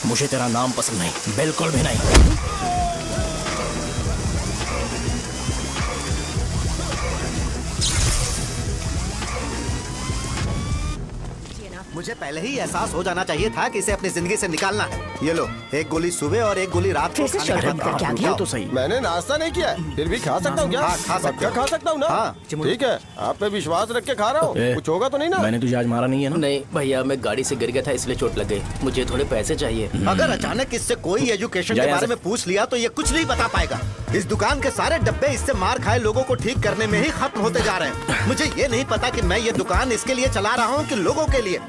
मुझे तेरा नाम पसंद नहीं, बिल्कुल भी नहीं। मुझे पहले ही एहसास हो जाना चाहिए था कि इसे अपनी जिंदगी से निकालना है। ये लो, एक गोली सुबह और एक गोली रात को खाने के बाद। क्या किया तो सही। मैंने नाश्ता नहीं किया है, फिर भी खा सकता हूँ क्या? हाँ, खा सकते हो। खा सकता हूँ ना? हाँ। ठीक है, आप पे विश्वास रख के खा रहा हूँ, कुछ होगा तो नहीं ना? मैंने तुझे आज मारा नहीं है ना? नहीं भैया, मैं गाड़ी से गिर गया था इसलिए चोट लग गई। मुझे थोड़े पैसे चाहिए। अगर अचानक इससे कोई एजुकेशन के बारे में पूछ लिया तो ये कुछ नहीं बता पाएगा। इस दुकान के सारे डब्बे इससे मार खाए लोगों को ठीक करने में ही खत्म होते जा रहे हैं। मुझे ये नहीं पता कि मैं ये दुकान इसके लिए चला रहा हूँ कि लोगों के लिए।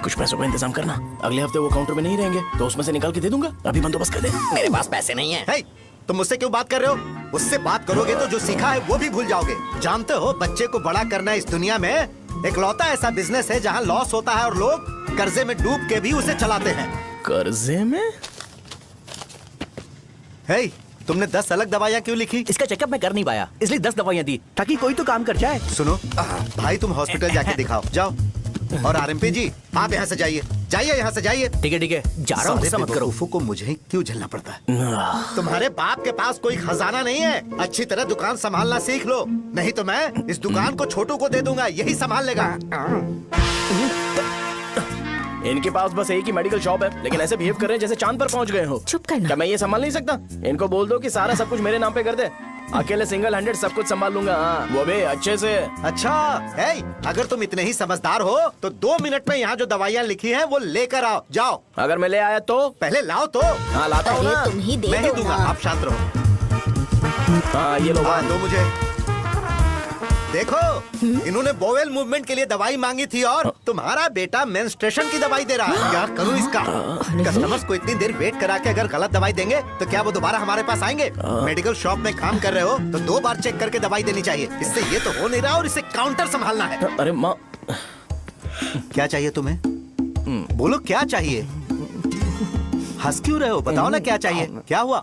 कुछ पैसों का इंतजाम करना, अगले हफ्ते वो काउंटर में नहीं रहेंगे तो उसमें से निकाल के दे दूंगा। अभी बंदोबस्त कर दे। मेरे पास पैसे नहीं है। hey, तुम मुझसे क्यों बात कर रहे हो? उससे बात करोगे तो जो सीखा है वो भी भूल जाओगे। जानते हो, बच्चे को बड़ा करना इस दुनिया में इकलौता ऐसा बिजनेस है जहाँ लॉस होता है और लोग कर्जे में डूब के भी उसे चलाते हैं। कर्जे में? hey, तुमने 10 अलग दवाइयाँ क्यों लिखी? इसका चेकअप मैं कर नहीं पाया, इसलिए 10 दवाइयाँ दी ताकि कोई तो काम कर जाए। सुनो भाई, तुम हॉस्पिटल जाके दिखाओ, जाओ। और आरएमपी जी, आप यहाँ से जाइए, जाइए यहाँ से जाइए। ठीक है, जा रहा हूँ, गुस्सा मत करो। को मुझे क्यों झेलना पड़ता है? तुम्हारे बाप के पास कोई खजाना नहीं है। अच्छी तरह दुकान संभालना सीख लो, नहीं तो मैं इस दुकान को छोटू को दे दूंगा, यही संभाल लेगा। इनके पास बस एक ही मेडिकल शॉप है, लेकिन ऐसे बिहेव कर रहे हैं जैसे चांद पर पहुंच गए हो। चुप करना। क्या मैं ये संभाल नहीं सकता? इनको बोल दो कि सारा सब कुछ मेरे नाम पे कर दे। अकेले सिंगल हैंडेड सब कुछ संभाल लूंगा। हाँ, वो भी अच्छे से। अच्छा, अगर तुम इतने ही समझदार हो तो 2 मिनट में यहाँ जो दवाइयाँ लिखी हैं वो लेकर आओ, जाओ। अगर मैं ले आया तो? पहले लाओ तो। हाँ, लाता हूँ ना। तुम ही दे मैं ही दो दूंगा, ना। आप शांत रहो। हाँ, ये लो। दो मुझे। देखो, इन्होंने बोवेल मूवमेंट के लिए दवाई मांगी थी और तुम्हारा बेटा मेंस्ट्रुएशन की दवाई दे रहा है। क्या करूं इसका? कस्टमर्स को इतनी देर वेट करा के अगर गलत दवाई देंगे तो क्या वो दोबारा हमारे पास आएंगे? मेडिकल शॉप में काम कर रहे हो तो 2 बार चेक करके दवाई देनी चाहिए। इससे ये तो हो नहीं रहा और इसे काउंटर संभालना है। अरे माँ, क्या चाहिए तुम्हें? बोलो क्या चाहिए? हंस क्यों रहे हो? बताओ ना क्या चाहिए? क्या हुआ?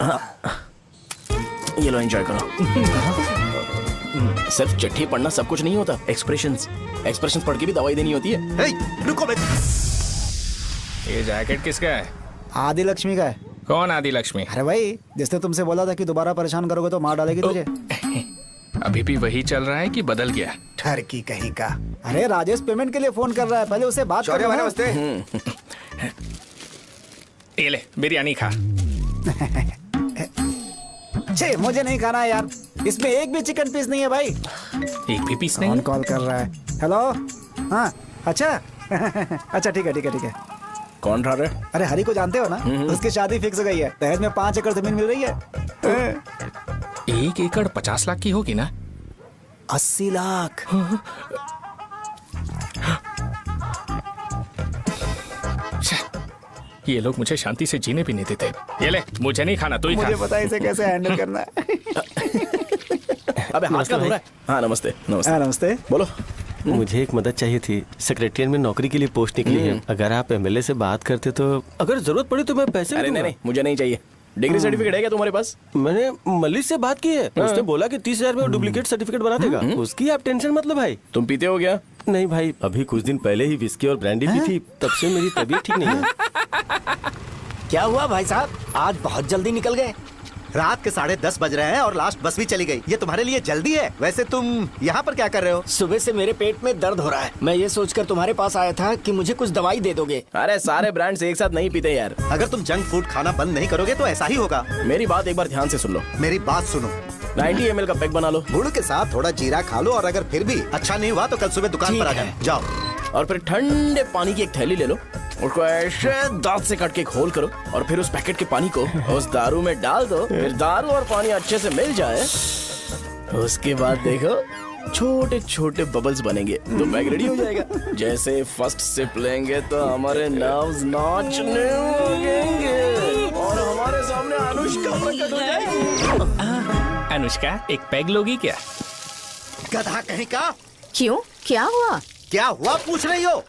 ये लो, एंजॉय करो। सिर्फ चिट्ठी पढ़ना सब कुछ नहीं होता। एक्सप्रेशंस पढ़ के भी दवाई देनी होती है। हे, रुको बे। ये जैकेट किसका है? आदि लक्ष्मी का है। कौन आदि लक्ष्मी? अरे भाई, जिसने तुमसे बोला था कि दोबारा परेशान करोगे तो मार डालेगी तुझे। अभी भी वही चल रहा है कि बदल गया? ठरकी कहीं का। अरे राजेश पेमेंट के लिए फोन कर रहा है, पहले उससे बात करो। नमस्ते। ये ले, बिरयानी खा। छे, मुझे नहीं खाना है यार, इसमें एक भी चिकन पीस नहीं है भाई। एक भी पीस नहीं? कौन कॉल कर रहा है? हेलो। हाँ, अच्छा। अच्छा, ठीक है। कौन रहा रे? अरे हरी को जानते हो ना, उसकी शादी फिक्स हो गई है। दहेज में 5 एकड़ जमीन मिल रही है। 1 एकड़ 50 लाख की होगी ना? 80 लाख। ये लोग मुझे शांति से जीने भी नहीं देते। ये ले, मुझे नहीं खाना, तू ही खा। मुझे पता है इसे कैसे हैंडल करना है। अबे हाथ का हो रहा है। हाँ, नमस्ते। नमस्ते। बोलो। मुझे एक मदद चाहिए थी। सेक्रेटरिएट में नौकरी के लिए पोस्ट निकली है। अगर आप एमएलए से बात करते तो अगर जरूरत पड़ी तो मैं पैसे अरे नहीं, मुझे नहीं चाहिए। डिग्री सर्टिफिकेट है क्या तुम्हारे पास? मैंने मलिक से बात की है, उसने बोला कि 30,000 में डुप्लीकेट सर्टिफिकेट बना देगा। उसकी आप टेंशन मत लो भाई। तुम पीते हो क्या? नहीं भाई, अभी कुछ दिन पहले ही विस्की और ब्रांडी पी थी, तब से मेरी तबीयत ठीक नहीं है। क्या हुआ भाई साहब, आज बहुत जल्दी निकल गए? रात के 10:30 बज रहे हैं और लास्ट बस भी चली गई। ये तुम्हारे लिए जल्दी है? वैसे तुम यहाँ पर क्या कर रहे हो? सुबह से मेरे पेट में दर्द हो रहा है। मैं ये सोचकर तुम्हारे पास आया था कि मुझे कुछ दवाई दे दोगे। अरे सारे ब्रांड्स एक साथ नहीं पीते यार। अगर तुम जंक फूड खाना बंद नहीं करोगे तो ऐसा ही होगा। मेरी बात एक बार ध्यान से सुन लो। मेरी बात सुनो। 90 ml का पैक बना लो। गुड़ के साथ थोड़ा जीरा खा लो और अगर फिर भी अच्छा नहीं हुआ तो कल सुबह दुकान पर आ जाना। जाओ। और फिर ठंडे पानी की एक थैली ले लो, उसको ऐसे दांत से काट के खोल करो और फिर उस पैकेट के पानी को उस दारू में डाल दो। फिर दारू और पानी अच्छे से मिल जाए, उसके बाद देखो छोटे छोटे बबल्स बनेंगे तो पैक रेडी हो जाएगा। जैसे फर्स्ट सिप लेंगे तो हमारे नर्व्स नाचने लगेंगे और हमारे सामने अनुष्का प्रकट हो जाएगी। अनुष्का, एक पैग लोगी क्या? गधा कहीं का। क्यों, क्या हुआ? क्या हुआ पूछ रही हो?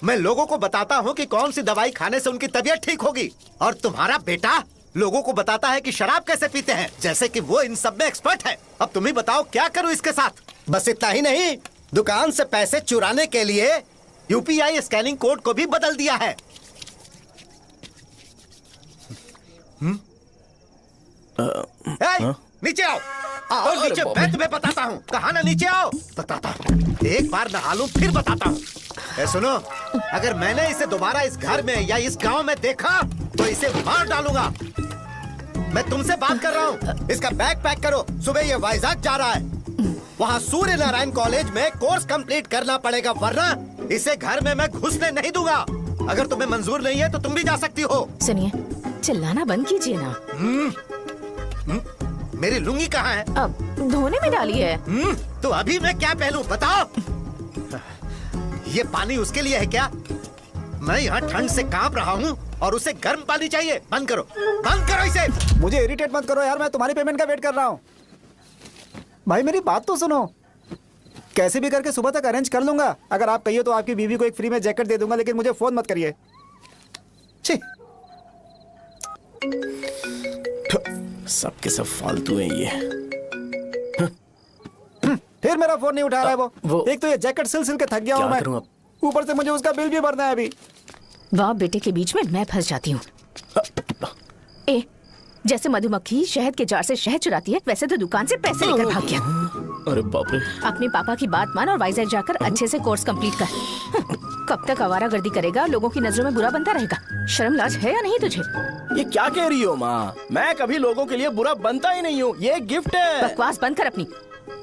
मैं लोगों को बताता हूँ कि कौन सी दवाई खाने से उनकी तबीयत ठीक होगी, और तुम्हारा बेटा लोगों को बताता है कि शराब कैसे पीते हैं, जैसे कि वो इन सब में एक्सपर्ट है। अब तुम ही बताओ क्या करूँ इसके साथ? बस इतना ही नहीं, दुकान से पैसे चुराने के लिए यूपीआई स्कैनिंग कोड को भी बदल दिया है। नीचे आओ, आओ नीचे, मैं तुम्हें बताता हूँ। कहा ना नीचे आओ, बताता हूँ। एक बार नहा लूं फिर बताता हूँ। सुनो, अगर मैंने इसे दोबारा इस घर में या इस गांव में देखा तो इसे मार डालूंगा। मैं तुमसे बात कर रहा हूँ। इसका बैग पैक करो, सुबह ये वाइजाग जा रहा है। वहाँ सूर्य नारायण कॉलेज में कोर्स कंप्लीट करना पड़ेगा, वरना इसे घर में मैं घुसने नहीं दूंगा। अगर तुम्हें मंजूर नहीं है तो तुम भी जा सकती हो। सुनिए, चिल्लाना बंद कीजिए ना। मेरी लुंगी कहाँ है? अब धोने में डाली है। तो अभी मैं क्या पहनूं बताओ? ये पानी उसके लिए है क्या? मैं यहाँ ठंड से कांप रहा हूँ और उसे गर्म पानी चाहिए। बंद करो, बंद करो इसे। मुझे इरिटेट मत करो यार, मैं तुम्हारी पेमेंट का वेट कर रहा हूँ। भाई मेरी बात तो सुनो, कैसे भी करके सुबह तक अरेंज कर लूंगा। अगर आप कहिए तो आपकी बीवी को एक फ्री में जैकेट दे दूंगा, लेकिन मुझे फोन मत करिए। छी, सबके सब फालतू हैं ये। फिर मेरा फोन नहीं उठा रहा है वो। एक तो ये जैकेट सिल सिल के थक गया हूँ मैं, करूं अब? ऊपर से मुझे उसका बिल भी भरना है अभी। वाह, बेटे के बीच में मैं फंस जाती हूँ। ए, जैसे मधुमक्खी शहद के जार से शहद चुराती है, वैसे तो दुकान से पैसे लेकर भाग गया। अरे बाप रे। अपने पापा की बात मान और वाइजैक जाकर अच्छे से कोर्स कंप्लीट कर। कब तक आवारागर्दी करेगा, लोगों की नजरों में बुरा बनता रहेगा। शर्म लाज है या नहीं तुझे? ये क्या कह रही हो माँ? मैं कभी लोगों के लिए बुरा बनता ही नहीं हूँ, ये गिफ्ट है। बकवास बंद कर अपनी।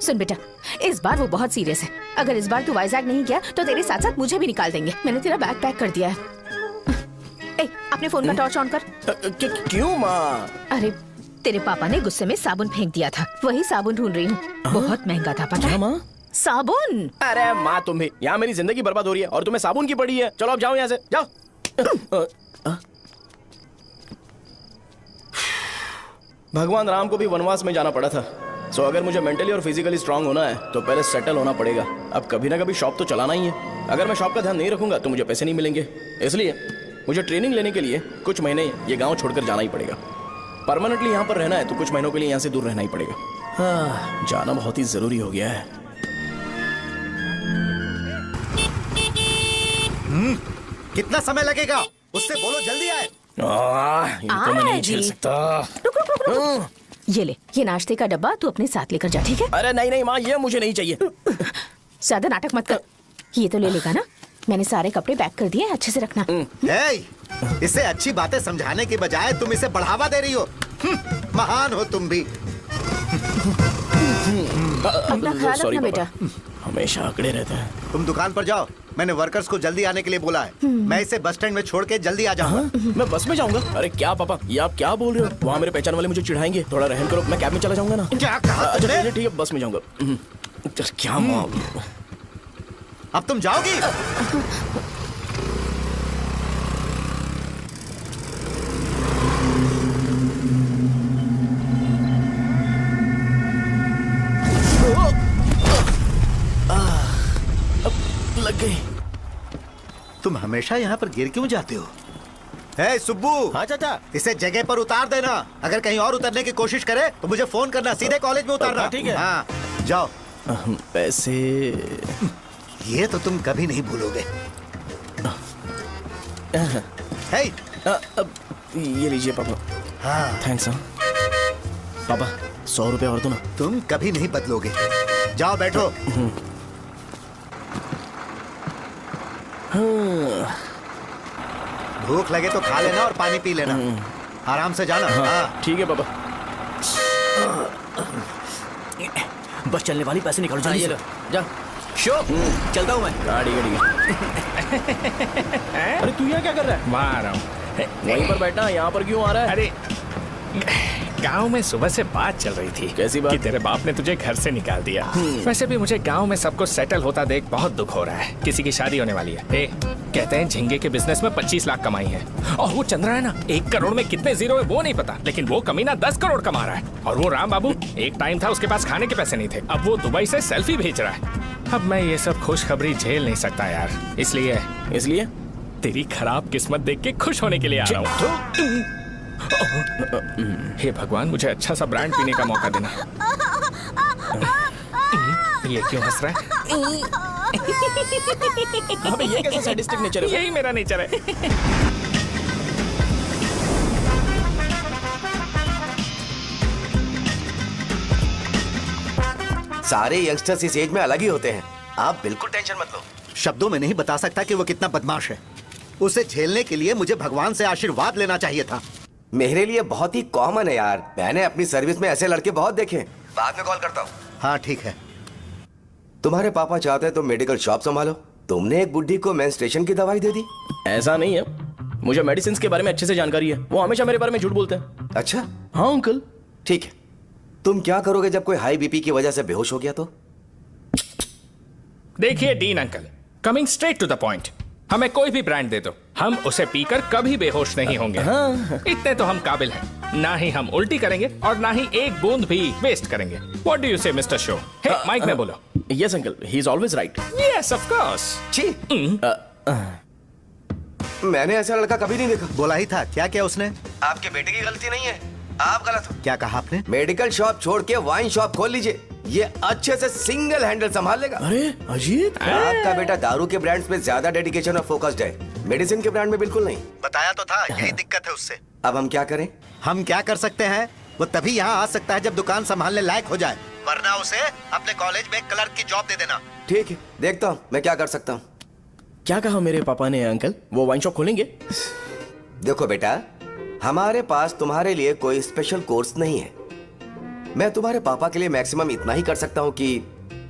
सुन बेटा, इस बार वो बहुत सीरियस है। अगर इस बार तू वाइजैक नहीं गया तो तेरे साथ साथ मुझे भी निकाल देंगे। मैंने तेरा बैग पैक कर दिया है। ए, अपने फोन का टॉर्च ऑन कर। क्यों माँ? अरे तेरे पापा ने गुस्से में साबुन फेंक दिया था, वही साबुन ढूंढ रही हूँ। बहुत महंगा था, पता है? माँ, साबुन। अरे माँ तुम भी, यहाँ मेरी जिंदगी बर्बाद हो रही है और तुम्हें साबुन की पड़ी है। चलो अब जाओ यहाँ से, जाओ। भगवान राम को भी वनवास में जाना पड़ा था। सो अगर मुझे मेंटली और फिजिकली स्ट्रांग होना है तो पहले सेटल होना पड़ेगा। अब कभी ना कभी शॉप तो चलाना ही है। अगर मैं शॉप का ध्यान नहीं रखूंगा तो मुझे पैसे नहीं मिलेंगे। इसलिए मुझे ट्रेनिंग लेने के लिए कुछ महीने ये गांव छोड़कर जाना ही पड़ेगा। परमानेंटली यहाँ पर रहना है तो कुछ महीनों के लिए यहाँ से दूर रहना ही पड़ेगा। हाँ, जाना बहुत ही जरूरी हो गया है। कितना समय लगेगा? उससे बोलो जल्दी आए। इनको मैं नहीं झेल सकता। रुक। ये ले, ये नाश्ते का डब्बा तू अपने साथ लेकर जा, ठीक है? अरे नहीं नहीं माँ, ये मुझे नहीं चाहिए। ज्यादा नाटक मत कर। ये तो ले लेगा ना? मैंने सारे कपड़े पैक कर दिए, अच्छे से रखना। इसे अच्छी बातें समझाने की बजाय तुम इसे बढ़ावा दे रही हो। महान हो तुम भी। अपना ख्याल रखना बेटा। हमेशा अकड़े रहते हैं। तुम दुकान पर जाओ, मैंने वर्कर्स को जल्दी आने के लिए बोला है। मैं इसे बस स्टैंड में छोड़ के जल्दी आ जाऊंगा। मैं बस में जाऊंगा? अरे क्या पापा, ये आप क्या बोल रहे हो? वहाँ मेरे पहचान वाले मुझे चिढ़ाएंगे। थोड़ा रहम करो, मैं कैब में चला जाऊंगा ना। क्या कहा? अच्छा ठीक है, बस में जाऊंगा। क्या माँ, अब तुम जाओगी? लग गई। तुम हमेशा यहाँ पर गिर क्यों जाते हो? हे सुब्बू। हाँ चाचा। इसे जगह पर उतार देना। अगर कहीं और उतरने की कोशिश करे तो मुझे फोन करना, सीधे कॉलेज में उतारना। ठीक है। हाँ, जाओ। पैसे ये तो तुम कभी नहीं भूलोगे। हे, ये लीजिए पापा। हाँ, थैंक्स। पापा 100 रुपए और दो ना। तुम कभी नहीं बदलोगे। जाओ बैठो। भूख लगे तो खा लेना और पानी पी लेना। आराम से जाना। हाँ। ठीक है पापा। बस चलने वाली, पैसे निकालो जल्दी से। जा शो, चलता हूँ मैं। गाड़ी गाड़ी। अरे तू यहाँ क्या कर रहा है? वहाँ आ रहा हूँ। वहीं पर बैठा, यहाँ पर क्यों आ रहा है? अरे गांव में सुबह से बात चल रही थी। कैसी बात? कि तेरे बाप ने तुझे घर से निकाल दिया। वैसे भी मुझे गांव में सबको सेटल होता देख बहुत दुख हो रहा है। किसी की शादी होने वाली है। कहते हैं झींगे के बिजनेस में 25 लाख कमाई है। और वो चंद्रा है ना, 1 करोड़ में कितने जीरो है वो नहीं पता, लेकिन वो कमीना 10 करोड़ कमा रहा है। और वो राम बाबू, एक टाइम था उसके पास खाने के पैसे नहीं थे, अब वो दुबई से सेल्फी भेज रहा है। अब मैं ये सब खुशखबरी झेल नहीं सकता यार, इसलिए तेरी खराब किस्मत देख के खुश होने के लिए आ रहा हूँ। हे भगवान, मुझे अच्छा सा ब्रांड पीने का मौका देना। ये क्यों हंस रहा है? अबे ये कैसा सैडिस्टिक नेचर है? यही मेरा नेचर है। सारे यंगस्टर्स इस एज में अलग ही होते हैं। आप बिल्कुल टेंशन मत लो। शब्दों में नहीं बता सकता कि वो कितना बदमाश है। उसे झेलने के लिए मुझे भगवान से आशीर्वाद लेना चाहिए था। मेरे लिए बहुत ही कॉमन है यार, मैंने अपनी सर्विस में ऐसे लड़के बहुत देखे। बाद में कॉल करता हूँ। हाँ ठीक है। तुम्हारे पापा चाहते हैं तुम मेडिकल शॉप संभालो। तुमने एक बुढ़ी को मेंस्ट्रुएशन की दवाई दे दी। ऐसा नहीं है, मुझे मेडिसिन के बारे में अच्छे से जानकारी है। वो हमेशा मेरे बारे में झूठ बोलते हैं। अच्छा हाँ अंकल। ठीक है, तुम क्या करोगे जब कोई हाई बीपी की वजह से बेहोश हो गया तो? देखिए Deen uncle, coming straight to the point, हमें कोई भी ब्रांड दे दो, हम उसे पीकर कभी बेहोश नहीं होंगे। इतने तो हम काबिल हैं। ना ही हम उल्टी करेंगे और ना ही एक बूंद भी वेस्ट करेंगे। व्हाट डू यू से मिस्टर शो? हे माइक में बोलो। Yes uncle, he is always right. Yes of course. छी, मैंने ऐसा लड़का कभी नहीं देखा। बोला ही था। क्या क्या उसने? आपके बेटे की गलती नहीं है, आप गलत हो। क्या कहा आपने? मेडिकल शॉप छोड़ के वाइन शॉप खोल लीजिए, ये अच्छे से सिंगल हैंडल संभाल लेगा। अरे अजीत, आपका बेटा दारू के ब्रांड्स पे ज्यादा डेडिकेशन और फोकस्ड है, मेडिसिन के ब्रांड में बिल्कुल नहीं। बताया तो था, यही दिक्कत है उससे। अब हम क्या करें? हम क्या कर सकते हैं? वो तभी यहाँ आ सकता है जब दुकान संभालने लायक हो जाए, वरना उसे अपने कॉलेज में क्लर्क की जॉब दे देना। ठीक है, देखता हूँ मैं क्या कर सकता हूँ। क्या कहा मेरे पापा ने अंकल? वो वाइन शॉप खोलेंगे? देखो बेटा, हमारे पास तुम्हारे लिए कोई स्पेशल कोर्स नहीं है। मैं तुम्हारे पापा के लिए मैक्सिमम इतना ही कर सकता हूँ कि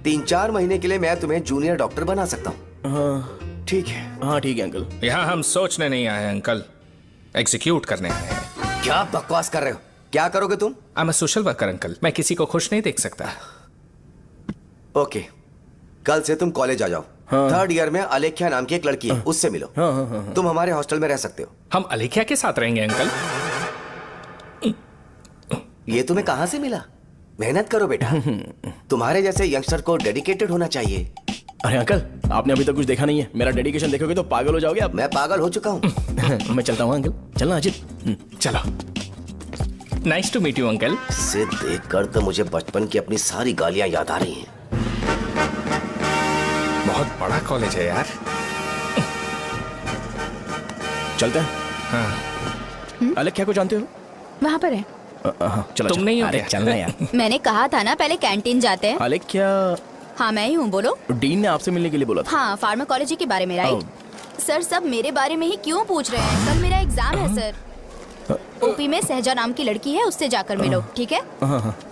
3-4 महीने के लिए मैं तुम्हें जूनियर डॉक्टर बना सकता हूँ। हाँ ठीक है। हाँ ठीक है अंकल। यहाँ हम सोचने नहीं आए अंकल, एग्जीक्यूट करने आए हैं। क्या बकवास कर रहे हो? क्या करोगे तुम? I am a social worker uncle, मैं किसी को खुश नहीं देख सकता। ओके, कल से तुम कॉलेज आ जाओ। हाँ। 3rd ईयर में अलेख्या नाम की एक लड़की है, उससे मिलो। हाँ। तुम हमारे हॉस्टल में रह सकते हो। हम अलेख्या के साथ रहेंगे अंकल। ये तुम्हें कहां से मिला? मेहनत करो बेटा, तुम्हारे जैसे यंगस्टर को डेडिकेटेड होना चाहिए। अरे अंकल, आपने अभी तक कुछ देखा नहीं है। मेरा डेडिकेशन देखोगे तो पागल हो जाओगे आप। मैं पागल हो चुका हूँ। मैं चलता हूँ अंकल। चलना अजीत। चलो, nice to meet you uncle. इसे देखकर तो मुझे बचपन की अपनी सारी गालियां याद आ रही हैं। बहुत बड़ा कॉलेज है यार। चलते हैं। हाँ। अलेख्या को जानते हो? वहाँ पर है। चलो तुम नहीं हो अरे क्या? चलना यार। मैंने कहा था ना पहले कैंटीन जाते हैं। अलेख्या, हाँ मैं ही हूँ, बोलो। डीन ने आपसे मिलने के लिए बोला था। हाँ, फार्माकोलॉजी के बारे में, राइट? सर सब मेरे बारे में ही क्यों पूछ रहे हैं? कल मेरा एग्जाम है सर। ओपी में सहजा नाम की लड़की है, उससे जाकर मिलो, ठीक है?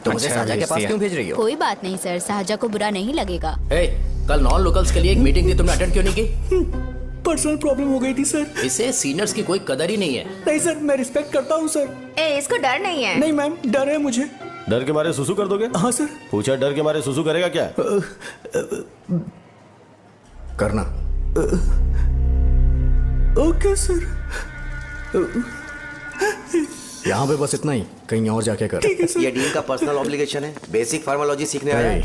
तो मुझे साजा के पास क्यों भेज रही हो? कोई बात नहीं सर, सहजा को बुरा नहीं लगेगा। कल नॉन लोकल्स के लिए एक मीटिंग थी, तुमने अटेंड क्यों नहीं की? पर्सनल प्रॉब्लम हो गई थी सर। इसे सीनियर्स की कोई कदर ही नहीं है। नहीं सर, मैं रिस्पेक्ट करता हूँ सर। इसको डर नहीं है। नहीं मैम, डर है मुझे। डर के मारे सुसु कर दोगे? हाँ सर। पूछा डर के मारे सुसु करेगा क्या? करना। Okay sir. यहाँ पे बस इतना ही, कहीं और जाके कर। ये डीन का पर्सनल ऑब्लिगेशन है, बेसिक फार्माकोलॉजी सीखने आया है।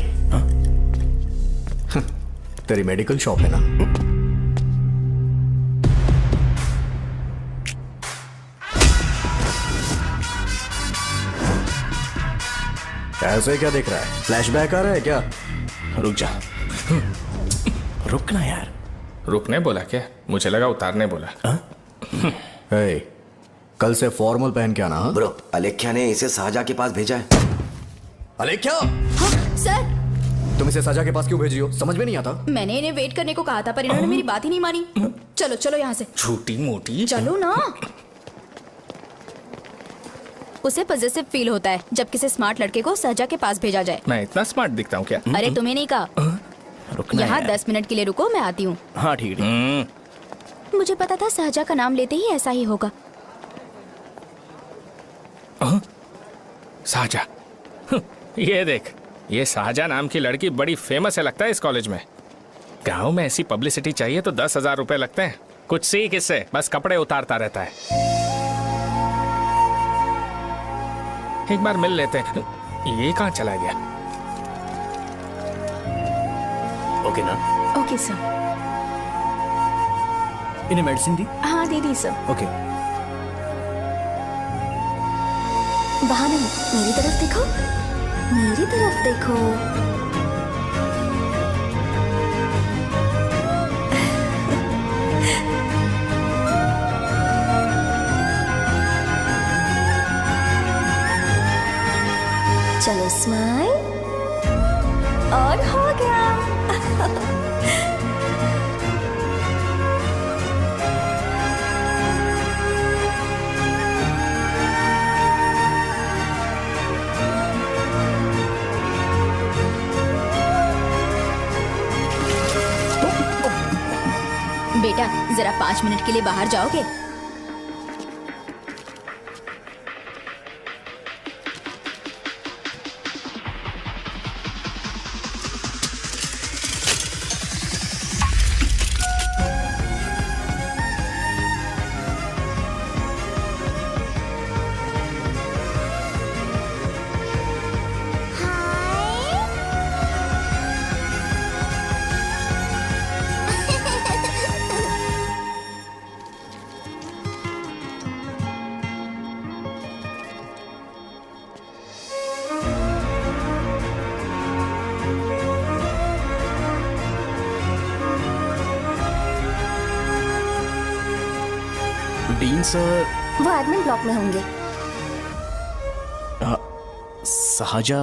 तेरी मेडिकल शॉप है ना? ऐसे क्या देख रहा है? फ्लैशबैक आ रहा है क्या? रुक जा। रुकना यार। रुकने बोला क्या? मुझे लगा उतारने बोला। hey, कल से फॉर्मल पहन के आना। ब्रो, अलेख्या ने इसे साजा के पास भेजा है। अलेख्या! हाँ, सर तुम इसे साजा के पास क्यों भेज रही हो? समझ में नहीं आता। मैंने इन्हें वेट करने को कहा था, पर इन्होंने मेरी बात ही नहीं मानी। चलो चलो यहाँ से। छोटी मोटी। चलो ना। उसे पॉजिटिव फील होता है जब किसी स्मार्ट लड़के को सहजा के पास भेजा जाए। मैं इतना स्मार्ट दिखता हूँ क्या? अरे तुम्हें नहीं कहा। रुकना यहाँ यार। 10 मिनट के लिए रुको, मैं आती हूँ। हाँ ठीक है। मुझे पता था सहजा का नाम लेते ही ऐसा ही होगा। साजा, ये देख, ये साजा नाम की लड़की बड़ी फेमस है लगता है इस कॉलेज में। गांव में ऐसी पब्लिसिटी चाहिए तो 10,000 रुपए लगते हैं। कुछ सीख इससे, बस कपड़े उतारता रहता है। एक बार मिल लेते हैं। ये कहाँ चला गया? ओके ना? Okay sir. इन्हें मेडिसिन दी? हाँ दे दी सर। ओके। वहाँ नहीं, मेरी तरफ देखो, मेरी तरफ देखो। चलो स्माइल और हो गया। बेटा जरा 5 मिनट के लिए बाहर जाओगे? डीन सर वो एडमिन ब्लॉक में होंगे। साजा,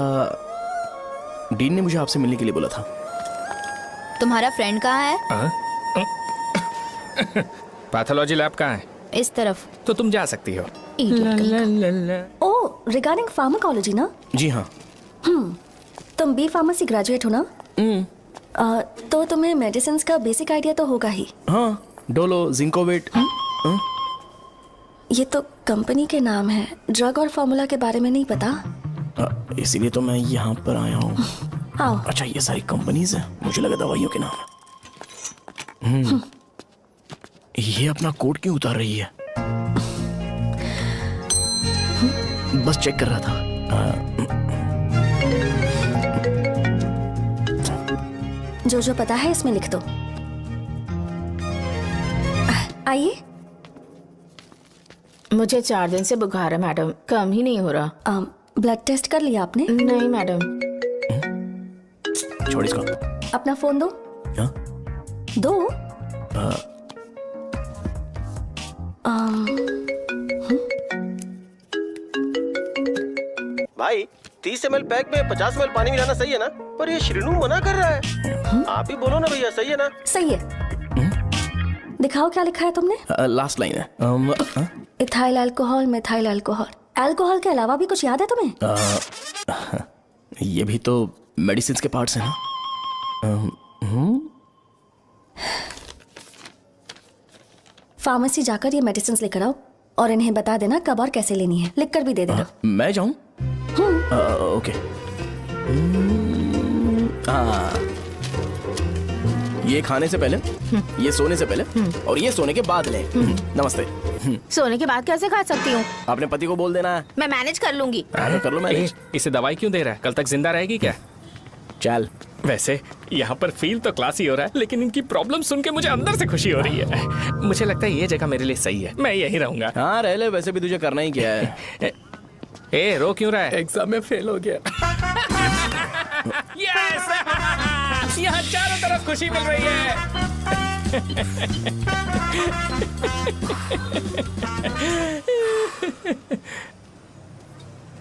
डीन ने मुझे आपसे मिलने के लिए बोला था। तुम्हारा फ्रेंड कहाँ है? पैथोलॉजी लैब कहाँ है? इस तरफ। तो तुम जा सकती हो। ओह, रिगार्डिंग फार्माकोलॉजी ना? जी हाँ। तुम बी फार्मेसी ग्रेजुएट हो ना? तो तुम्हें मेडिसिन का बेसिक आइडिया तो होगा ही। हाँ, डोलो, जिंकोवेट। ये तो कंपनी के नाम है, ड्रग और फॉर्मूला के बारे में नहीं पता। इसीलिए तो मैं यहाँ पर आया हूँ। आओ। अच्छा, ये सारी कंपनीज हैं, मुझे लगा दवाइयों के नाम है। ये अपना कोट क्यों उतार रही है? बस चेक कर रहा था। जो जो पता है इसमें लिख दो। आइए। मुझे 4 दिन से बुखार है मैडम, कम ही नहीं हो रहा। ब्लड टेस्ट कर लिया आपने? नहीं मैडम। छोड़ इसको। अपना फोन दो। क्या? दो। भाई 30 ml पैक में 50 ml पानी मिलाना सही है ना? पर ये श्रीनू मना कर रहा है। आप ही बोलो ना भैया, सही है ना? सही है। दिखाओ क्या लिखा है तुमने? लास्ट लाइन है। Ethyl alcohol, methyl alcohol. Alcohol के अलावा भी कुछ याद है तुम्हें? ये भी तो मेडिसिन के पार्ट्स हैं ना। फार्मेसी जाकर ये मेडिसिन लेकर आओ और इन्हें बता देना कब और कैसे लेनी है। लिख कर भी दे देना। मैं जाऊं? ओके। ये खाने से पहले, ये सोने से पहले और ये सोने के बाद ले। नमस्ते। सोने के बाद कैसे खा सकती हूँ? अपने पति को बोल देना। मैं मैनेज कर लूंगी। कर लो मैनेज। इसे दवाई क्यों दे रहा है? कल तक जिंदा रहेगी क्या? चल। वैसे यहाँ पर फील तो क्लासी हो रहा है, लेकिन इनकी प्रॉब्लम सुन के मुझे अंदर से खुशी हो रही है। मुझे लगता है ये जगह मेरे लिए सही है, मैं यहीं रहूंगा। हाँ रह ले, वैसे भी तुझे करना ही क्या है। ए, रो क्यों रहा है? एग्जाम में फेल हो गया। यस! यहाँ चारों तरफ खुशी मिल रही है।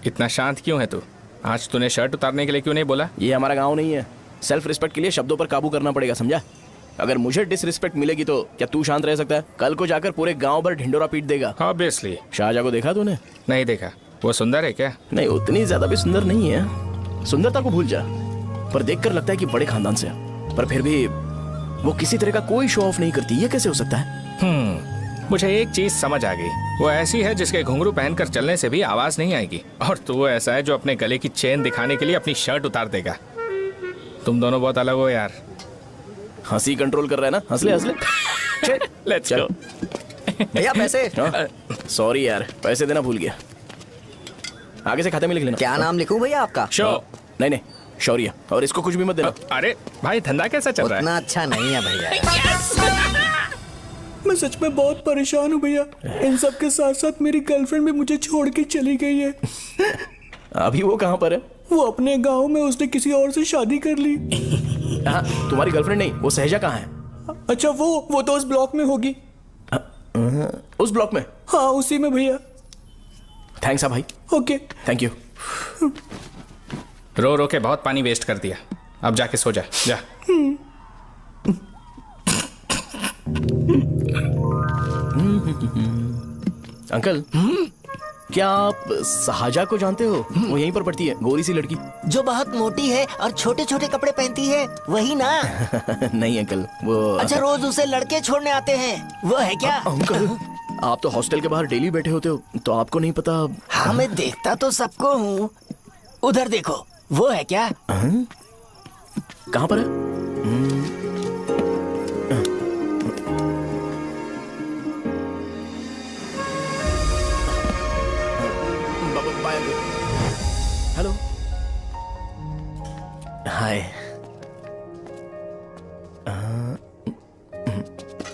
इतना शांत क्यों है तू? आज तूने शर्ट उतारने के लिए क्यों नहीं बोला? ये हमारा गांव नहीं है। सेल्फ रिस्पेक्ट के लिए शब्दों पर काबू करना पड़ेगा, समझा? अगर मुझे डिसरिस्पेक्ट मिलेगी तो क्या तू शांत रह सकता है? कल को जाकर पूरे गांव भर ढिंडोरा पीट देगा। ऑब्वियसली। शाहजहां को देखा तूने? नहीं देखा। वो सुंदर है क्या? नहीं, उतनी ज्यादा भी सुंदर नहीं है। सुंदरता को भूल जा, पर देखकर लगता है कि बड़े खानदान से है। पर फिर भी वो किसी तरह का कोई शो ऑफ नहीं करती। ये कैसे हो सकता है? मुझे एक चीज समझ आ गई। वो ऐसी है जिसके घुंघरू पहनकर चलने से भी आवाज नहीं आएगी, और तू ऐसा है जो अपने गले की चेन दिखाने के लिए अपनी शर्ट उतार देगा। तुम दोनों बहुत अलग हो यार। हंसी कंट्रोल कर रहा है ना? हंस ले हंस ले। Let's go. भैया पैसे। सॉरी यार, पैसे देना भूल गया। आगे से खाते में लिख लेना। क्या नाम लिखूं भैया आपका? शो। नहीं, शौर्य। और इसको कुछ भी मत देना। अरे भाई, धंधा कैसा चल रहा है? उतना अच्छा नहीं है भैया। मैं सच में बहुत परेशान हूँ भैया। इन सब के साथ साथ मेरी गर्लफ्रेंड भी मुझे छोड़ के चली गई है। अभी वो कहाँ पर है? वो अपने गांव में, उसने किसी और से शादी कर ली। तुम्हारी गर्लफ्रेंड नहीं, वो सहजा कहाँ है? अच्छा, वो तो उस ब्लॉक में होगी। उस ब्लॉक में? हाँ, उसी में भैया। थैंक्स भाई। Okay, thank you. रो रो के बहुत पानी वेस्ट कर दिया। अब जाके सो जा, जा। अंकल, क्या आप साहजा को जानते हो? वो यहीं पर पढ़ती है, गोरी सी लड़की। जो बहुत मोटी है और छोटे छोटे कपड़े पहनती है, वही ना? नहीं अंकल, वो अच्छा, रोज उसे लड़के छोड़ने आते हैं, वो है क्या? अंकल, आप तो हॉस्टल के बाहर डेली बैठे होते हो, तो आपको नहीं पता? हाँ, मैं देखता तो सबको हूँ। उधर देखो, वो है क्या? कहाँ पर है? हेलो, हाय।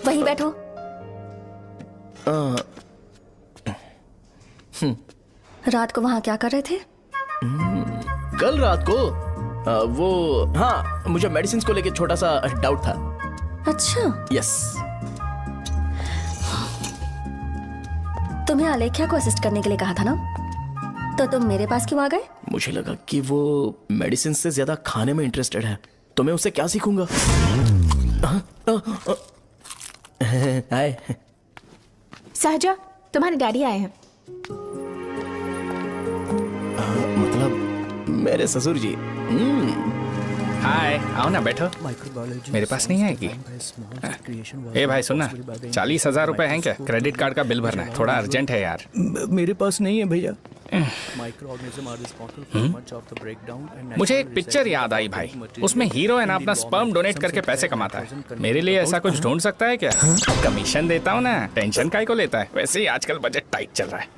वहीं बैठो। रात को वहाँ क्या कर रहे थे? कल रात को वो, हाँ, मुझे मेडिसिन को लेके छोटा सा डाउट था। अच्छा। यस। तुम्हें आलेख्या को असिस्ट करने के लिए कहा था ना, तो तुम मेरे पास क्यों आ गए? मुझे लगा कि वो मेडिसिन से ज्यादा खाने में इंटरेस्टेड है, तो मैं उससे क्या सीखूंगा? हाय। सहजा, तुम्हारे डैडी आए हैं। मतलब मेरे ससुर जी। हाय, आओ ना, बैठो। मेरे पास नहीं आएगी? ए भाई सुनना, 40,000 रुपए हैं क्या? क्रेडिट कार्ड का बिल भरना है, थोड़ा अर्जेंट है यार। मेरे पास नहीं है भैया। मुझे एक पिक्चर याद आई भाई, उसमें हीरो है ना अपना स्पर्म डोनेट करके पैसे कमाता है। मेरे लिए ऐसा कुछ ढूंढ सकता है क्या? कमीशन देता हूँ ना, टेंशन काहे को लेता है? वैसे ही आजकल बजट टाइट चल रहा है।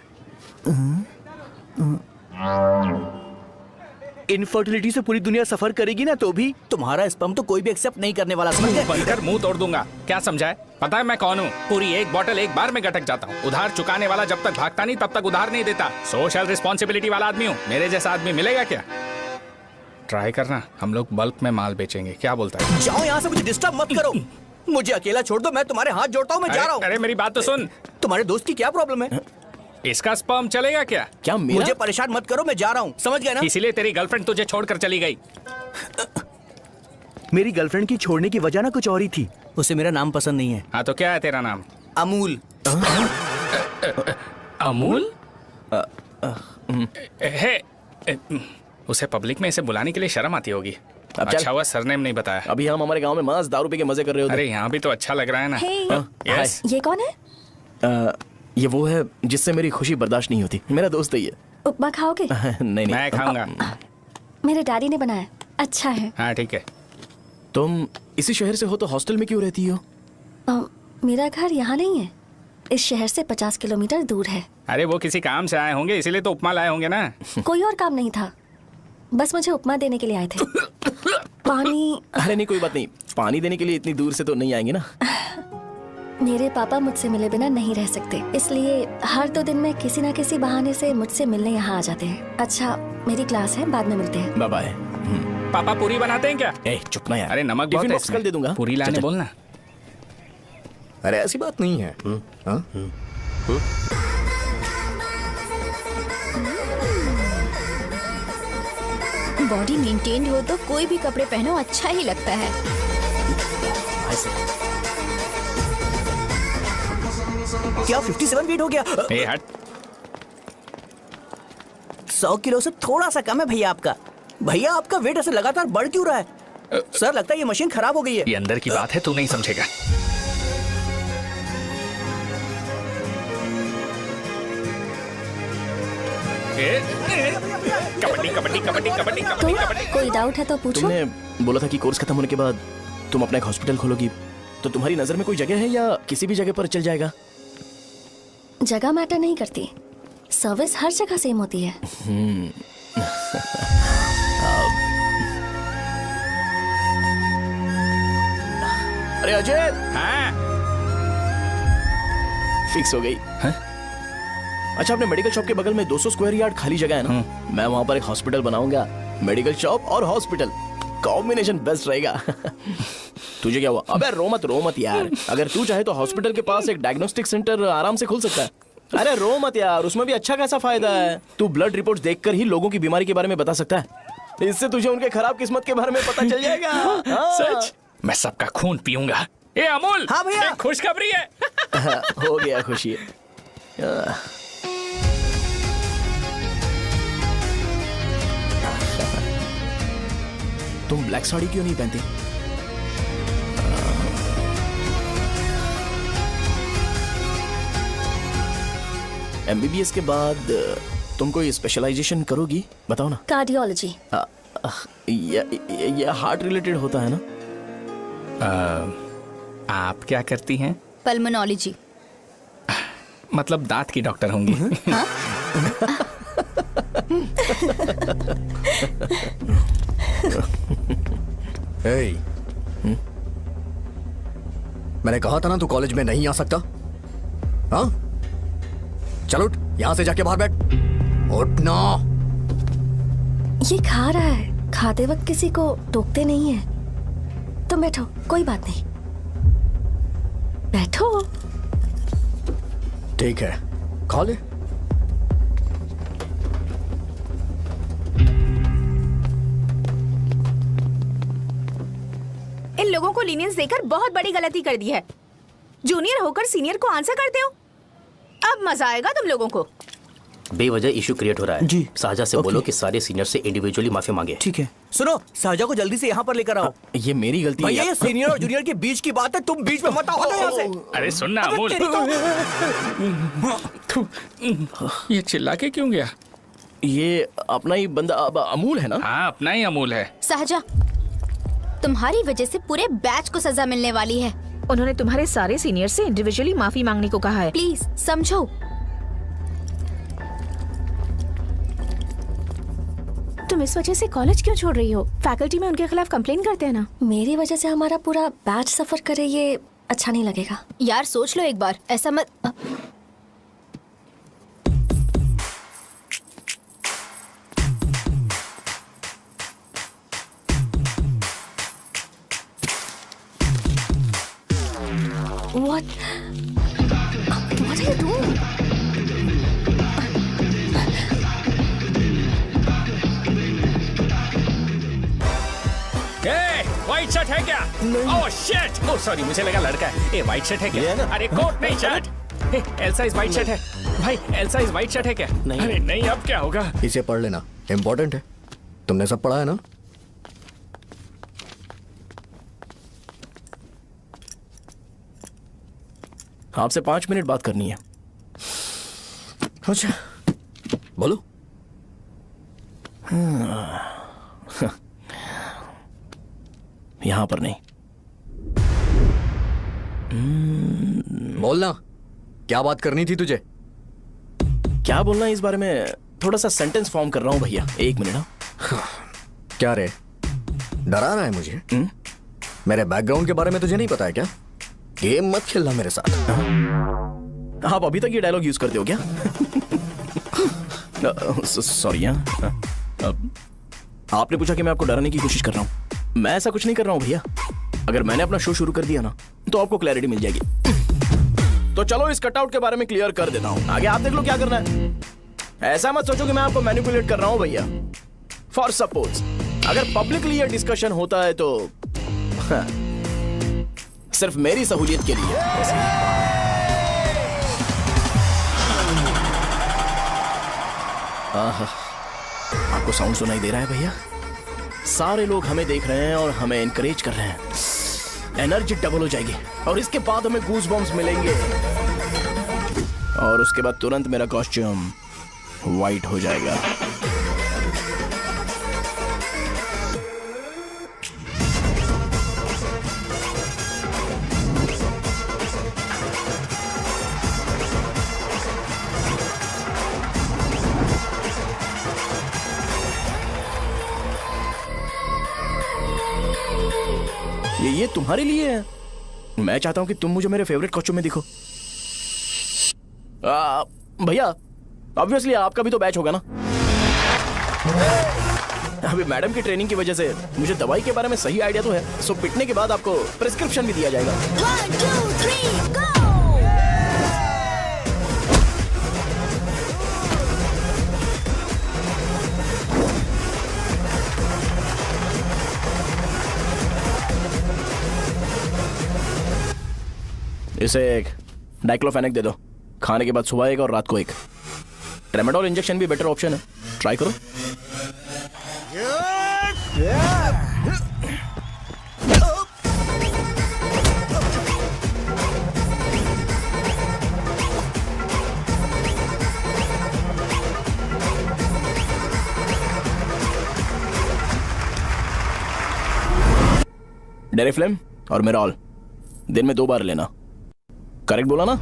इनफर्टिलिटी से पूरी दुनिया सफर करेगी ना, तो भी तुम्हारा स्पर्म तो कोई भी एक्सेप्ट नहीं करने वाला, समझ गए? बनकर मुंह तोड़ दूंगा। क्या समझा है? पता है मैं कौन हूँ? पूरी एक बोतल एक बार में गटक जाता हूँ। उधार चुकाने वाला जब तक भागता नहीं, तब तक उधार नहीं देता। सोशल रिस्पॉन्सिबिलिटी वाला आदमी हूँ। मेरे जैसा आदमी मिलेगा क्या? ट्राई करना, हम लोग बल्क में माल बेचेंगे। क्या बोलता है? जाओ यहाँ से, मुझे डिस्टर्ब मत करो। मुझे अकेला छोड़ दो, मैं तुम्हारे हाथ जोड़ता हूँ, मैं जा रहा हूँ। अरे मेरी बात तो सुन। तुम्हारे दोस्त की क्या प्रॉब्लम है? इसका स्पर्म चलेगा क्या? क्या मेरा? मुझे परेशान मत करो, मैं जा रहा हूँ, समझ गए ना? इसीलिए तेरी गर्लफ्रेंड तुझे छोड़कर चली गई। मेरी गर्लफ्रेंड की छोड़ने की वजह ना कुछ और ही थी। उसे मेरा नाम पसंद नहीं है। हाँ, तो क्या है तेरा नाम? अमूल। अमूल? उसे पब्लिक में इसे बुलाने के लिए शर्म आती होगी। अच्छा हुआ सरनेम नहीं बताया। अभी हम हमारे गांव में मांस दारू पी के मजे कर रहे होते। अरे यहाँ भी तो अच्छा लग रहा है ना। यस। ये कौन है? ये वो है जिससे मेरी खुशी बर्दाश्त नहीं होती। मेरा दोस्त ही है। उपमा खाओगे? नहीं। मैं खाऊंगा। मेरे डैडी ने बनाया, अच्छा है। हाँ ठीक है। तुम इसी शहर से हो तो हॉस्टल में क्यों रहती हो? मेरा घर यहाँ नहीं है, इस शहर से 50 किलोमीटर दूर है। अरे वो किसी काम से आए होंगे, इसीलिए तो उपमा लाए होंगे ना। कोई और काम नहीं था, बस मुझे उपमा देने के लिए आए थे। पानी? अरे नहीं, कोई बात नहीं। पानी देने के लिए इतनी दूर से तो नहीं आएंगे ना। मेरे पापा मुझसे मिले बिना नहीं रह सकते, इसलिए हर 2 दिन में किसी न किसी बहाने से मुझसे मिलने यहाँ आ जाते हैं। अच्छा, मेरी क्लास है, बाद में मिलते हैं। Bye bye. पापा पूरी बनाते हैं क्या? चुप ना यार। अरे नमक बहुत है इसमें। कल दे दूंगा। पूरी लाने बोलना। अरे ऐसी बात नहीं है। बॉडी मेंटेन्ड हो तो कोई भी कपड़े पहनो अच्छा ही लगता है। क्या 57 फीट हो गया? ए हट। 100 किलो से थोड़ा सा कम है भैया आपका। भैया आपका वेट ऐसे लगातार बढ़ क्यों रहा है? सर लगता है ये मशीन खराब हो गई है। ये अंदर की बात है, तू नहीं समझेगा। कबड्डी कबड्डी कबड्डी कबड्डी कबड्डी कबड्डी। कोई डाउट है तो पूछो। तुमने बोला था कि कोर्स खत्म होने के बाद तुम अपना एक हॉस्पिटल खोलोगी, तो तुम्हारी नजर में कोई जगह है या किसी भी जगह पर चल जाएगा? जगह मैटर नहीं करती, सर्विस हर जगह सेम होती है। अरे अजय। हाँ? फिक्स हो गई। अच्छा, अपने मेडिकल शॉप के बगल में 200 स्क्वायर यार्ड खाली जगह है ना, मैं वहाँ पर एक हॉस्पिटल बनाऊंगा। मेडिकल शॉप और हॉस्पिटल, कॉम्बिनेशन बेस्ट रहेगा। तुझे क्या हुआ? अबे रो मत यार। अगर तू चाहे तो हॉस्पिटल के पास एक डायग्नोस्टिक सेंटर आराम से खुल सकता है। अरे रो मत यार, उसमें भी अच्छा खासा फायदा है। तू ब्लड रिपोर्ट्स देखकर ही लोगों की बीमारी के बारे में बता सकता है। इससे तुझे उनके खराब किस्मत के बारे में पता चल जाएगा। हाँ। सच? मैं सबका खून पीऊंगा। ए अमूल, हाँ भैया। एक खुशखबरी है। हो गया खुशी। तुम ब्लैक साड़ी क्यों नहीं पहनती? एमबीबीएस के बाद तुम कोई स्पेशलाइजेशन करोगी? बताओ ना। कार्डियोलॉजी। ये हार्ट रिलेटेड होता है ना? आप क्या करती हैं? पल्मोनोलॉजी। मतलब दांत की डॉक्टर होंगी। हाँ? hey. मैंने कहा था ना तू कॉलेज में नहीं आ सकता। हाँ, चल उठ, यहां से जाके बाहर बैठ। उठ ना। ये खा रहा है, खाते वक्त किसी को टोकते नहीं है। तुम बैठो, कोई बात नहीं, बैठो। ठीक है, खा ले। इन लोगों को लीनियंस देकर बहुत बड़ी गलती कर दी है। जूनियर होकर सीनियर को आंसर करते हो। अब मजा आएगा तुम लोगों को। बेवजह इशू क्रिएट हो रहा है जी। साजा से बोलो कि सारे सीनियर से इंडिविजुअली माफी मांगे। ठीक है। सुनो, साजा को जल्दी से यहाँ पर लेकर आओ। ये मेरी गलती भैया, है। ये सीनियर और जूनियर के बीच की बात है, तुम बीच में मत आओ यहाँ से। अरे सुनना अमूल, ये चिल्ला के क्यों गया? ये अपना ही बंदा अमूल है ना? हाँ, अपना ही अमूल है। साजा, तुम्हारी वजह से पूरे बैच को सजा मिलने वाली है। उन्होंने तुम्हारे सारे सीनियर से इंडिविजुअली माफी मांगने को कहा है। प्लीज समझो। तुम इस वजह से कॉलेज क्यों छोड़ रही हो? फैकल्टी में उनके खिलाफ कंप्लेन करते हैं ना। मेरी वजह से हमारा पूरा बैच सफर करे, ये अच्छा नहीं लगेगा। यार सोच लो एक बार, ऐसा मत। What are you doing? White shirt है क्या? Oh shit! ओह सॉरी, मुझे लगा लड़का है। ए व्हाइट शर्ट है क्या? अरे कोट नहीं, shirt. Elsa is white shirt है। भाई, एल्सा इज व्हाइट शर्ट है क्या? नहीं। अरे नहीं, अब क्या होगा? इसे पढ़ लेना, इम्पोर्टेंट है। तुमने सब पढ़ा है ना? आपसे 5 मिनट बात करनी है। अच्छा, बोलो। यहां पर नहीं। बोलना, क्या बात करनी थी तुझे? क्या बोलना है इस बारे में? थोड़ा सा सेंटेंस फॉर्म कर रहा हूं भैया, 1 मिनट। क्या रे, डरा रहा है मुझे? मेरे बैकग्राउंड के बारे में तुझे नहीं पता है क्या? गेम मत खेलना मेरे साथ। आप अभी तक ये डायलॉग यूज करते हो क्या? सॉरी। आपने पूछा कि मैं आपको डराने की कोशिश कर रहा हूं। मैं ऐसा कुछ नहीं कर रहा हूं भैया। अगर मैंने अपना शो शुरू कर दिया ना, तो आपको क्लैरिटी मिल जाएगी। तो चलो इस कटआउट के बारे में क्लियर कर देता हूं। आगे आप देख लो क्या करना है। ऐसा मत सोचो कि मैं आपको मैनिपुलेट कर रहा हूं भैया। फॉर सपोज अगर पब्लिकली ये डिस्कशन होता है तो सिर्फ मेरी सहूलियत के लिए। आपको साउंड सुनाई दे रहा है भैया? सारे लोग हमें देख रहे हैं और हमें एनकरेज कर रहे हैं। एनर्जी डबल हो जाएगी और इसके बाद हमें गूज बम्स मिलेंगे और उसके बाद तुरंत मेरा कॉस्ट्यूम वाइट हो जाएगा। ये तुम्हारे लिए है। मैं चाहता हूं कि तुम मुझे मेरे फेवरेट कॉस्ट्यूम में दिखो। भैया, ऑब्वियसली आपका भी तो बैच होगा ना। अभी मैडम की ट्रेनिंग की वजह से मुझे दवाई के बारे में सही आइडिया तो है। सो पिटने के बाद आपको प्रिस्क्रिप्शन भी दिया जाएगा। 1 2 3 गो। इसे एक डाइक्लोफेनेक दे दो। खाने के बाद सुबह एक और रात को एक। ट्रेमाडोल इंजेक्शन भी बेटर ऑप्शन है, ट्राई करो। डेरिफ्लेम और मेरॉल दिन में 2 बार लेना। करेक्ट बोला ना?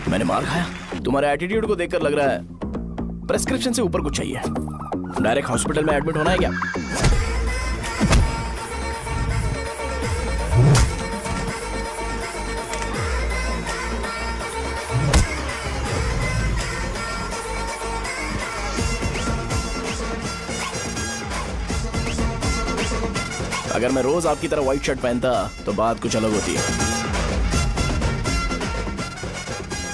मैंने मार खाया? तुम्हारे एटीट्यूड को देखकर लग रहा है प्रेस्क्रिप्शन से ऊपर कुछ चाहिए। डायरेक्ट हॉस्पिटल में एडमिट होना है क्या? अगर मैं रोज आपकी तरह व्हाइट शर्ट पहनता तो बात कुछ अलग होती है।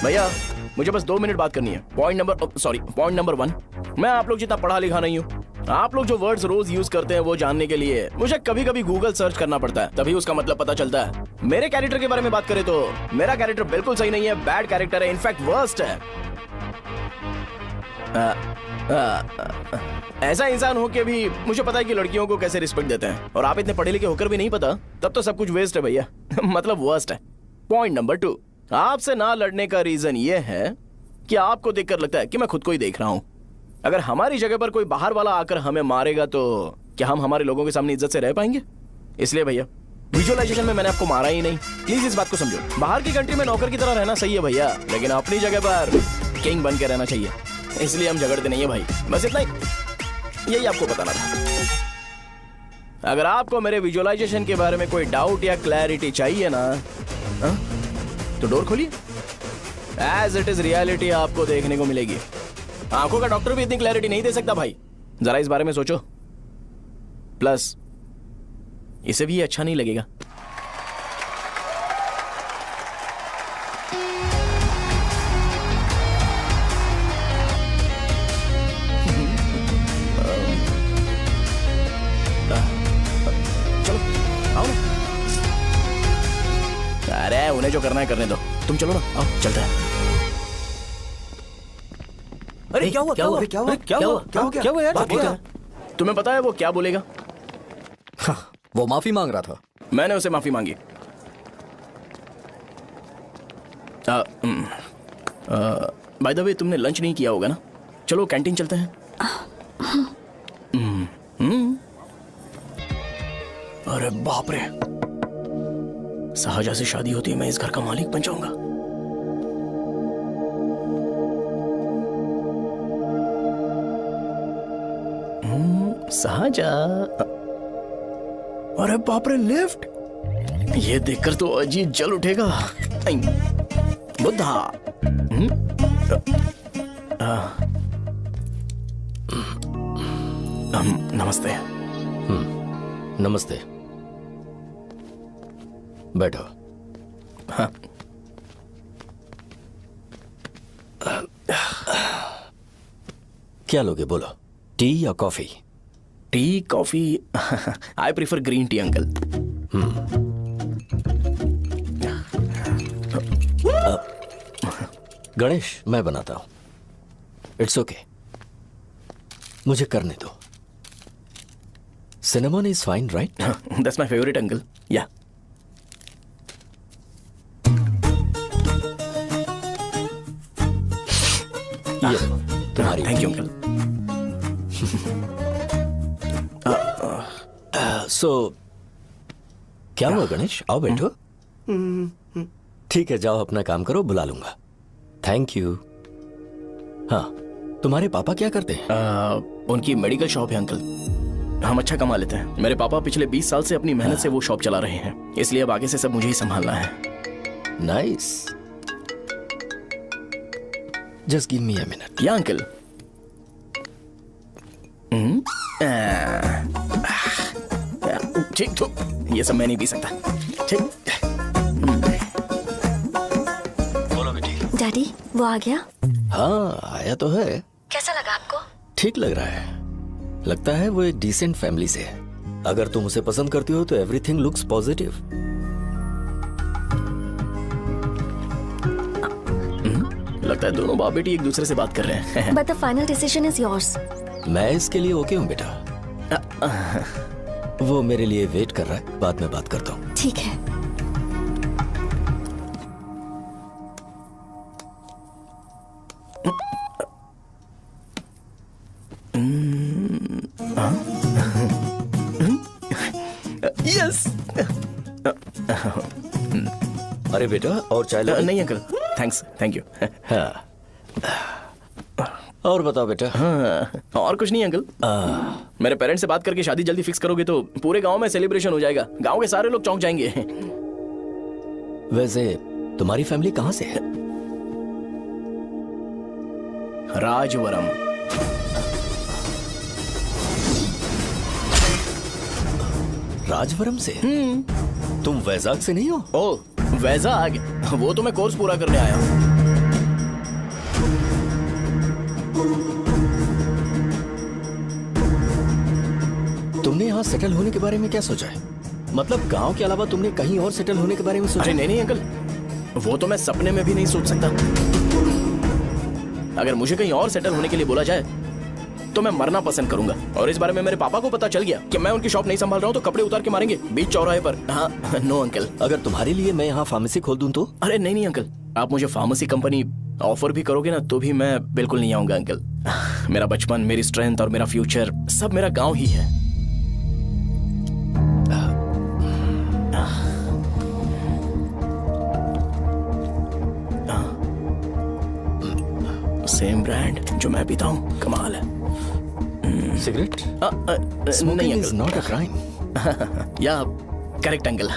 भैया मुझे बस 2 मिनट बात करनी है। पॉइंट नंबर 1, मैं आप लोग जितना पढ़ा लिखा नहीं हूँ। आप लोग जो वर्ड्स रोज यूज करते हैं वो जानने के लिए मुझे कभी कभी गूगल सर्च करना पड़ता है, तभी उसका मतलब पता चलता है। मेरे कैरेक्टर के बारे में बात करें तो मेरा कैरेक्टर बिल्कुल सही नहीं है, बैड कैरेक्टर है, इनफैक्ट वर्स्ट है। ऐसा इंसान हो के भी मुझे पता है कि लड़कियों को कैसे रिस्पेक्ट देते हैं, और आप इतने पढ़े लिखे होकर भी नहीं पता, तब तो सब कुछ वेस्ट है भैया। मतलब वर्स्ट है। पॉइंट नंबर 2, आपसे ना लड़ने का रीजन ये है कि आपको देखकर लगता है कि मैं खुद को ही देख रहा हूं। अगर हमारी जगह पर कोई बाहर वाला आकर हमें मारेगा तो क्या हम हमारे लोगों के सामने इज्जत से रह पाएंगे? इसलिए भैया विजुअलाइजेशन में मैंने आपको मारा ही नहीं, प्लीज इस बात को समझो। बाहर की कंट्री में नौकर की तरह रहना सही है भैया, लेकिन अपनी जगह पर किंग बन के रहना चाहिए। इसलिए हम झगड़ते नहीं है भाई, बस इतना ही, यही आपको बताना था। अगर आपको मेरे विजुअलाइजेशन के बारे में कोई डाउट या क्लैरिटी चाहिए ना, तो डोर खोलिए। एज इट इज रियलिटी आपको देखने को मिलेगी। आंखों का डॉक्टर भी इतनी क्लैरिटी नहीं दे सकता भाई, जरा इस बारे में सोचो। प्लस इसे भी अच्छा नहीं लगेगा। चलो आओ ना। अरे उन्हें जो करना है करने दो, तुम चलो ना, आओ चलते हैं। अरे क्या हुआ? यार? तुम्हें पता है वो क्या बोलेगा? वो माफी मांग रहा था। मैंने उसे माफी मांगी। बाय द वे तुमने लंच नहीं किया होगा ना? चलो कैंटीन चलते हैं। अरे बाप रे, सहजा से शादी होती है मैं इस घर का मालिक बन जाऊंगा। सहजा, अरे बाप रे लिफ्ट, ये देखकर तो अजीब जल उठेगा। बुद्धा, नमस्ते। नमस्ते, बैठो। हाँ। क्या लोगे बोलो, टी या coffee? Tea coffee? I prefer green tea uncle. Ganesh, मैं बनाता हूं। इट्स ओके, मुझे करने दो। Cinnamon is fine, right? That's my favourite uncle. या तुम्हारी। Thank you uncle. सो क्या हुआ गणेश? आओ बैठो। ठीक है, जाओ अपना काम करो, बुला लूंगा। Thank you. हाँ, तुम्हारे पापा क्या करते हैं? उनकी मेडिकल शॉप है अंकल। हम अच्छा कमा लेते हैं। मेरे पापा पिछले 20 साल से अपनी मेहनत से वो शॉप चला रहे हैं, इसलिए अब आगे से सब मुझे ही संभालना है। Nice. Just give me a minute. या अंकल। ठीक तो ये सब मैं नहीं पी सकता। ठीक। बोलो बेटी। डैडी, वो आ गया? हाँ, आया तो है। कैसा लगा आपको? ठीक लग रहा है। लगता है वो एक डिसेंट फैमिली से है। अगर तुम उसे पसंद करती हो तो एवरीथिंग लुक्स पॉजिटिव। लगता है दोनों बाप बेटी एक दूसरे से बात कर रहे हैं। But the final decision is yours. मैं इसके लिए ओके हूँ बेटा। वो मेरे लिए वेट कर रहा है, बाद में बात करता हूँ। ठीक है। यस। अरे बेटा, और चाय लो? नहीं अंकल, थैंक्स, थैंक यू। हाँ। और बताओ बेटा। हाँ, और कुछ नहीं अंकल। मेरे पेरेंट्स से बात करके शादी जल्दी फिक्स करोगे तो पूरे गांव में सेलिब्रेशन हो जाएगा। गांव के सारे लोग चौंक जाएंगे। वैसे तुम्हारी फैमिली कहाँ से है? राजवरम। राजवरम से? तुम वैजाग से नहीं हो? ओ, वैजाग? वो तो मैं कोर्स पूरा करने आया हूँ। तुमने यहाँ सेटल होने के बारे में क्या सोचा है? मतलब गांव के अलावा तुमने कहीं और सेटल होने के बारे में सोचा? अरे नहीं अंकल, वो तो मैं सपने में भी नहीं सोच सकता। अगर मुझे कहीं और सेटल होने के लिए बोला जाए तो मैं मरना पसंद करूंगा। और इस बारे में मेरे पापा को पता चल गया कि मैं उनकी शॉप नहीं संभाल रहा हूँ तो कपड़े उतार के मारेंगे बीच चौराहे पर। हाँ, नो अंकल। अगर तुम्हारे लिए मैं यहाँ फार्मेसी खोल दूं तो? अरे नहीं अंकल, आप मुझे फार्मेसी कंपनी ऑफर भी करोगे ना तो भी मैं बिल्कुल नहीं आऊंगा अंकल। मेरा बचपन, मेरी स्ट्रेंथ और मेरा फ्यूचर सब मेरा गांव ही है। सेम ब्रांड जो मैं पीता हूँ, कमाल है। सिगरेट? नहीं इज नॉट अ क्राइम। या करेक्ट अंकल।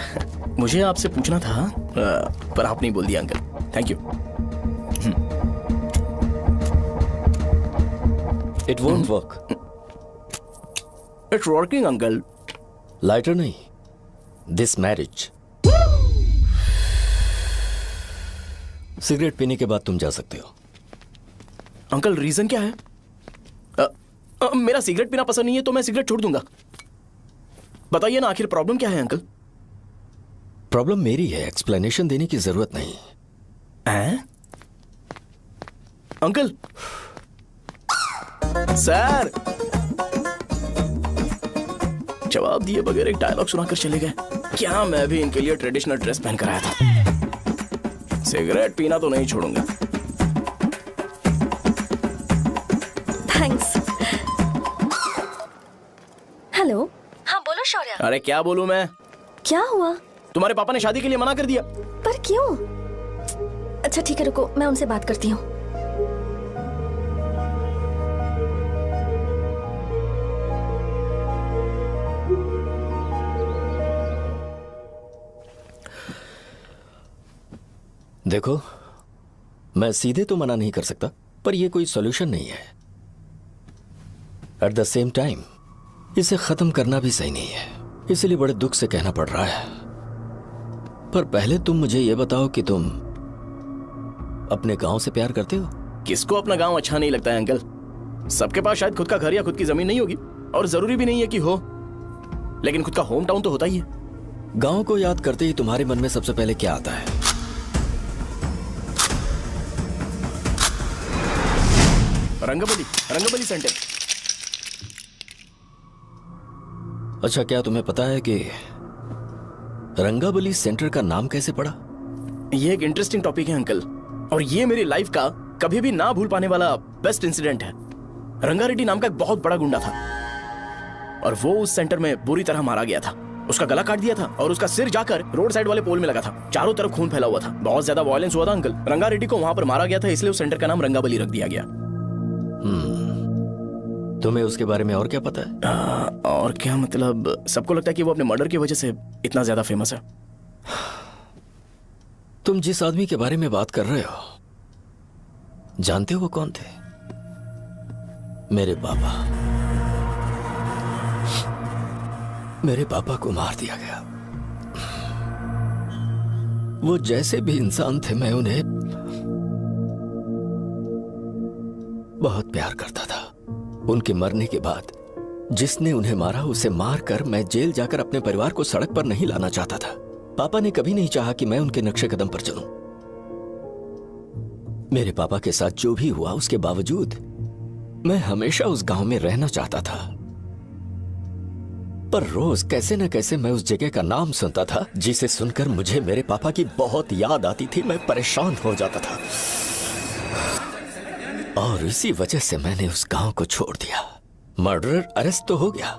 मुझे आपसे पूछना था पर आप नहीं बोल दिया uncle. Thank you. It won't work. It's working uncle. Lighter नहीं, दिस मैरिज। सिगरेट पीने के बाद तुम जा सकते हो। अंकल रीजन क्या है? मेरा सिगरेट पीना पसंद नहीं है तो मैं सिगरेट छोड़ दूंगा। बताइए ना, आखिर प्रॉब्लम क्या है अंकल? प्रॉब्लम मेरी है, एक्सप्लेनेशन देने की जरूरत नहीं है। अंकल सर जवाब दिए बगैर एक डायलॉग सुनाकर चले गए। क्या मैं भी इनके लिए ट्रेडिशनल ड्रेस पहन कर आया था। सिगरेट पीना तो नहीं छोड़ूंगा। थैंक्स। हेलो। हाँ बोलो शौर्य। अरे क्या बोलूं मैं? क्या हुआ? तुम्हारे पापा ने शादी के लिए मना कर दिया। पर क्यों? अच्छा ठीक है, रुको मैं उनसे बात करती हूँ। देखो, मैं सीधे तो मना नहीं कर सकता, पर यह कोई सॉल्यूशन नहीं है। एट द सेम टाइम इसे खत्म करना भी सही नहीं है, इसलिए बड़े दुख से कहना पड़ रहा है। पर पहले तुम मुझे यह बताओ कि तुम अपने गांव से प्यार करते हो? किसको अपना गांव अच्छा नहीं लगता है अंकल? सबके पास शायद खुद का घर या खुद की जमीन नहीं होगी, और जरूरी भी नहीं है कि हो, लेकिन खुद का होम टाउन तो होता ही है। गांव को याद करते ही तुम्हारे मन में सबसे पहले क्या आता है? रंगबली सेंटर। अच्छा, क्या तुम्हें पता है कि रंगाबली सेंटर का नाम कैसे पड़ा? ये एक इंटरेस्टिंग टॉपिक है अंकल, और ये मेरी लाइफ का कभी भी ना भूल पाने वाला बेस्ट इंसिडेंट है। रंगारेड्डी नाम का एक बहुत बड़ा गुंडा था और वो उस सेंटर में बुरी तरह मारा गया था। उसका गला काट दिया था और उसका सिर जाकर रोड साइड वाले पोल में लगा था। चारों तरफ खून फैला हुआ था, बहुत ज्यादा वायलेंस हुआ था अंकल। रंगारेड्डी को वहां पर मारा गया था, इसलिए उस सेंटर का नाम रंगाबली रख दिया गया। तुम्हें उसके बारे में और क्या पता है? और क्या मतलब, सबको लगता है कि वो अपने मर्डर की वजह से इतना ज्यादा फेमस है। तुम जिस आदमी के बारे में बात कर रहे हो, जानते हो वो कौन थे? मेरे पापा। मेरे पापा को मार दिया गया। वो जैसे भी इंसान थे, मैं उन्हें बहुत प्यार करता था। उनके मरने के बाद जिसने उन्हें मारा उसे मारकर मैं जेल जाकर अपने परिवार को सड़क पर नहीं लाना चाहता था। पापा ने कभी नहीं चाहा कि मैं उनके नक्शे कदम पर चलूं। मेरे पापा के साथ जो भी हुआ, उसके बावजूद मैं हमेशा उस गांव में रहना चाहता था। पर रोज कैसे न कैसे मैं उस जगह का नाम सुनता था, जिसे सुनकर मुझे मेरे पापा की बहुत याद आती थी। मैं परेशान हो जाता था और इसी वजह से मैंने उस गांव को छोड़ दिया। मर्डरर अरेस्ट तो हो गया,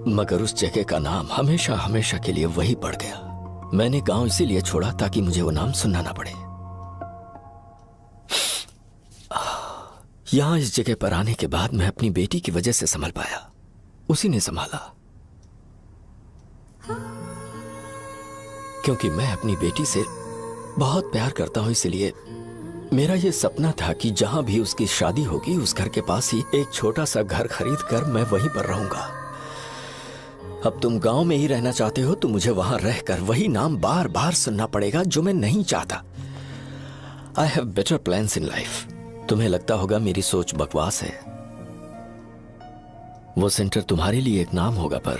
मगर उस जगह का नाम हमेशा हमेशा के लिए वही पड़ गया। मैंने गांव इसीलिए छोड़ा ताकि मुझे वो नाम सुनना ना पड़े। यहां इस जगह पर आने के बाद मैं अपनी बेटी की वजह से संभल पाया, उसी ने संभाला। क्योंकि मैं अपनी बेटी से बहुत प्यार करता हूं, इसलिए मेरा यह सपना था कि जहां भी उसकी शादी होगी, उस घर के पास ही एक छोटा सा घर खरीद कर मैं वहीं पर रहूंगा। अब तुम गांव में ही रहना चाहते हो तो मुझे वहां रहकर वही नाम बार बार सुनना पड़ेगा, जो मैं नहीं चाहता। I have better plans in life. तुम्हें लगता होगा मेरी सोच बकवास है। वो सेंटर तुम्हारे लिए एक नाम होगा, पर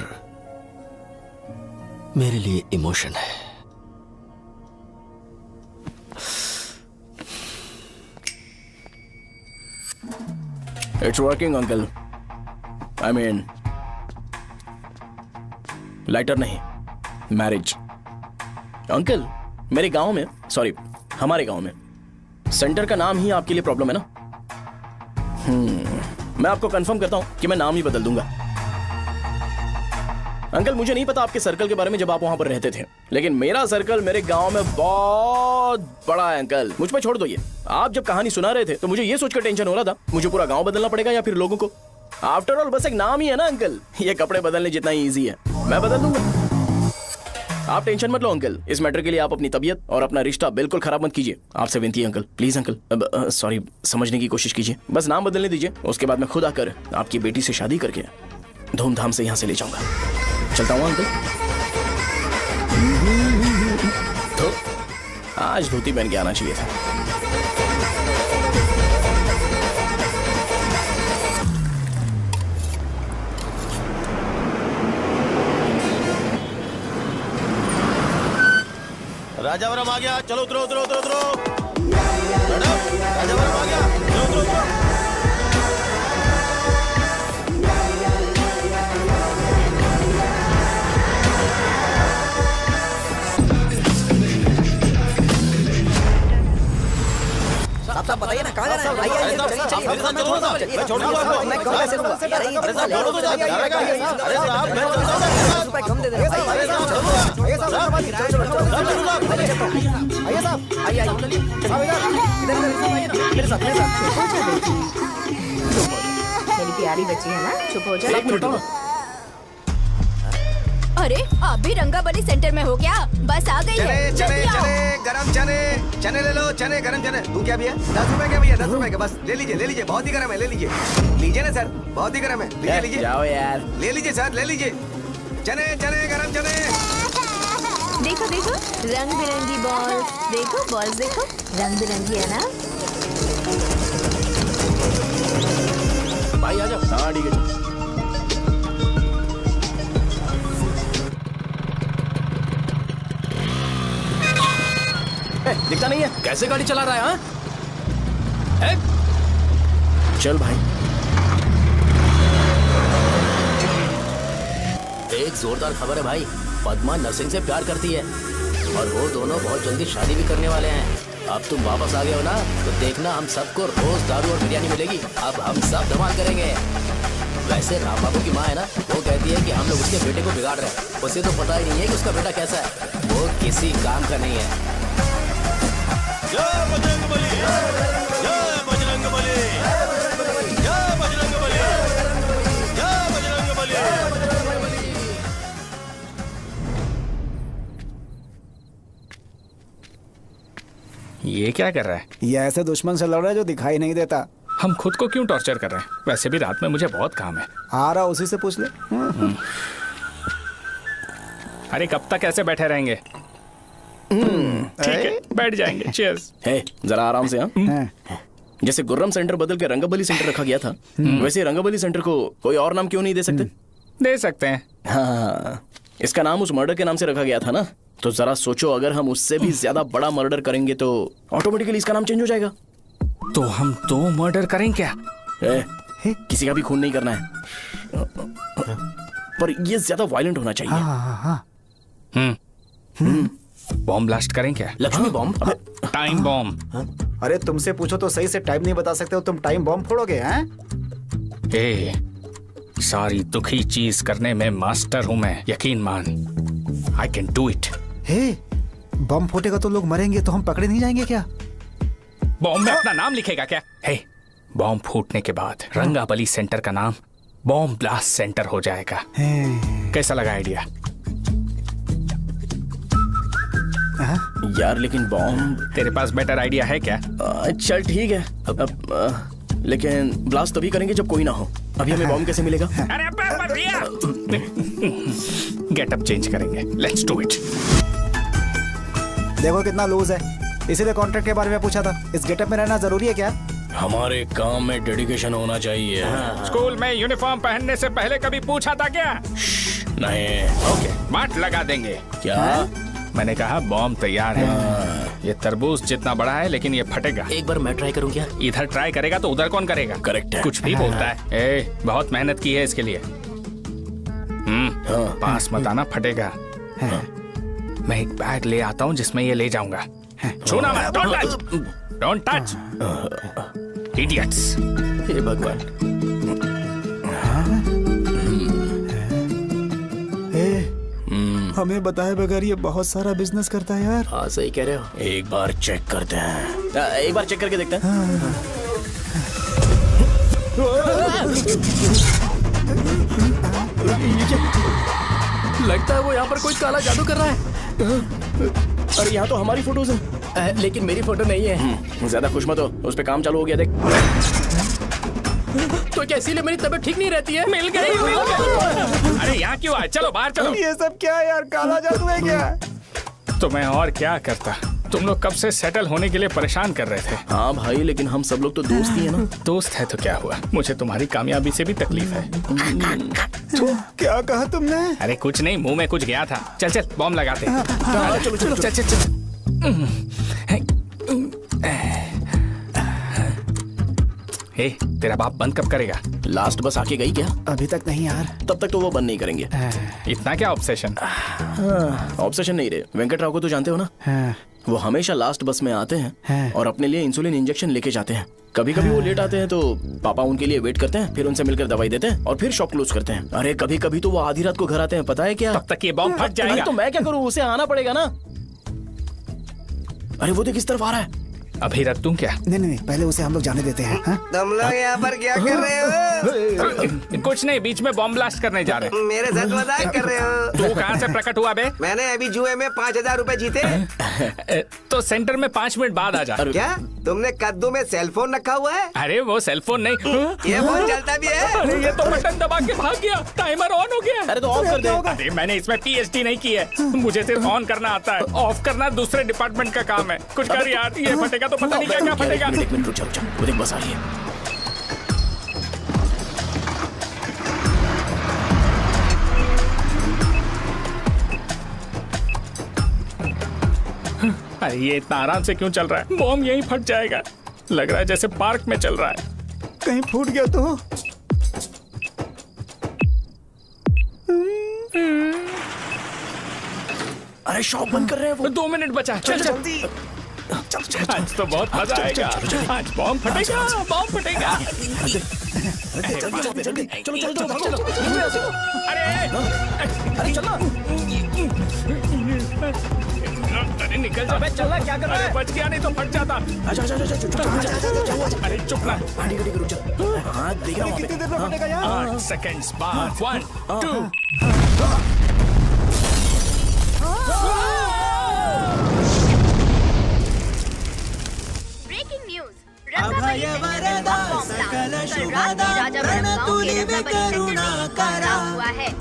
मेरे लिए इमोशन है। It's working uncle. I mean, lighter नहीं, मैरिज। अंकल, मेरे गांव में, सॉरी हमारे गांव में सेंटर का नाम ही आपके लिए प्रॉब्लम है ना? मैं आपको कंफर्म करता हूं कि मैं नाम ही बदल दूंगा। अंकल, मुझे नहीं पता आपके सर्कल के बारे में जब आप वहां पर रहते थे, लेकिन मेरा सर्कल मेरे गांव में बहुत बड़ा है अंकल। मुझ पर छोड़ दो ये। आप जब कहानी सुना रहे थे तो मुझे ये सोचकर टेंशन हो रहा था, मुझे पूरा गांव बदलना पड़ेगा या फिर लोगों को। आफ्टर ऑल बस एक नाम ही है ना अंकल, ये कपड़े बदलने जितना ही ईजी है, मैं बदल दूंगा। आप टेंशन मत लो अंकल, इस मैटर के लिए आप अपनी तबीयत और अपना रिश्ता बिल्कुल खराब मत कीजिए। आपसे विनती है अंकल, प्लीज अंकल। सॉरी, समझने की कोशिश कीजिए, बस नाम बदलने दीजिए। उसके बाद मैं खुद आकर आपकी बेटी से शादी करके धूमधाम से यहाँ से ले जाऊंगा। चलता हूँ अंकल। तो आज धोती पहन के आना चाहिए था। राजावरम आ गया, चलो उतरो उतरो उतरो उतरो। मैडम, राजावरम आ गया, चलो उतरो उतरो। साहब बताइए ना, कहाँ जाना है? आइए आइए, चलिए चलिए। मैं छोड़ दूंगा आपको। मैं कम कैसे दूंगा? अरे साहब, छोड़ो तो जाइए। अरे साहब, मैं ₹50 कम दे दे। अरे साहब, आइए साहब, आइए आइए मेरे साथ मेरी प्यारी बच्ची है ना, चुप हो जा। एक मिनट। अरे आप भी रंगाबली सेंटर में हो क्या? बस आ गई है। चने जल्दी आओ। चने गरम चने ले लो, चने गरम चने। तू क्या भैया? 10 रुपए का भैया, 10 रुपए का बस। ले लीजिए, बहुत ही गरम है, ले लीजिए ना सर, बहुत ही गरम है। लीजिए जाओ यार, ले लीजिए सर, ले लीजिए। चने गरम चने। देखो देखो, रंग बिरंगी बॉल। देखो बॉल्स, देखो रंग बिरंगी है ना। भाई आ जाओ। हाँ ठीक है। दिखता नहीं है, कैसे गाड़ी चला रहा है? हाँ? चल भाई। एक जोरदार खबर है भाई, पद्मा नरसिंह से प्यार करती है और वो दोनों बहुत जल्दी शादी भी करने वाले हैं। अब तुम वापस आ गए हो ना, तो देखना हम सबको रोज दारू और बिरयानी मिलेगी। अब हम सब धमाल करेंगे। वैसे राम बाबू की माँ है ना, वो कहती है कि हम लोग उसके बेटे को बिगाड़ रहे हैं। उसे तो पता ही नहीं है कि उसका बेटा कैसा है, वो किसी काम का नहीं है। जय बजरंग बली, जय बजरंग बली, जय बजरंग बली, जय बजरंग बली। ये क्या कर रहा है? ये ऐसे दुश्मन से लड़ रहा है जो दिखाई नहीं देता। हम खुद को क्यों टॉर्चर कर रहे हैं? वैसे भी रात में मुझे बहुत काम है। आ रहा उसी से पूछ ले। अरे कब तक ऐसे बैठे रहेंगे? ठीक है, बैठ जाएंगे। चीयर्स। हे, जरा आराम से। हाँ, जैसे गुर्रम सेंटर बदल के रंगबली सेंटर रखा गया था, वैसे रंगबली सेंटर को कोई और नाम क्यों नहीं दे सकते? दे सकते हैं। हाँ, इसका नाम उस मर्डर के नाम से रखा गया था ना, तो जरा सोचो, अगर हम उससे भी ज्यादा बड़ा मर्डर करेंगे तो ऑटोमेटिकली इसका नाम चेंज हो जाएगा। तो हम 2 मर्डर करें क्या? किसी का भी खून नहीं करना है, पर ये ज्यादा वायलेंट होना चाहिए। बॉम्ब ब्लास्ट करें क्या? लक्ष्मी बॉम्ब? Time bomb. अरे तुमसे पूछो तो सही से टाइम नहीं बता सकते हो, तुम टाइम बॉम्ब फोड़ोगे? हैं? ए, सारी दुखी चीज करने में मास्टर हूं मैं, यकीन मान। I can do it. Hey, bomb फूटेगा तो लोग मरेंगे, तो हम पकड़े नहीं जाएंगे क्या? बॉम्ब में अपना नाम लिखेगा क्या? हे, बॉम्ब फूटने के बाद रंगाबली सेंटर का नाम बॉम्ब ब्लास्ट सेंटर हो जाएगा। कैसा लगा आइडिया? यार लेकिन बॉम्ब, तेरे पास बेटर आइडिया है क्या? चल ठीक है, लेकिन ब्लास्ट तभी करेंगे जब कोई ना हो। अभी हमें बॉम्ब कैसे मिलेगा? अरे भैया, गेटअप चेंज करेंगे। Let's do it. देखो कितना लूज है, इसीलिए कॉन्ट्रैक्ट के बारे में पूछा था। इस गेटअप में रहना जरूरी है क्या? हमारे काम में डेडिकेशन होना चाहिए। स्कूल में यूनिफॉर्म पहनने से पहले कभी पूछा था क्या? नहीं। ओके, बांट लगा देंगे। क्या? मैंने कहा बॉम्ब तैयार है। ये तरबूज जितना बड़ा है, लेकिन ये फटेगा। एक बार मैं ट्राई करूं क्या? इधर ट्राई करेगा तो उधर कौन करेगा? करेक्ट है। कुछ भी बोलता है। ए, बहुत मेहनत की है इसके लिए। पास मत आना, फटेगा। मैं एक बैग ले आता हूँ जिसमें ये ले जाऊंगा। छूना मत, don't touch, don't touch, idiots. हे भगवान। हमें बताए बगैर ये बहुत सारा बिजनेस करता है यार। हाँ सही कह रहे हो। एक बार चेक करते हैं। एक बार चेक करके देखते हैं। लगता है वो यहाँ पर कोई काला जादू कर रहा है। अरे यहाँ तो हमारी फोटोज हैं, लेकिन मेरी फोटो नहीं है। ज्यादा खुश मत हो, उस पे काम चालू हो गया। देख तो क्या इसीलिए मेरी तबीयत ठीक नहीं रहती है? मिल गई, मिल गई। अरे यहाँ क्यों आए? चलो बाहर चलो। ये सब क्या है यार? काला जादू है क्या? तो मैं और क्या करता? तुम लोग कब से सेटल होने के लिए परेशान कर रहे थे। हाँ भाई, लेकिन हम सब लोग तो दोस्त ही है ना। दोस्त है तो क्या हुआ? मुझे तुम्हारी कामयाबी से भी तकलीफ है। तो क्या कहा तुमने? अरे कुछ नहीं, मुंह में कुछ गया था। चल चल बॉम्ब लगाते हैं। चलो चलो चल चल चल। हे, तेरा बाप बंद कब करेगा? लास्ट बस आके गई क्या? अभी तक नहीं यार। तब तक तो वो बंद नहीं करेंगे। इतना क्या ऑब्सेशन? ऑब्सेशन नहीं रे, वेंकट राव को तो जानते हो ना। वो हमेशा लास्ट बस में आते हैं और अपने लिए इंसुलिन इंजेक्शन लेके जाते हैं। कभी कभी वो लेट आते हैं तो पापा उनके लिए वेट करते हैं, फिर उनसे मिलकर दवाई देते हैं और फिर शॉप क्लोज करते हैं। अरे कभी कभी तो वो आधी रात को घर आते हैं, पता है क्या? तब तक ये बॉम्ब फट जाएगा। तो मैं क्या करूँ, उसे आना पड़ेगा ना। अरे वो देख किस तरफ आ रहा है। अभी रख दूं क्या? नहीं, पहले उसे हम लोग जाने देते हैं। तुम लोग यहाँ पर क्या कर रहे हो? कुछ नहीं, बीच में बॉम्ब ब्लास्ट करने जा रहे हैं। मेरे साथ मजाक कर रहे हो? तू कहाँ से प्रकट हुआ बे? मैंने अभी जुए में 5000 रुपए जीते। तो सेंटर में 5 मिनट बाद आ जा। क्या तुमने कद्दू में सेलफोन रखा हुआ है? अरे वो सेलफोन नहीं, ये फोन चलता भी है। अरे ये तो बटन दबा के भाग गया, टाइमर ऑन हो गया। अरे तो ऑफ कर दे। अरे मैंने इसमें PhD नहीं की है, मुझे सिर्फ ऑन करना आता है। ऑफ करना दूसरे डिपार्टमेंट का काम है। कुछ कर यार, ये फटेगा तो पता नहीं क्या क्या फटेगा। एक मिनट रुक जा, वो देख बस आ रही है। अरे ये इतना आराम से क्यों चल रहा है? बॉम्ब यहीं फट जाएगा। लग रहा है जैसे पार्क में चल रहा है। कहीं फूट गया तो। अरे शॉप बंद कर रहे हैं वो। 2 मिनट बचा, चल जल्दी। आज तो बहुत मजा आएगा। आज बॉम्ब फटेगा, बॉम्ब फटेगा। चलो। अरे चलो। अरे निकल जा। चल क्या कर रहा है? बच गया, नहीं तो फट जाता। अरे चुप ना। रुक जा। हाँ देख रहा हूँ। कितनी देर में फटेगा यार? 8 सेकंड्स बाद 1 2। Breaking news. अभय वरदा सकल शुभदा प्रणतुलिवे करुणाकरा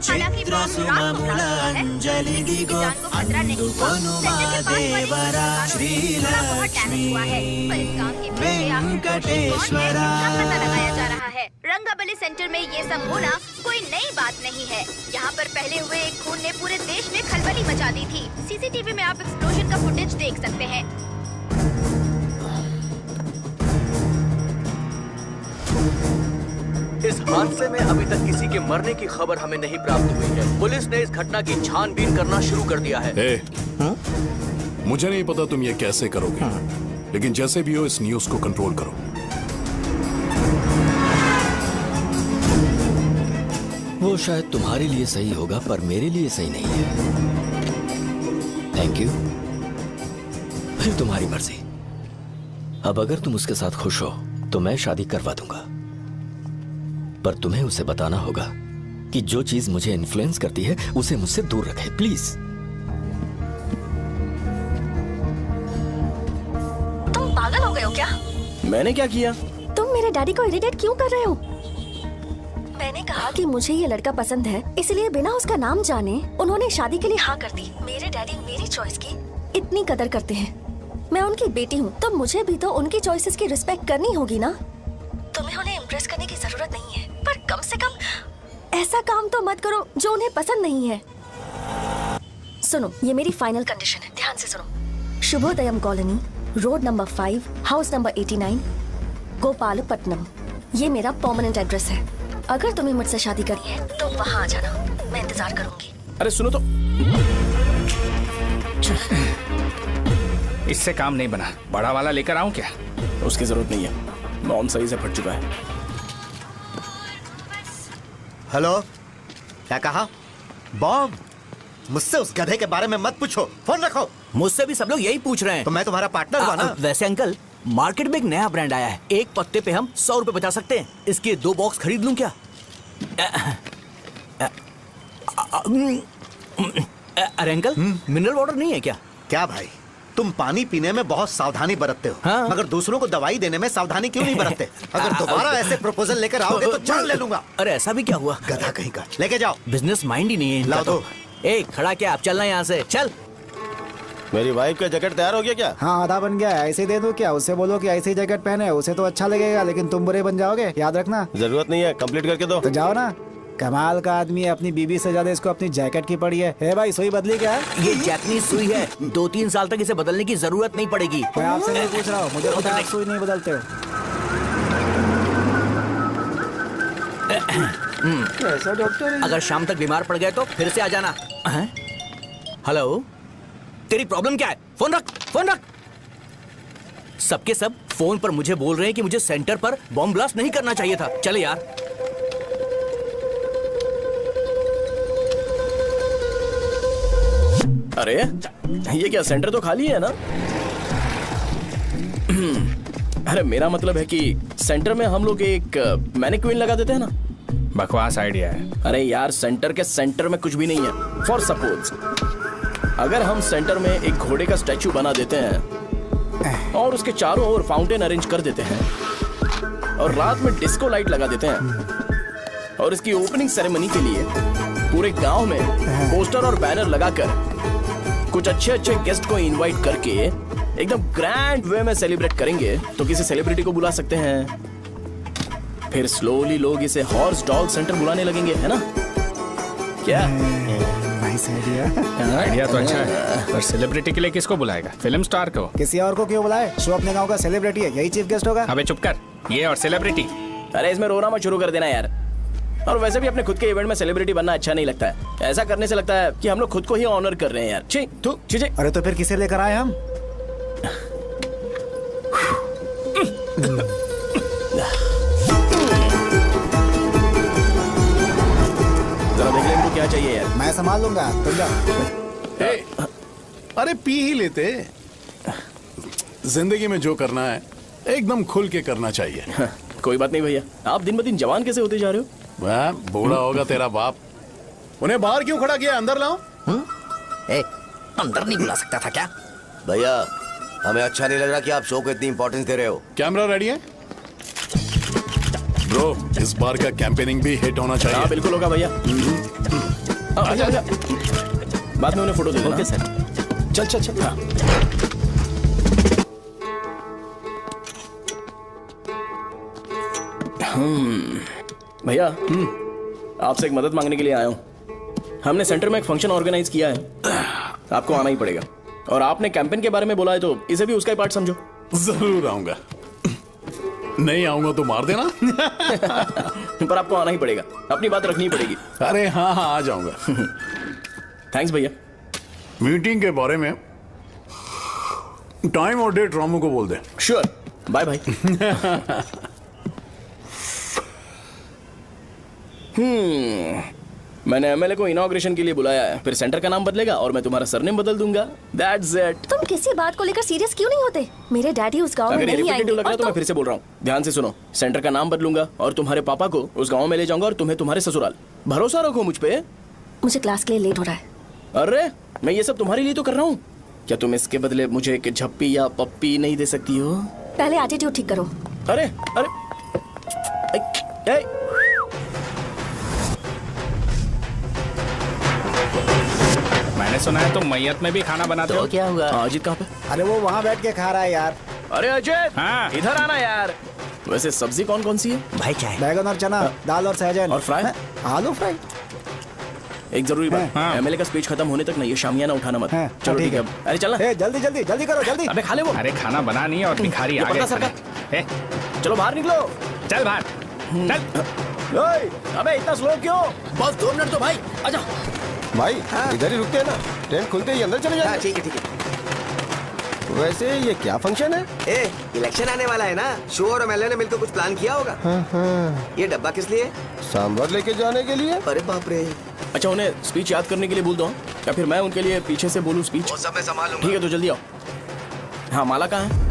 चित्र सुमूलांजलि दिगो अनुपनुमा देवरा श्रीलक्ष्मी वेंकटेश्वरा। लगाया जा रहा है। रंगाबली सेंटर में ये सब होना कोई नई बात नहीं है। यहाँ पर पहले हुए एक खून ने पूरे देश में खलबली मचा दी थी। सीसीटीवी में आप एक्सप्लोजन का फुटेज देख सकते हैं। इस हादसे में अभी तक किसी के मरने की खबर हमें नहीं प्राप्त हुई है। पुलिस ने इस घटना की छानबीन करना शुरू कर दिया है। मुझे नहीं पता तुम ये कैसे करोगे, लेकिन जैसे भी हो इस न्यूज को कंट्रोल करो। वो शायद तुम्हारे लिए सही होगा पर मेरे लिए सही नहीं है। Thank you. फिर तुम्हारी मर्जी। अब अगर तुम उसके साथ खुश हो तो मैं शादी करवा दूंगा, पर तुम्हें उसे बताना होगा कि जो चीज मुझे इन्फ्लुएंस करती है उसे मुझसे दूर रखे, प्लीज। तुम पागल हो गए हो क्या? मैंने क्या किया? तुम मेरे डैडी को इरिटेट क्यों कर रहे हो? मैंने कहा कि मुझे ये लड़का पसंद है, इसलिए बिना उसका नाम जाने उन्होंने शादी के लिए हाँ कर दी। मेरे डैडी मेरी चॉइस की इतनी कदर करते हैं। मैं उनकी बेटी हूँ तो मुझे भी तो उनकी चॉइसेस की रिस्पेक्ट करनी होगी ना। तुम्हें उन्हें इम्प्रेस करने की जरूरत नहीं है, पर कम से कम ऐसा काम तो मत करो जो उन्हें पसंद नहीं है। सुनो, ये मेरी फाइनल कंडीशन है, ध्यान से सुनो। Shubhodayam colony, road number 5, house number 89, Gopalapatnam. ये मेरा परमानेंट एड्रेस है। अगर तुम्हें मुझसे शादी करनी है तो वहाँ आ जाना, मैं इंतजार करूंगी। अरे सुनो तो। इससे काम नहीं बना। बड़ा वाला लेकर आऊं क्या? उसकी जरूरत नहीं है, नॉन सही से फट चुका है। हेलो, क्या कहा? बॉम्ब? मुझसे उस गधे के बारे में मत पूछो, फोन रखो। मुझसे भी सब लोग यही पूछ रहे हैं। तो मैं तुम्हारा पार्टनर हुआ ना। वैसे अंकल, मार्केट में एक नया ब्रांड आया है। एक पत्ते पे हम 100 रुपए बचा सकते हैं। इसके 2 बॉक्स खरीद लूं क्या? अरे अंकल, मिनरल वाटर नहीं है क्या? क्या भाई, तुम पानी पीने में बहुत सावधानी बरतते हो, हाँ? मगर दूसरों को दवाई देने में सावधानी क्यों नहीं बरतते? अगर दोबारा ऐसे प्रपोजल लेकर आओगे तो जान ले लूंगा। अरे ऐसा भी क्या हुआ? गधा कहीं का, लेके जाओ। बिजनेस माइंड ही नहीं है। लाओ दो। ए, खड़ा क्या? आप चलना यहाँ से, चल। मेरी वाइफ का जैकेट तैयार हो गया क्या? हाँ, आधा बन गया है। ऐसे दे दो क्या? उससे बोलो कि ऐसे ही जैकेट पहने, उसे तो अच्छा लगेगा, लेकिन तुम बुरे बन जाओगे, याद रखना। जरूरत नहीं है, कंप्लीट करके दो। तो जाओ ना। कमाल का आदमी है, अपनी बीबी से ज्यादा इसको अपनी जैकेट की पड़ी है। हे भाई, सुई बदली क्या है? ये जैपनीज सुई है, 2-3 साल तक इसे बदलने की जरूरत नहीं पड़ेगी। मैं आपसे नहीं पूछ रहा हूँ, मुझे पता है आप सुई नहीं बदलते हो। कैसा डॉक्टर? अगर शाम तक बीमार पड़ गए तो फिर से आ जाना। हेलो, तेरी प्रॉब्लम क्या है? फोन रख, फोन रख। सबके सब फोन पर मुझे बोल रहे हैं कि मुझे सेंटर पर बॉम्ब ब्लास्ट नहीं करना चाहिए था। चले यार। अरे ये क्या, सेंटर तो खाली है ना? अरे मेरा मतलब है कि सेंटर में हम लोग एक मैनिक्विन लगा देते हैं ना। बकवास आइडिया है। अरे यार, सेंटर के सेंटर में कुछ भी नहीं है। फॉर सपोज अगर हम सेंटर में एक घोड़े का स्टैचू बना देते हैं और उसके चारों ओर फाउंटेन अरेंज कर देते हैं और रात में डिस्को लाइट लगा देते हैं और इसकी ओपनिंग सेरेमनी के लिए पूरे गांव में पोस्टर और बैनर लगाकर कुछ अच्छे अच्छे गेस्ट को इनवाइट करके एकदम ग्रैंड वे में सेलिब्रेट करेंगे, तो किसी सेलिब्रिटी को बुला सकते हैं। फिर स्लोली लोग इसे हॉर्स डॉग सेंटर बुलाने लगेंगे, है ना? क्या? Nice idea. आइडिया तो अच्छा है, पर सेलिब्रिटी के लिए किसको बुलाएगा? फिल्म स्टार को। किसी और को क्यों बुलाए? शो अपने गांव का सेलिब्रिटी है, यही चीफ गेस्ट होगा। अबे चुप कर। ये और सेलिब्रिटी अरे इसमें रोना मत शुरू कर देना यार। और वैसे भी अपने खुद के इवेंट में सेलिब्रिटी बनना अच्छा नहीं लगता है। ऐसा करने से लगता है कि हम लोग खुद को ही ऑनर कर रहे हैं यार। छी तू छी। अरे तो फिर किसे लेकर आए हम? जरा देख ले इनको क्या चाहिए यार। मैं संभाल लूंगा, तुम जाओ। अरे पी ही लेते। जिंदगी में जो करना है एकदम खुल के करना चाहिए। कोई बात नहीं भैया, आप दिन ब दिन जवान कैसे होते जा रहे हो? वह बूढ़ा होगा तेरा बाप। उन्हें बाहर क्यों खड़ा किया? अंदर लाओ। अंदर नहीं बुला सकता था क्या? भैया हमें अच्छा नहीं लग रहा कि आप शो को इतनी इंपॉर्टेंस दे रहे हो। कैमरा रेडी है ब्रो? इस बार का कैंपेनिंग भी हिट होना चाहिए। हाँ बिल्कुल होगा भैया। आजा। बाद में उन्हें फोटो दे देना। Okay sir. चल चल चल। हाँ। भैया आपसे एक मदद मांगने के लिए आया हूँ। हमने सेंटर में एक फंक्शन ऑर्गेनाइज किया है, आपको आना ही पड़ेगा। और आपने कैंपेन के बारे में बोला है तो इसे भी उसका ही पार्ट समझो। जरूर आऊंगा। नहीं आऊंगा तो मार देना। पर आपको आना ही पड़ेगा, अपनी बात रखनी पड़ेगी। अरे हाँ हाँ आ जाऊंगा। थैंक्स भैया। मीटिंग के बारे में टाइम और डेट रामू को बोल दे। श्योर। Bye bye. मैंने एमएलए को इनॉग्रेशन के लिए बुलाया है, फिर सेंटर का नाम बदलेगा और मैं तुम्हारा सरनेम बदल दूंगा। That's it। तुम किसी बात को लेकर सीरियस क्यों नहीं होते? मेरे डैडी उस गांव में नहीं आएंगे। लग रहा है तो मैं फिर से बोल रहा हूँ, ध्यान से सुनो। सेंटर का नाम बदलूंगा और तुम्हारे पापा को उस गांव में ले जाऊंगा और तुम्हें तुम्हारे ससुराल। भरोसा रखो मुझ पे। मुझे क्लास के लिए लेट हो रहा है। अरे मैं ये सब तुम्हारे लिए तो कर रहा हूँ। क्या तुम इसके बदले मुझे एक झप्पी या पप्पी नहीं दे सकती हो? पहले एटीट्यूड ठीक करो। अरे अरे मैंने सुना है तुम मैयत में भी खाना बनाते हो। क्या हुआ? अजीत कहाँ पे? अरे वो वहाँ बैठ के खा रहा है यार। अरे अजय हाँ। इधर आना यार। वैसे सब्जी कौन कौन सी है? भाई क्या है? बैगन और चना, दाल और सहजन और फ्राई, आलू फ्राई। एक जरूरी बात, एमएलए का स्पीच खत्म होने तक ना ये शामियाना उठाना मत। चलो ठीक है। अरे चलना। जल्दी जल्दी जल्दी करो जल्दी। अबे खा ले वो। अरे खाना बना नहीं और भिखारी आ गए। चलो बाहर निकलो। चल बाहर चल। अबे इतना स्लो क्यों? बस 2 मिनट तो भाई, आजा। भाई इधर ही रुकते हैं ना, ट्रेन खुलते ही अंदर चले जाएंगे। ठीक है ठीक है। वैसे ये क्या फंक्शन है? इलेक्शन आने वाला है ना, शो और एमएलए ने मिलकर कुछ प्लान किया होगा। ये डब्बा किस लिए? सांभर लेके जाने के लिए। अरे बाप रे। अच्छा उन्हें स्पीच याद करने के लिए बोल दो या फिर मैं उनके लिए पीछे से बोलूं स्पीच? सब मैं संभाल लूंगा। ठीक है तो जल्दी आओ। हाँ माला कहाँ है?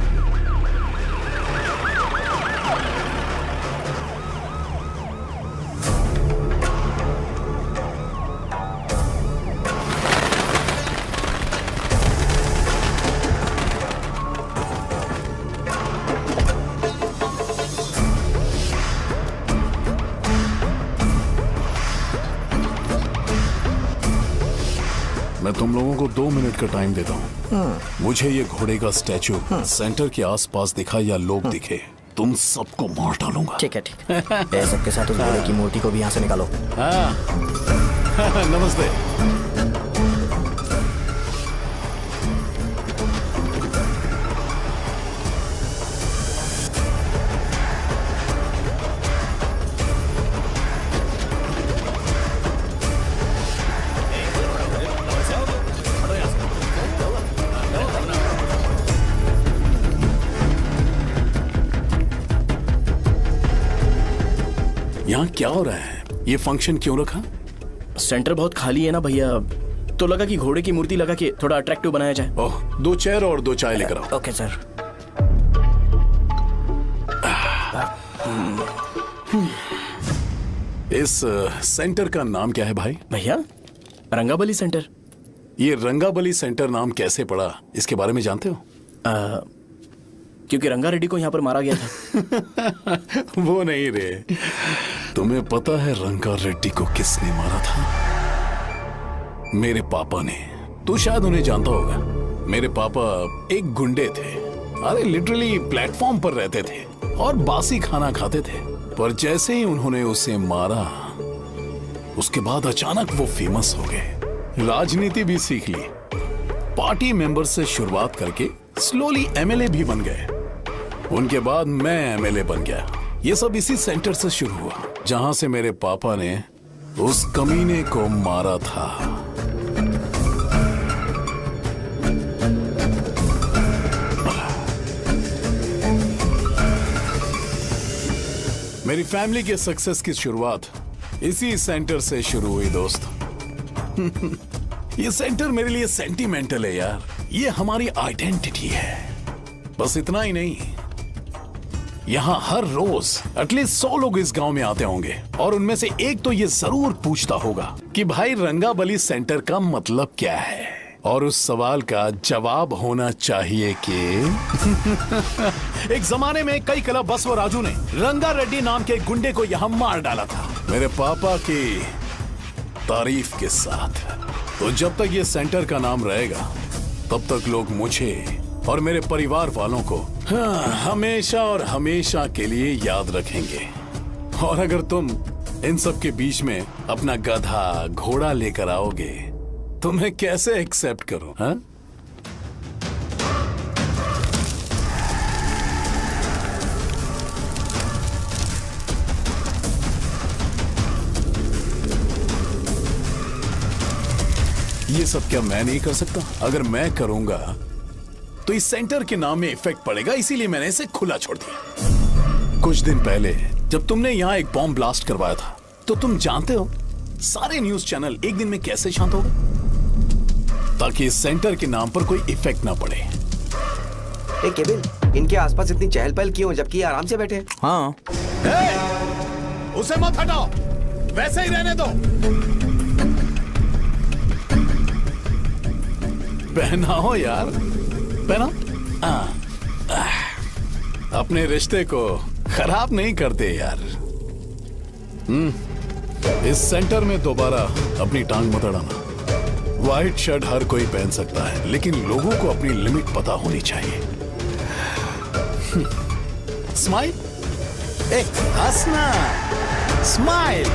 मैं तुम लोगों को 2 मिनट का टाइम देता हूँ। मुझे ये घोड़े का स्टैचू सेंटर के आसपास दिखा या लोग दिखे, तुम सबको मार डालूंगा। ठीक है ठीक है। सबके साथ उस घोड़े की मूर्ति को भी यहाँ से निकालो। हाँ। नमस्ते। यहाँ क्या हो रहा है? ये फंक्शन क्यों रखा? सेंटर बहुत खाली है ना भैया, तो लगा कि घोड़े की मूर्ति लगा के थोड़ा अट्रैक्टिव बनाया जाए। ओह, 2 चेयर और 2 चाय लेकर आओ। Okay sir. इस सेंटर का नाम क्या है भाई? भैया रंगाबली सेंटर। ये रंगाबली सेंटर नाम कैसे पड़ा, इसके बारे में जानते हो? क्योंकि रंगा रेड्डी को यहाँ पर मारा गया था। वो नहीं रे, तुम्हें पता है रंगा रेड्डी को किसने मारा था? मेरे पापा ने। तू शायद उन्हें जानता होगा। मेरे पापा एक गुंडे थे। अरे लिटरली प्लेटफॉर्म पर रहते थे और बासी खाना खाते थे। पर जैसे ही उन्होंने उसे मारा, उसके बाद अचानक वो फेमस हो गए। राजनीति भी सीख ली, पार्टी मेंबर से शुरुआत करके स्लोली एमएलए भी बन गए। उनके बाद मैं एमएलए बन गया ये सब इसी सेंटर से शुरू हुआ जहां से मेरे पापा ने उस कमीने को मारा था। मेरी फैमिली के सक्सेस की शुरुआत इसी सेंटर से शुरू हुई दोस्त। ये सेंटर मेरे लिए सेंटिमेंटल है यार। ये हमारी आइडेंटिटी है। बस इतना ही नहीं, यहाँ हर रोज एटलीस्ट 100 लोग इस गांव में आते होंगे और उनमें से एक तो ये जरूर पूछता होगा कि भाई रंगाबली सेंटर का मतलब क्या है, और उस सवाल का जवाब होना चाहिए कि एक जमाने में कई कला बसव राजू ने रंगा रेड्डी नाम के गुंडे को यहाँ मार डाला था मेरे पापा की तारीफ के साथ। तो जब तक ये सेंटर का नाम रहेगा तब तक लोग मुझे और मेरे परिवार वालों को हमेशा और हमेशा के लिए याद रखेंगे। और अगर तुम इन सब के बीच में अपना गधा घोड़ा लेकर आओगे तो मैं कैसे एक्सेप्ट करूं? हाँ? ये सब क्या मैं नहीं कर सकता? अगर मैं करूंगा तो इस सेंटर के नाम में इफेक्ट पड़ेगा, इसीलिए मैंने इसे खुला छोड़ दिया। कुछ दिन पहले जब तुमने यहाँ एक बॉम्ब ब्लास्ट करवाया था तो तुम जानते हो सारे न्यूज चैनल एक दिन में कैसे शांत हो गए? ताकि इस सेंटर के नाम पर कोई इफेक्ट ना पड़े। केविन, इनके आसपास इतनी चहल पहल क्यों जबकि आराम से बैठे? हाँ। उसे मत हटाओ, वैसे ही रहने दो। पहनाओ यार, पहनाओ। अपने रिश्ते को खराब नहीं करते यार। इस सेंटर में दोबारा अपनी टांग मत अड़ाना। व्हाइट शर्ट हर कोई पहन सकता है, लेकिन लोगों को अपनी लिमिट पता होनी चाहिए। स्माइल, हंसना, स्माइल।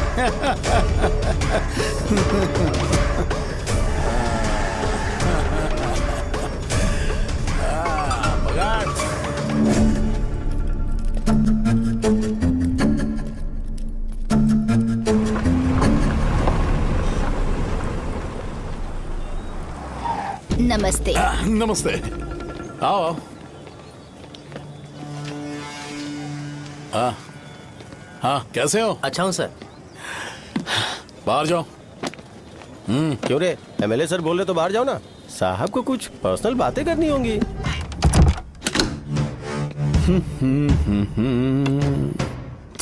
नमस्ते। नमस्ते, आओ। हाँ हाँ, कैसे हो? अच्छा हूँ सर। बाहर जाओ। क्यों रे, एमएलए सर बोल रहे तो बाहर जाओ ना। साहब को कुछ पर्सनल बातें करनी होंगी।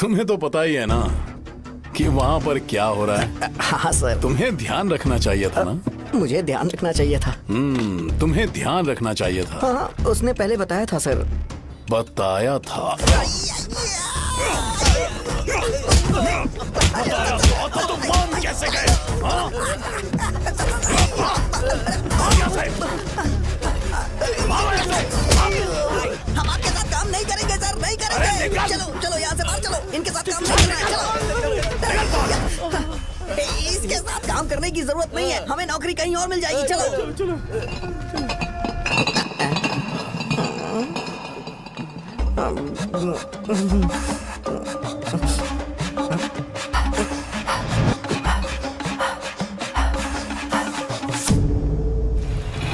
तुम्हें तो पता ही है ना कि वहाँ पर क्या हो रहा है। हाँ सर। तुम्हें ध्यान रखना चाहिए था ना। मुझे ध्यान रखना चाहिए था। तुम्हें ध्यान रखना चाहिए था। हाँ, उसने पहले बताया था सर। बताया था? तो मान कैसे गए? हम आपके साथ काम नहीं करेंगे सर, नहीं करेंगे। चलो चलो यहाँ से बाहर चलो, इनके साथ काम नहीं करना है। चलो, इसके साथ काम करने की जरूरत नहीं है, हमें नौकरी कहीं और मिल जाएगी। चलो चलो।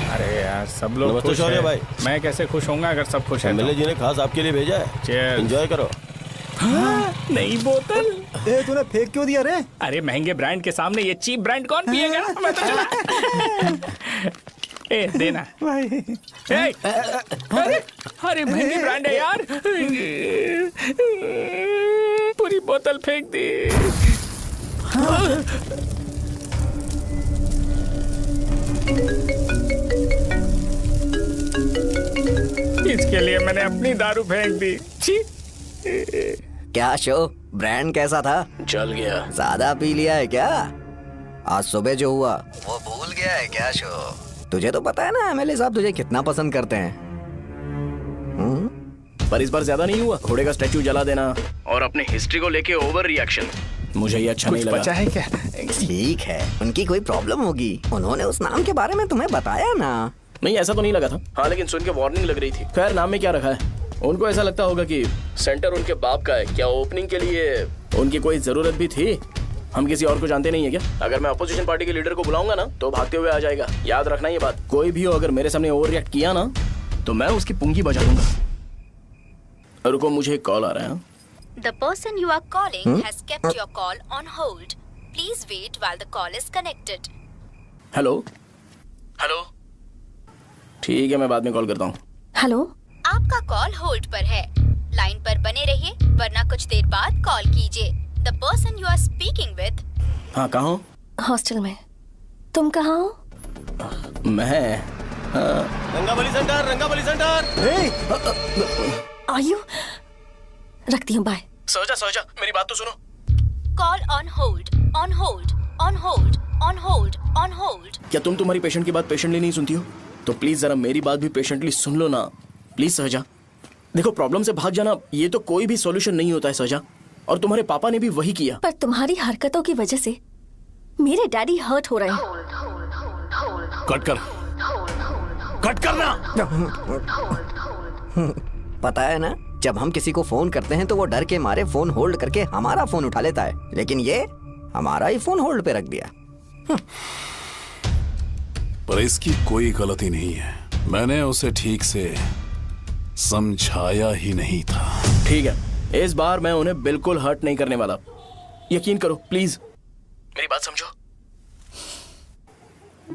अरे यार, सब लोग नमस्ते खुश शौर्य हैं। भाई। मैं कैसे खुश होऊंगा अगर सब खुश हैं? एमएलए जी ने खास आपके लिए भेजा है। Cheers। एंजॉय करो। नई बोतल। तूने फेंक क्यों दिया रे? अरे महंगे ब्रांड के सामने ये चीप ब्रांड कौन पिएगा? मैं तो चला। ए देना भाई। अरे महंगी ब्रांड है यार। पूरी बोतल फेंक दी। इसके लिए मैंने अपनी दारू फेंक दी। छी। क्या शो, ब्रांड कैसा था? चल गया। ज्यादा पी लिया है क्या? आज सुबह जो हुआ वो भूल गया है क्या शो? तुझे तो पता है ना एमएलए साहब तुझे कितना पसंद करते हैं। पर इस बार ज्यादा नहीं हुआ। घोड़े का स्टैचू जला देना और अपने हिस्ट्री को लेके ओवर रिएक्शन, मुझे ये अच्छा नहीं लगा। बचा है क्या? ठीक है, उनकी कोई प्रॉब्लम होगी। उन्होंने उस नाम के बारे में तुम्हें बताया ना? नहीं, ऐसा तो नहीं लगा था। हाँ, लेकिन सुन के वार्निंग लग रही थी। खैर, नाम में क्या रखा है? उनको ऐसा लगता होगा कि सेंटर उनके बाप का है। क्या ओपनिंग के लिए उनकी कोई जरूरत भी थी? हम किसी और को जानते नहीं है क्या? अगर मैं अपोजिशन पार्टी के लीडर को बुलाऊंगा ना तो भागते हुए आ जाएगा। याद रखना ये बात। कोई भी हो अगर मेरे सामने ओवर रिएक्ट किया ना तो मैं उसकी पुंगी बजा दूंगा। रुको, मुझे एक कॉल आ रहा है। The person you are calling has kept your call on hold. Please wait while the call is connected. Hello hello, ठीक है मैं बाद में कॉल करता हूँ। हेलो, आपका कॉल होल्ड पर है। लाइन पर बने रहिए वरना कुछ देर बाद कॉल कीजिए। The person you are speaking with. हाँ, कहाँ हो? हॉस्टल में। तुम कहाँ हो? मैं रंगाबली सेंटर, रंगाबली सेंटर। आयु, रखती हूँ, बाय। सोचा मेरी बात तो सुनो। Call on hold, on hold, on hold, on hold, on hold. क्या तुम तुम्हारी पेशेंट की बात पेशेंटली नहीं सुनती हो? तो प्लीज जरा मेरी बात भी पेशेंटली सुन लो ना। प्लीज सहजा, देखो प्रॉब्लम से भाग जाना ये तो कोई भी सॉल्यूशन नहीं होता है सहजा, और तुम्हारे पापा ने भी वही किया। पर तुम्हारी हरकतों की वजह से मेरे डैडी हर्ट हो रहे हैं। कट करना। पता है ना, जब हम किसी को फोन करते हैं तो वो डर के मारे फोन होल्ड करके हमारा फोन उठा लेता है, लेकिन ये हमारा ही फोन होल्ड पे रख दिया। पर इसकी कोई गलती नहीं है, मैंने उसे ठीक से समझाया ही नहीं था। ठीक है, इस बार मैं उन्हें बिल्कुल हर्ट नहीं करने वाला, यकीन करो प्लीज, मेरी बात समझो।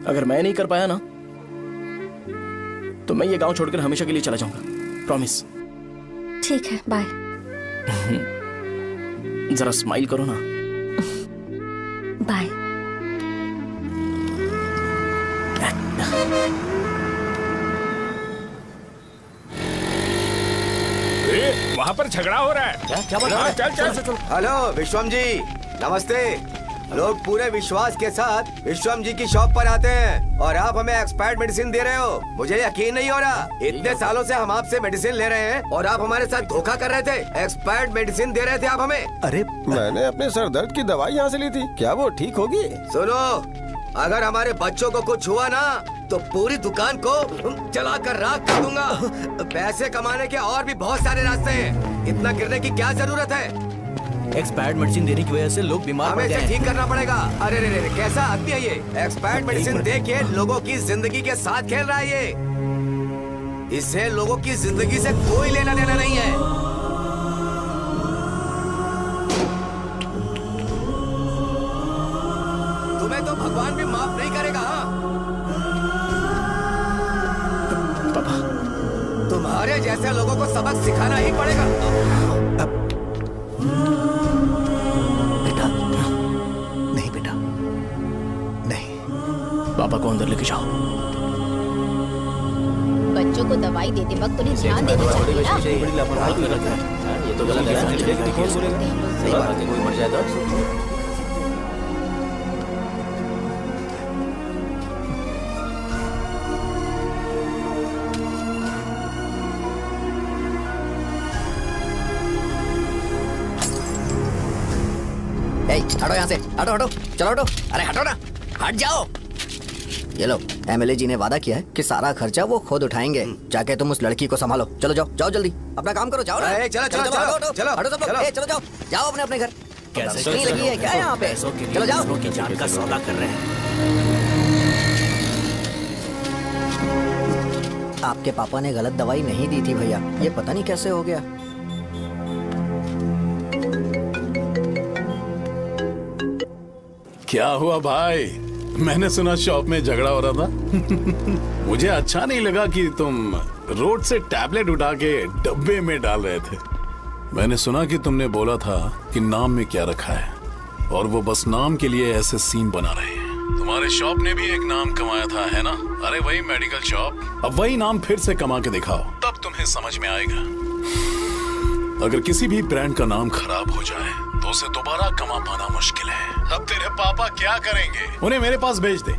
अगर मैं नहीं कर पाया ना तो मैं ये गांव छोड़कर हमेशा के लिए चला जाऊंगा, प्रॉमिस। ठीक है, बाय। जरा स्माइल करो ना। बाय। वहाँ पर झगड़ा हो रहा है। क्या बात है? चल। हेलो विश्वम जी, नमस्ते। लोग पूरे विश्वास के साथ विश्वम जी की शॉप पर आते हैं और आप हमें एक्सपायर्ड मेडिसिन दे रहे हो। मुझे यकीन नहीं हो रहा, इतने सालों से हम आपसे मेडिसिन ले रहे हैं और आप हमारे साथ धोखा कर रहे थे। एक्सपायर्ड मेडिसिन दे रहे थे आप हमें। अरे मैंने अपने सर दर्द की दवाई यहाँ से ली थी, क्या वो ठीक होगी? सुनो, अगर हमारे बच्चों को कुछ हुआ ना तो पूरी दुकान को जलाकर राख कर दूंगा। पैसे कमाने के और भी बहुत सारे रास्ते हैं, इतना गिरने की क्या जरूरत है? एक्सपायर्ड मेडिसिन देने की वजह से लोग बीमार पड़ गए हैं। ठीक करना पड़ेगा। अरे रे रे, कैसा आदमी है ये? एक्सपायर्ड मेडिसिन दे के लोगों की जिंदगी के साथ खेल रहा है ये। इससे लोगों की जिंदगी से कोई लेना देना नहीं है। तुम्हें तो भगवान भी माफ नहीं करेगा। पापा, तुम्हारे जैसे लोगों को सबक सिखाना ही पड़ेगा। पापा को अंदर लेके जाओ। बच्चों को दवाई देते वक्त उन्हें ध्यान देना चाहिए ना। ये तो गलत है। कोई मर जाए तो हटो यहाँ से, हटो, चलो हटो। अरे हटो ना, हट जाओ। ये लो, एमएलए जी ने वादा किया है कि सारा खर्चा वो खुद उठाएंगे। जाके तुम उस लड़की को संभालो। चलो जाओ जल्दी, अपना काम करो। जाओ ना, चलो सब लोग, चलो जाओ अपने घर। कैसे नहीं लगी है क्या यहाँ पे? चलो जाओ। की जान का सौदा कर रहे हैं। आपके पापा ने गलत दवाई नहीं दी थी भैया, ये पता नहीं कैसे हो गया। क्या हुआ भाई? मैंने सुना शॉप में झगड़ा हो रहा था। मुझे अच्छा नहीं लगा कि तुम रोड से टैबलेट उठा के डब्बे में डाल रहे थे। मैंने सुना कि तुमने बोला था कि नाम में क्या रखा है, और वो बस नाम के लिए ऐसे सीन बना रहे हैं। तुम्हारे शॉप ने भी एक नाम कमाया था, है ना? अरे वही मेडिकल शॉप। अब वही नाम फिर से कमा के दिखाओ, तब तुम्हें समझ में आएगा। अगर किसी भी ब्रांड का नाम खराब हो जाए तो उसे दोबारा कमा पाना मुश्किल है। अब तेरे पापा क्या करेंगे? उन्हें मेरे पास भेज दे।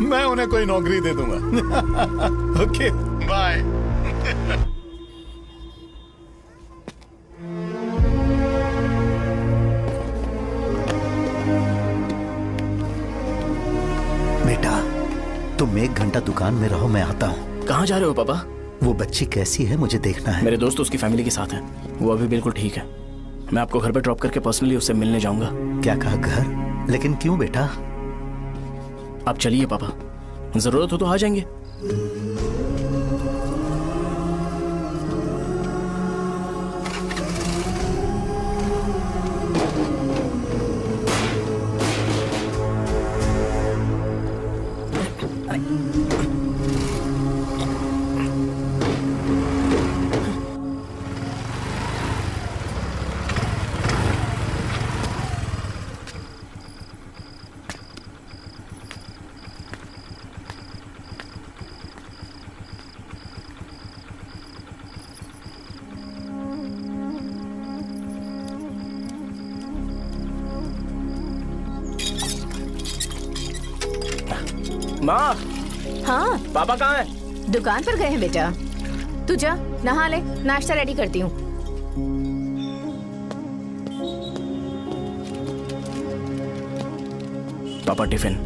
मैं उन्हें कोई नौकरी दे दूंगा। Okay, bye. बेटा, तुम 1 घंटा दुकान में रहो, मैं आता हूँ। कहाँ जा रहे हो पापा? वो बच्ची कैसी है मुझे देखना है। मेरे दोस्त उसकी फैमिली के साथ है, वो अभी बिल्कुल ठीक है। मैं आपको घर पे ड्रॉप करके पर्सनली उससे मिलने जाऊंगा। क्या कहा घर? लेकिन क्यों बेटा? आप चलिए पापा, जरूरत हो तो आ जाएंगे। माँ। हाँ पापा कहाँ हैं? दुकान पर गए हैं बेटा। तू जा नहा ले, नाश्ता रेडी करती हूँ। पापा टिफिन।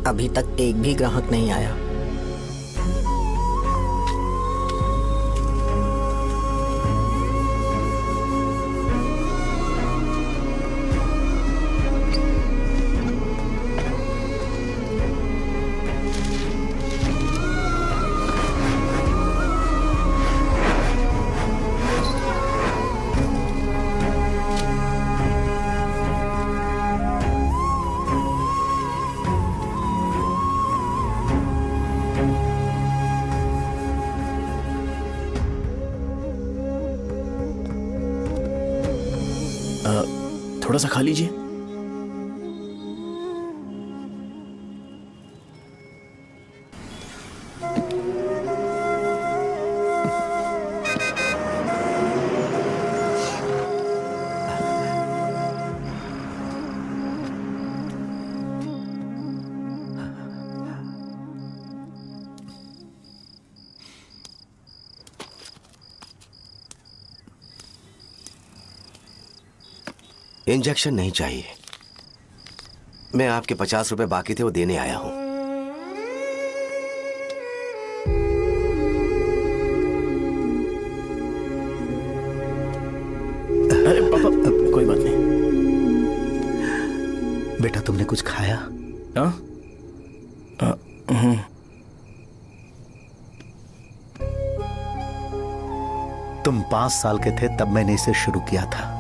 अभी तक एक भी ग्राहक नहीं आया। थोड़ा सा खा लीजिए। इंजेक्शन नहीं चाहिए। मैं आपके 50 रुपए बाकी थे, वो देने आया हूं। अरे पापा, कोई बात नहीं। बेटा तुमने कुछ खाया? हाँ? तुम 5 साल के थे तब मैंने इसे शुरू किया था,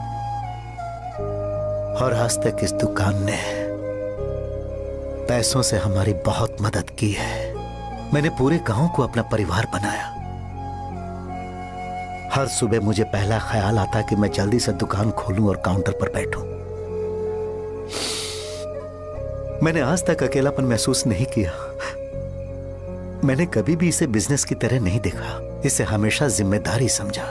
और आज तक इस दुकान ने पैसों से हमारी बहुत मदद की है। मैंने पूरे गांव को अपना परिवार बनाया। हर सुबह मुझे पहला ख्याल आता कि मैं जल्दी से दुकान खोलूं और काउंटर पर बैठूं। मैंने आज तक अकेलापन महसूस नहीं किया। मैंने कभी भी इसे बिजनेस की तरह नहीं देखा, इसे हमेशा जिम्मेदारी समझा।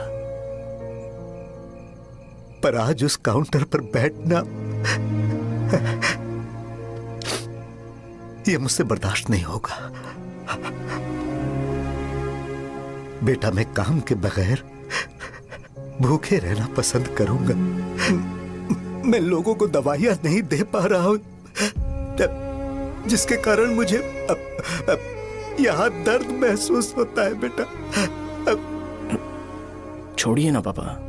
पर आज उस काउंटर पर बैठना यह मुझसे बर्दाश्त नहीं होगा। बेटा मैं काम के बगैर भूखे रहना पसंद करूंगा। मैं लोगों को दवाइयां नहीं दे पा रहा हूं, जिसके कारण मुझे यहां दर्द महसूस होता है। बेटा छोड़िए ना पापा,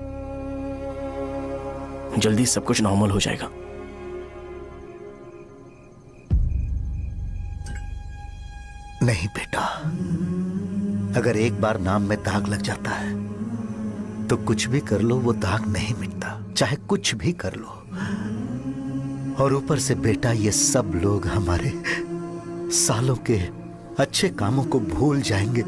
जल्दी सब कुछ नॉर्मल हो जाएगा। नहीं बेटा, अगर एक बार नाम में दाग लग जाता है तो कुछ भी कर लो वो दाग नहीं मिटता, चाहे कुछ भी कर लो। और ऊपर से बेटा ये सब लोग हमारे सालों के अच्छे कामों को भूल जाएंगे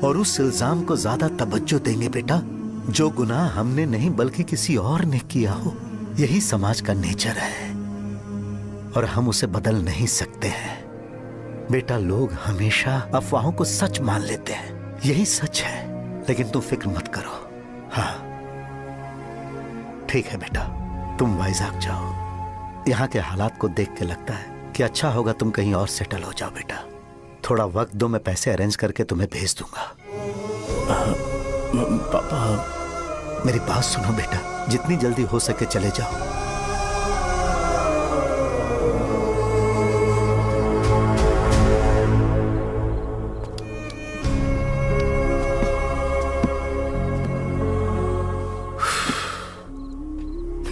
और उस इल्जाम को ज्यादा तवज्जो देंगे बेटा, जो गुनाह हमने नहीं बल्कि किसी और ने किया हो। यही समाज का नेचर है और हम उसे बदल नहीं सकते हैं। बेटा लोग हमेशा अफवाहों को सच मान लेते हैं, यही सच है। लेकिन तुम फिक्र मत करो। हाँ ठीक है बेटा, तुम वाइजाग जाओ। यहाँ के हालात को देख के लगता है कि अच्छा होगा तुम कहीं और सेटल हो जाओ। बेटा थोड़ा वक्त दो, मैं पैसे अरेंज करके तुम्हें भेज दूंगा। पापा मेरी बात सुनो बेटा, जितनी जल्दी हो सके चले जाओ।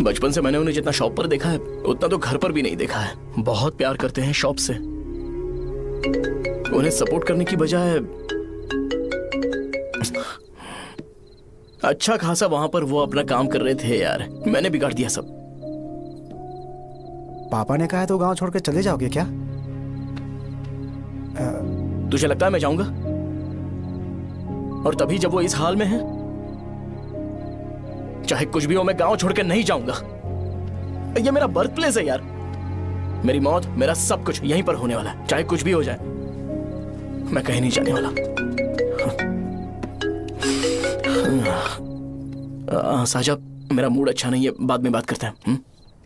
बचपन से मैंने उन्हें जितना शॉप पर देखा है उतना तो घर पर भी नहीं देखा है। बहुत प्यार करते हैं शॉप से। उन्हें सपोर्ट करने की बजाय अच्छा खासा वहां पर वो अपना काम कर रहे थे यार। मैंने बिगाड़ दिया सब। पापा ने कहा है तो गांव छोड़ के चले जाओगे क्या? तुझे लगता है मैं जाऊंगा? और तभी जब वो इस हाल में है, चाहे कुछ भी हो मैं गांव छोड़ के नहीं जाऊंगा। ये मेरा बर्थ प्लेस है यार। मेरी मौत, मेरा सब कुछ यहीं पर होने वाला है। चाहे कुछ भी हो जाए मैं कहीं नहीं जाने वाला। साहब मेरा मूड अच्छा नहीं है, बाद में बात करते हैं।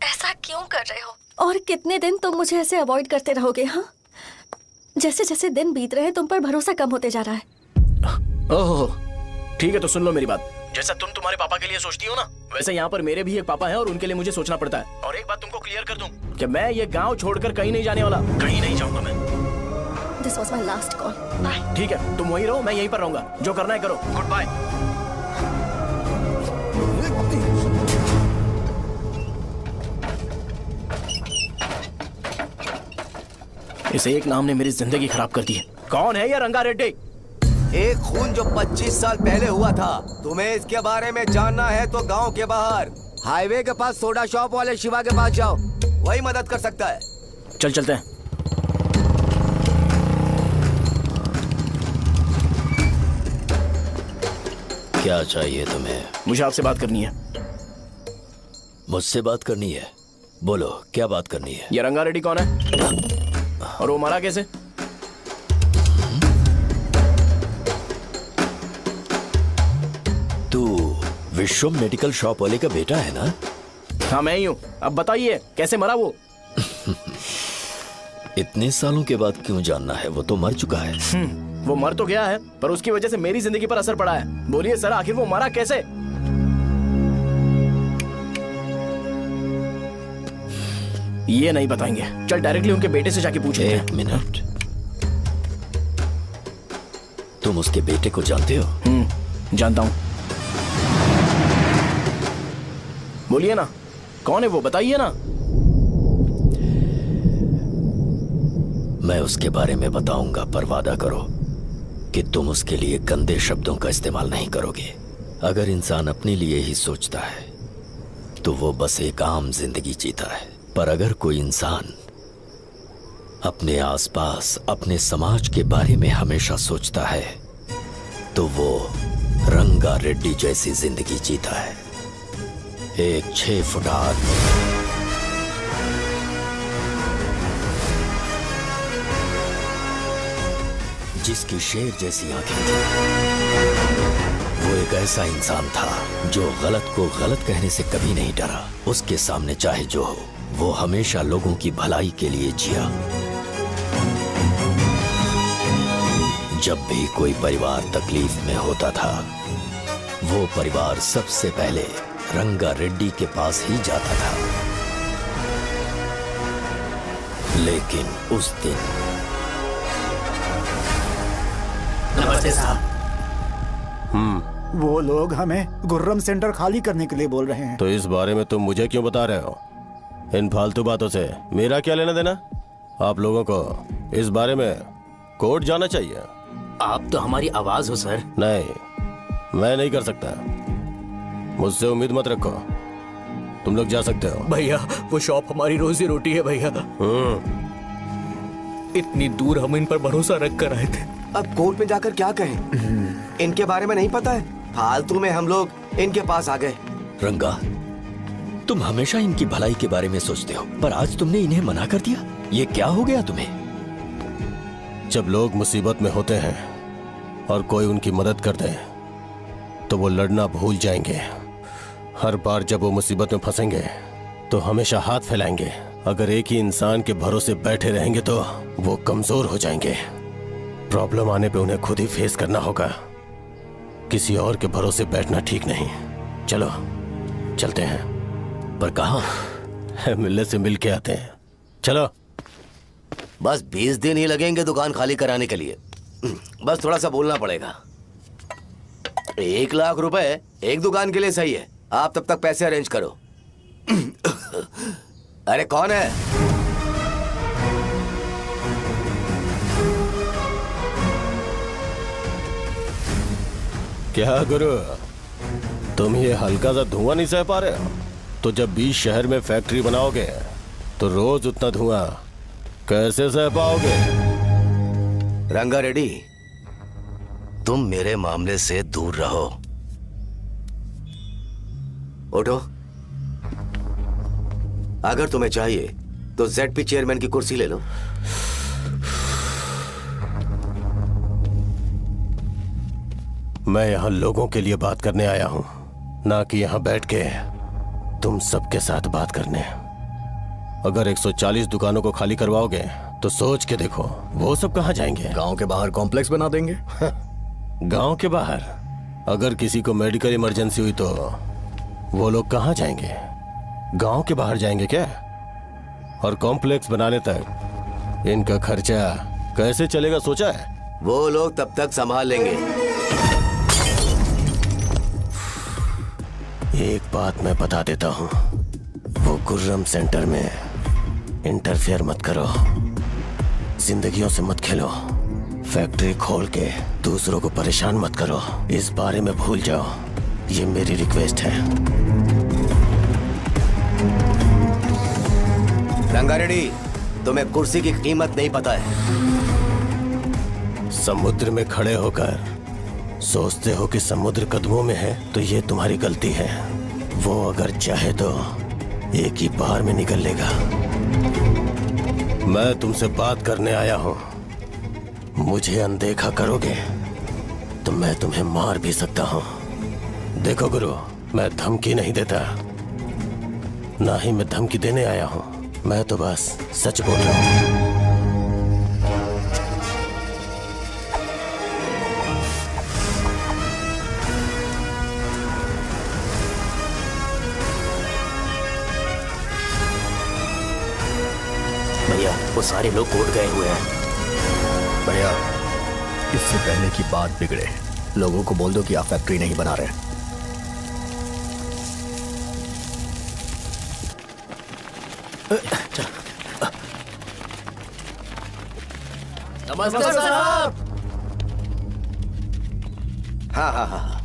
ऐसा क्यों कर रहे हो? और कितने दिन तुम मुझे ऐसे अवॉइड करते रहोगे? हाँ, जैसे जैसे दिन बीत रहे हैं तुम पर भरोसा कम होते जा रहा है। ओह ठीक है, तो सुन लो मेरी बात। जैसा तुम तुम्हारे पापा के लिए सोचती हो ना, वैसे यहाँ पर मेरे भी एक पापा हैं और उनके लिए मुझे सोचना पड़ता है। और एक बात तुमको क्लियर कर दूं कि मैं ये गांव छोड़कर कहीं नहीं जाने वाला। कहीं नहीं जाऊंगा मैं। This was my last call. Bye. ठीक है, तुम वहीं रहो, मैं यहीं पर रहूंगा। जो करना है करो। Goodbye. इस एक नाम ने मेरी जिंदगी खराब कर दी है। कौन है ये रंगा रेड्डी? एक खून जो 25 साल पहले हुआ था। तुम्हें इसके बारे में जानना है तो गांव के बाहर हाईवे के पास सोडा शॉप वाले शिवा के पास जाओ, वही मदद कर सकता है। चल चलते हैं। क्या चाहिए तुम्हें? मुझे आपसे बात करनी है। मुझसे बात करनी है? बोलो क्या बात करनी है? ये रंगा रेड्डी कौन है और वो मरा कैसे? तू विश्वम मेडिकल शॉप वाले का बेटा है ना? हाँ मैं ही हूँ। अब बताइए कैसे मरा वो? इतने सालों के बाद क्यों जानना है? वो तो मर चुका है। वो मर तो गया है पर उसकी वजह से मेरी जिंदगी पर असर पड़ा है। बोलिए सर, आखिर वो मरा कैसे? ये नहीं बताएंगे। चल डायरेक्टली उनके बेटे से जाके पूछेंगे। एक मिनट, तुम उसके बेटे को जानते हो? जानता हूं। बोलिए ना, कौन है वो? बताइए ना। मैं उसके बारे में बताऊंगा, पर वादा करो कि तुम उसके लिए गंदे शब्दों का इस्तेमाल नहीं करोगे। अगर इंसान अपने लिए ही सोचता है तो वो बस एक आम जिंदगी जीता है, पर अगर कोई इंसान अपने आसपास, अपने समाज के बारे में हमेशा सोचता है तो वो रंगा रेड्डी जैसी जिंदगी जीता है। एक 6 फुट आदमी जिसकी शेर जैसी आंखें थी। वो एक ऐसा इंसान था जो गलत को गलत कहने से कभी नहीं डरा। उसके सामने चाहे जो हो, वो हमेशा लोगों की भलाई के लिए जिया। जब भी कोई परिवार तकलीफ में होता था, वो परिवार सबसे पहले रंगा रेड्डी के पास ही जाता था। लेकिन उस दिन नमस्ते साहब। वो लोग हमें गुर्रम सेंटर खाली करने के लिए बोल रहे हैं। तो इस बारे में तुम मुझे क्यों बता रहे हो? इन फालतू बातों से मेरा क्या लेना देना? आप लोगों को इस बारे में कोर्ट जाना चाहिए। आप तो हमारी आवाज हो सर। नहीं, मैं नहीं कर सकता। मुझसे उम्मीद मत रखो। तुम लोग जा सकते हो। भैया वो शॉप हमारी रोजी रोटी है भैया। इतनी दूर हम इन पर भरोसा रख कर आए थे। अब कोर्ट में जाकर क्या कहें? इनके बारे में नहीं पता है। फालतू में हम लोग इनके पास आ गए। रंगा, तुम हमेशा इनकी भलाई के बारे में सोचते हो, पर आज तुमने इन्हें मना कर दिया। ये क्या हो गया तुम्हें? जब लोग मुसीबत में होते हैं और कोई उनकी मदद कर दे तो वो लड़ना भूल जाएंगे। हर बार जब वो मुसीबत में फंसेंगे तो हमेशा हाथ फैलाएंगे। अगर एक ही इंसान के भरोसे बैठे रहेंगे तो वो कमजोर हो जाएंगे। प्रॉब्लम आने पे उन्हें खुद ही फेस करना होगा। किसी और के भरोसे बैठना ठीक नहीं। चलो चलते हैं। पर कहाँ? मिलने से मिल के आते हैं। चलो। बस 20 दिन ही लगेंगे दुकान खाली कराने के लिए। बस थोड़ा सा बोलना पड़ेगा। 1 लाख रुपए एक दुकान के लिए सही है। आप तब तक पैसे अरेंज करो। अरे कौन है? क्या गुरु, तुम ये हल्का सा धुआं नहीं सह पा रहे हो? तो जब बीच शहर में फैक्ट्री बनाओगे तो रोज उतना धुआं कैसे सह पाओगे? रंगा रेड्डी, तुम मेरे मामले से दूर रहो। उठो। अगर तुम्हें चाहिए तो जेडपी चेयरमैन की कुर्सी ले लो। मैं यहां लोगों के लिए बात करने आया हूं, ना कि यहां बैठ के तुम सबके साथ बात करने। अगर 140 दुकानों को खाली करवाओगे तो सोच के देखो वो सब कहां जाएंगे? गांव के बाहर कॉम्प्लेक्स बना देंगे। गांव के बाहर? अगर किसी को मेडिकल इमरजेंसी हुई तो वो लोग कहां जाएंगे? गांव के बाहर जाएंगे क्या? और कॉम्प्लेक्स बनाने तक इनका खर्चा कैसे चलेगा सोचा है? वो लोग तब तक संभाल लेंगे। एक बात मैं बता देता हूं, वो गुर्रम सेंटर में इंटरफेयर मत करो, जिंदगियों से मत खेलो, फैक्ट्री खोल के दूसरों को परेशान मत करो। इस बारे में भूल जाओ, ये मेरी रिक्वेस्ट है। रंगा रेड्डी, तुम्हें कुर्सी की कीमत नहीं पता है। समुद्र में खड़े होकर सोचते हो कि समुद्र कदमों में है तो ये तुम्हारी गलती है। वो अगर चाहे तो एक ही बार में निकल लेगा। मैं तुमसे बात करने आया हूं, मुझे अनदेखा करोगे तो मैं तुम्हें मार भी सकता हूं। देखो गुरु, मैं धमकी नहीं देता, ना ही मैं धमकी देने आया हूं, मैं तो बस सच बोल रहा हूं। भैया वो सारे लोग कोर्ट गए हुए हैं। भैया इससे पहले की बात बिगड़े, लोगों को बोल दो कि आप फैक्ट्री नहीं बना रहे। नमस्कार साहब। हाँ हाँ हाँ,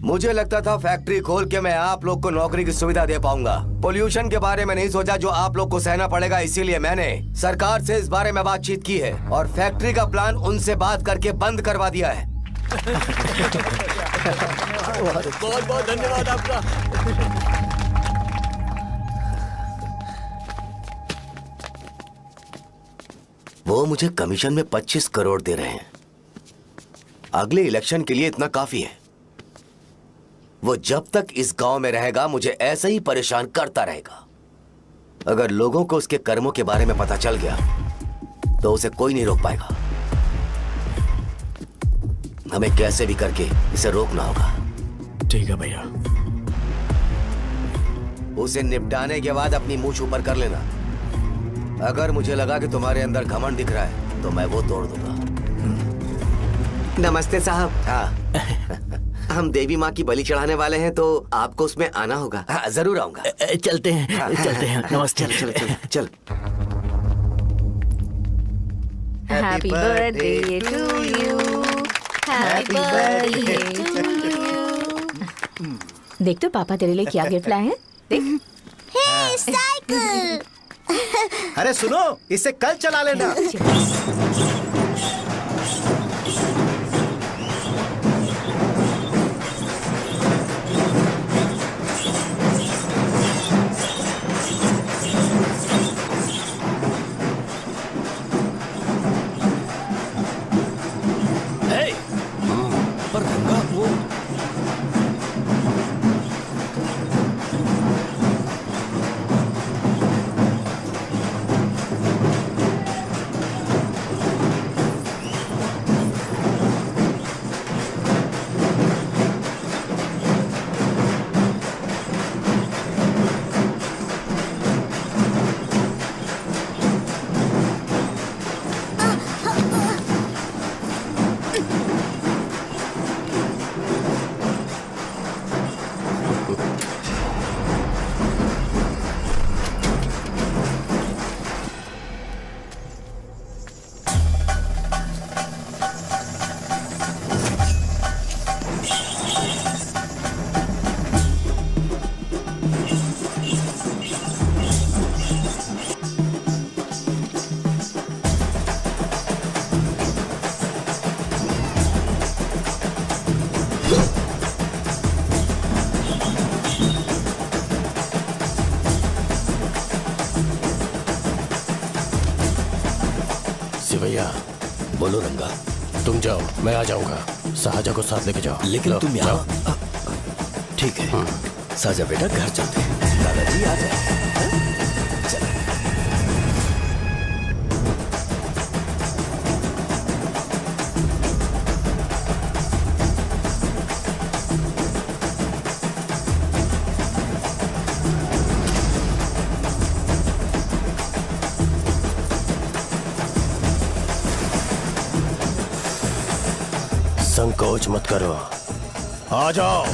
मुझे लगता था फैक्ट्री खोल के मैं आप लोग को नौकरी की सुविधा दे पाऊंगा। पोल्यूशन के बारे में नहीं सोचा जो आप लोग को सहना पड़ेगा, इसीलिए मैंने सरकार से इस बारे में बातचीत की है और फैक्ट्री का प्लान उनसे बात करके बंद करवा दिया है। बहुत बहुत धन्यवाद आपका। वो मुझे कमीशन में 25 करोड़ दे रहे हैं। अगले इलेक्शन के लिए इतना काफी है। वो जब तक इस गांव में रहेगा मुझे ऐसे ही परेशान करता रहेगा। अगर लोगों को उसके कर्मों के बारे में पता चल गया तो उसे कोई नहीं रोक पाएगा। हमें कैसे भी करके इसे रोकना होगा। ठीक है भैया। उसे निपटाने के बाद अपनी मूंछ ऊपर कर लेना। अगर मुझे लगा कि तुम्हारे अंदर घमंड दिख रहा है तो मैं वो तोड़ दूंगा। नमस्ते साहब। हाँ हम देवी माँ की बलि चढ़ाने वाले हैं तो आपको उसमें आना होगा। हाँ, जरूर आऊंगा। चलते हैं। हाँ, चलते हैं। नमस्ते। चल चल चल चल। Happy birthday to you. Happy birthday to you. देख तो पापा तेरे लिए क्या गिफ्ट लाए हैं। देख। हे साइकिल। अरे सुनो, इसे कल चला लेना। पर रंगा वो भैया बोलो रंगा, तुम जाओ, मैं आ जाऊंगा। साजा को साथ लेके जाओ। लेकिन तुम यहाँ, ठीक है साजा बेटा, घर चलते हैं। दादाजी आ जाए। संकोच मत करो, आ जाओ।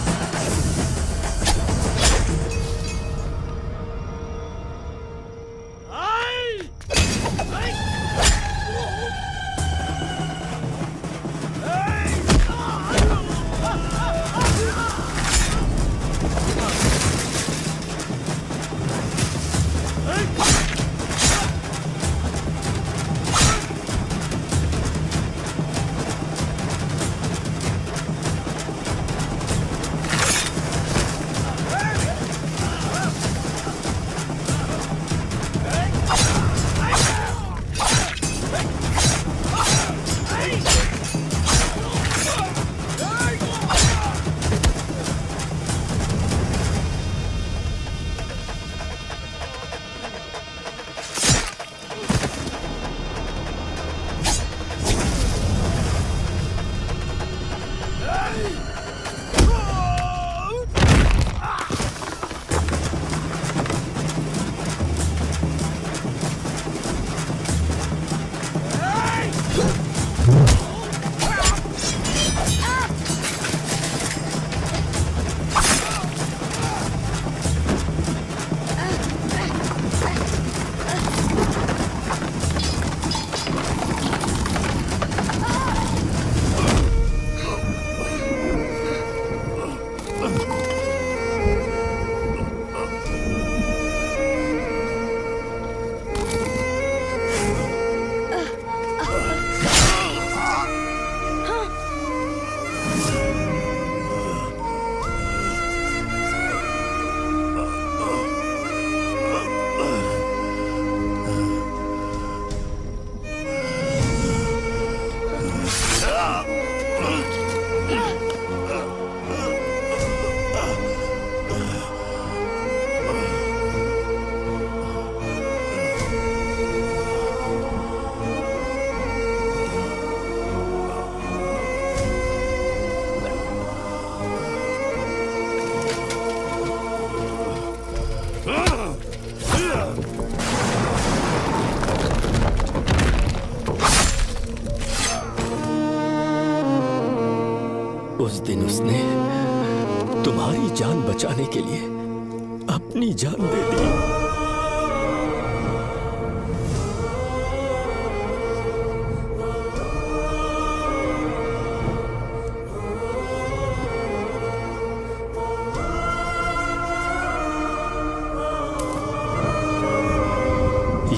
उस दिन उसने तुम्हारी जान बचाने के लिए अपनी जान दे दी।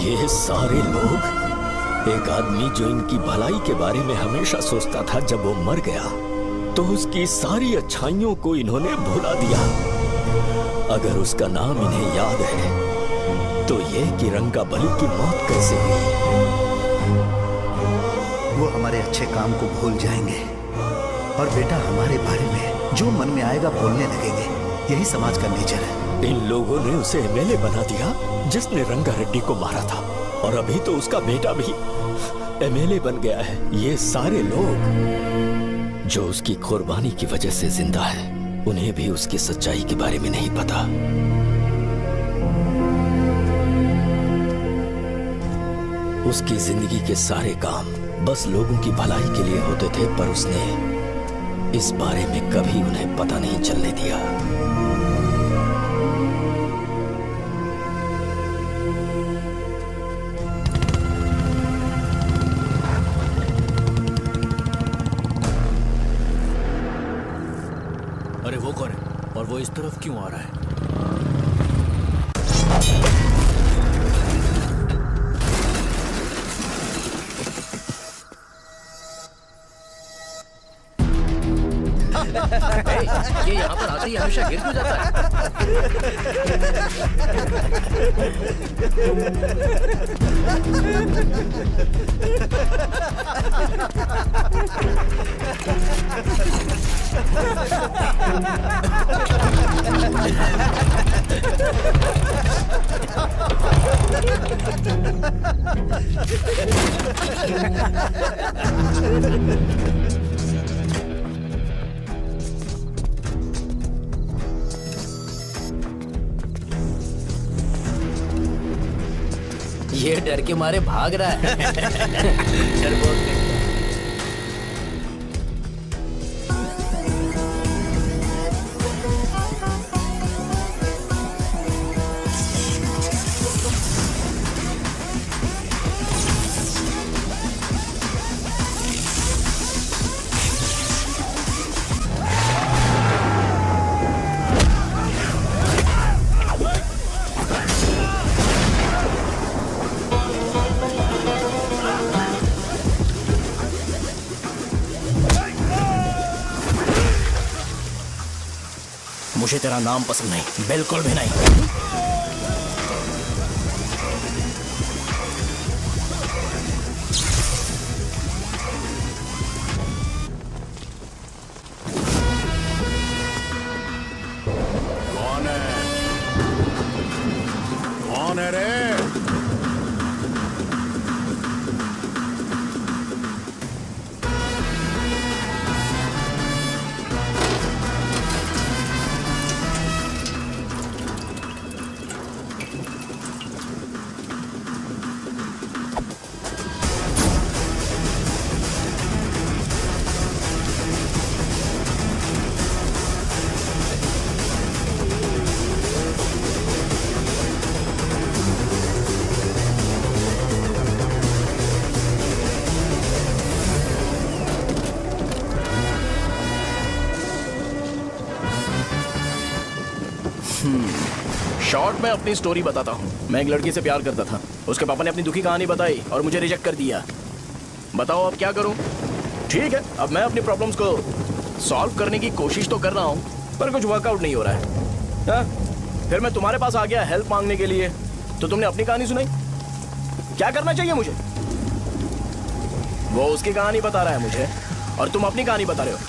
ये सारे लोग, एक आदमी जो इनकी भलाई के बारे में हमेशा सोचता था, जब वो मर गया तो उसकी सारी अच्छाइयों को इन्होंने भुला दिया। अगर उसका नाम इन्हें याद है तो ये कि रंगाबली की मौत कैसे हुई। वो हमारे अच्छे काम को भूल जाएंगे और बेटा हमारे बारे में जो मन में आएगा बोलने लगेंगे। यही समाज का नेचर है। इन लोगों ने उसे एमएलए बना दिया जिसने रंगा रेड्डी को मारा था, और अभी तो उसका बेटा भी एमएलए बन गया है। ये सारे लोग जो उसकी कुर्बानी की वजह से जिंदा है, उन्हें भी उसकी सच्चाई के बारे में नहीं पता। उसकी जिंदगी के सारे काम बस लोगों की भलाई के लिए होते थे, पर उसने इस बारे में कभी उन्हें पता नहीं चलने दिया। अरे वो कौन है और वो इस तरफ क्यों आ रहा है? ये यहाँ पर आते ही हमेशा गिर क्यों जाता ये डर के मारे भाग रहा है। डरपोक नहीं। मुझे तेरा नाम पसंद नहीं, बिल्कुल भी नहीं। कौन है? कौन है रे? शॉर्ट में अपनी स्टोरी बताता हूँ। मैं एक लड़की से प्यार करता था। उसके पापा ने अपनी दुखी कहानी बताई और मुझे रिजेक्ट कर दिया। बताओ अब क्या करूँ? ठीक है, अब मैं अपनी प्रॉब्लम्स को सॉल्व करने की कोशिश तो कर रहा हूँ, पर कुछ वर्कआउट नहीं हो रहा है। फिर मैं तुम्हारे पास आ गया हेल्प मांगने के लिए, तो तुमने अपनी कहानी सुनाई। क्या करना चाहिए मुझे? वो उसकी कहानी बता रहा है मुझे और तुम अपनी कहानी बता रहे हो,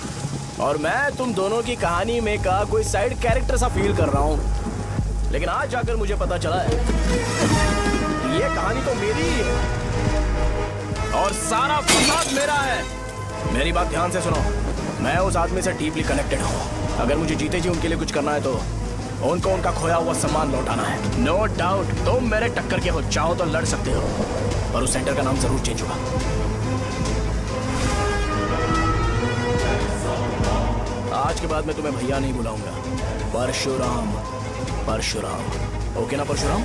और मैं तुम दोनों की कहानी में का कोई साइड कैरेक्टर सा फील कर रहा हूँ। लेकिन आज जाकर मुझे पता चला है ये कहानी तो मेरी ही है और सारा फसाद मेरा है। मेरी बात ध्यान से सुनो, मैं उस आदमी से डीपली कनेक्टेड हूँ। अगर मुझे जीते जी उनके लिए कुछ करना है तो उनको उनका खोया हुआ सम्मान लौटाना है। नो डाउट तुम मेरे टक्कर के हो, चाहो तो लड़ सकते हो, पर उस सेंटर का नाम जरूर चेंज होगा। आज के बाद मैं तुम्हें भैया नहीं बुलाऊंगा, परशुराम। परशुराम, ओके ना परशुराम?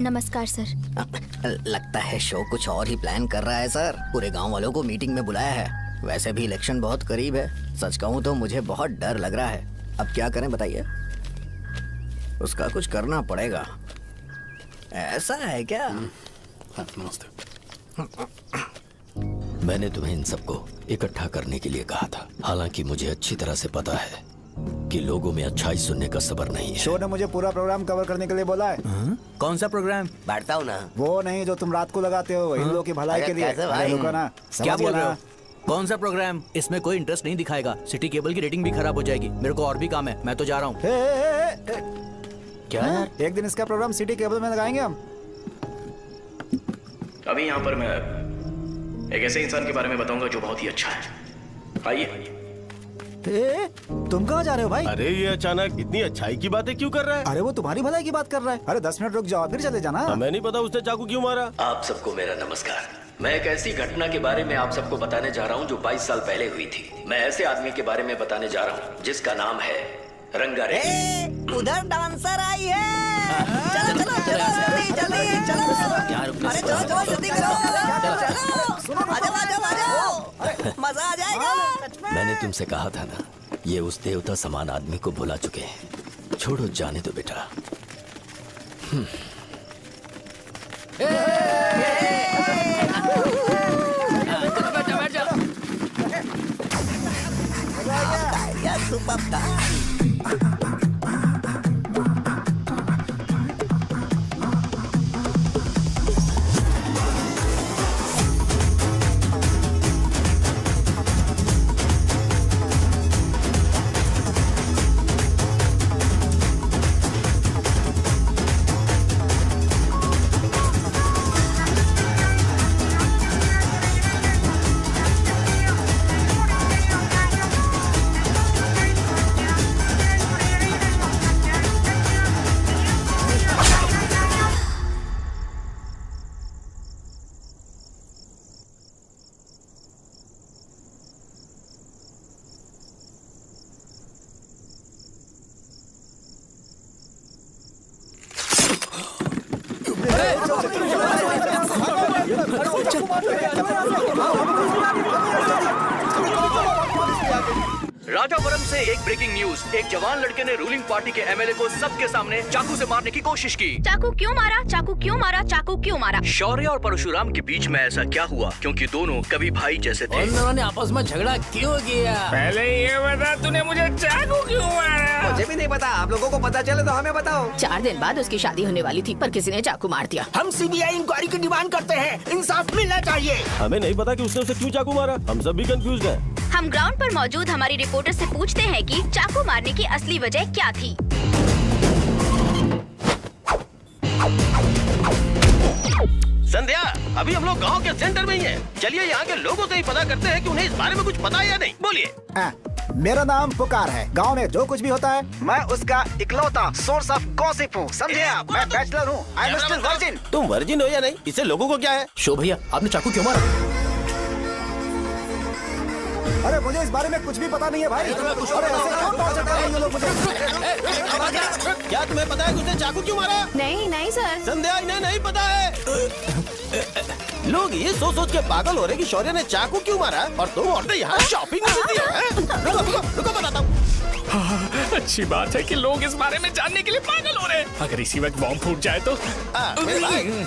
नमस्कार सर। लगता है शो कुछ और ही प्लान कर रहा है सर। पूरे गांव वालों को मीटिंग में बुलाया है। वैसे भी इलेक्शन बहुत करीब है। सच कहूँ तो मुझे बहुत डर लग रहा है। अब क्या करें बताइए? उसका कुछ करना पड़ेगा। ऐसा है क्या? मैंने तुम्हें इन सबको इकट्ठा करने के लिए कहा था। हालांकि मुझे अच्छी तरह से पता है कि लोगों में अच्छाई सुनने का सब्र नहीं है। शो ने मुझे पूरा प्रोग्राम कवर करने के लिए बोला है। कौन सा प्रोग्राम? बैठता हूँ ना। वो नहीं जो तुम रात को लगाते हो इन लोगों की भलाई के लिए। रुको ना, क्या बोल रहे हो? कौन सा प्रोग्राम? इसमें कोई इंटरेस्ट नहीं दिखाएगा। सिटी केबल की रेटिंग भी खराब हो जाएगी। मेरे को और भी काम है, मैं तो जा रहा हूँ। क्या यार? एक दिन इसका प्रोग्राम सिटी केबल में लगाएंगे हम। अभी यहाँ पर मैं एक ऐसे इंसान के बारे में बताऊंगा जो बहुत ही अच्छा है। आइए। तुम कहाँ जा रहे हो भाई? अरे ये अचानक इतनी अच्छाई की बातें क्यों कर रहा है? अरे वो तुम्हारी भलाई की बात कर रहा है। अरे 10 मिनट रुक जाओ, फिर चले जाना। हमें नहीं पता उसने चाकू क्यों मारा। आप सबको मेरा नमस्कार। मैं एक ऐसी घटना के बारे में आप सबको बताने जा रहा हूं जो 22 साल पहले हुई थी। मैं ऐसे आदमी के बारे में बताने जा रहा हूं जिसका नाम है रंगा रेड्डी। उधर डांसर आई है। चलो चलो चलो जल्दी जल्दी चलो। अरे चलो चलो जल्दी करो। चलो आ जाओ आ जाओ मजा आ जाएगा। मैंने तुमसे कहा था ना, ये उस देवता समान आदमी को भुला चुके हैं। छोड़ो, जाने दो बेटा। राजापुरम से एक ब्रेकिंग न्यूज। एक जवान लड़के ने रूलिंग पार्टी के एमएलए को सबके सामने चाकू से मारने की कोशिश की। चाकू क्यों मारा? चाकू क्यों मारा? चाकू क्यों मारा? शौर्य और परशुराम के बीच में ऐसा क्या हुआ? क्योंकि दोनों कभी भाई जैसे थे। उन दोनों ने आपस में झगड़ा क्यों किया? पहले ये बता, तूने मुझे चाकू क्यों मारा? मुझे भी नहीं पता। आप लोगों को पता चले तो हमें बताओ। 4 दिन बाद उसकी शादी होने वाली थी, पर किसी ने चाकू मार दिया। हम सीबीआई इंक्वायरी की डिमांड करते हैं। इंसाफ मिलना चाहिए। हमें नहीं पता कि उसने उसे क्यों चाकू मारा। हम सब भी कंफ्यूज हैं। हम ग्राउंड पर मौजूद हमारी रिपोर्टर से पूछते हैं कि चाकू मारने की असली वजह क्या थी। संध्या, अभी हम लोग गांव के सेंटर में ही हैं। चलिए यहाँ के लोगों से ही पता करते हैं कि उन्हें इस बारे में कुछ पता है या नहीं। बोलिए। मेरा नाम पुकार है। गांव में जो कुछ भी होता है मैं उसका इकलौता सोर्स ऑफ गॉसिप हूँ, समझे आप? मैं बैचलर हूँ। I am still virgin. तुम वर्जिन हो या नहीं, इससे लोगों को क्या है? शो भैया, आपने चाकू क्यों मारा? अरे मुझे इस बारे में कुछ भी पता नहीं है भाई। अरे ऐसे क्यों टॉर्चर कर रहे हैं ये लोग मुझे? क्या तुम्हें पता है कि उसने चाकू क्यों मारा? नहीं नहीं सर। संध्या, इन्हें नहीं पता है। लोग ये सोच के पागल हो रहे कि शौर्य ने चाकू क्यों मारा और तुम औरतें यहाँ शॉपिंग में होती हैं। रुको बताता हूँ। अच्छी बात है कि लोग इस बारे में जानने के लिए पागल हो रहे हैं। अगर इसी वक्त बॉम्ब फूट जाए तो। मेरे भाई,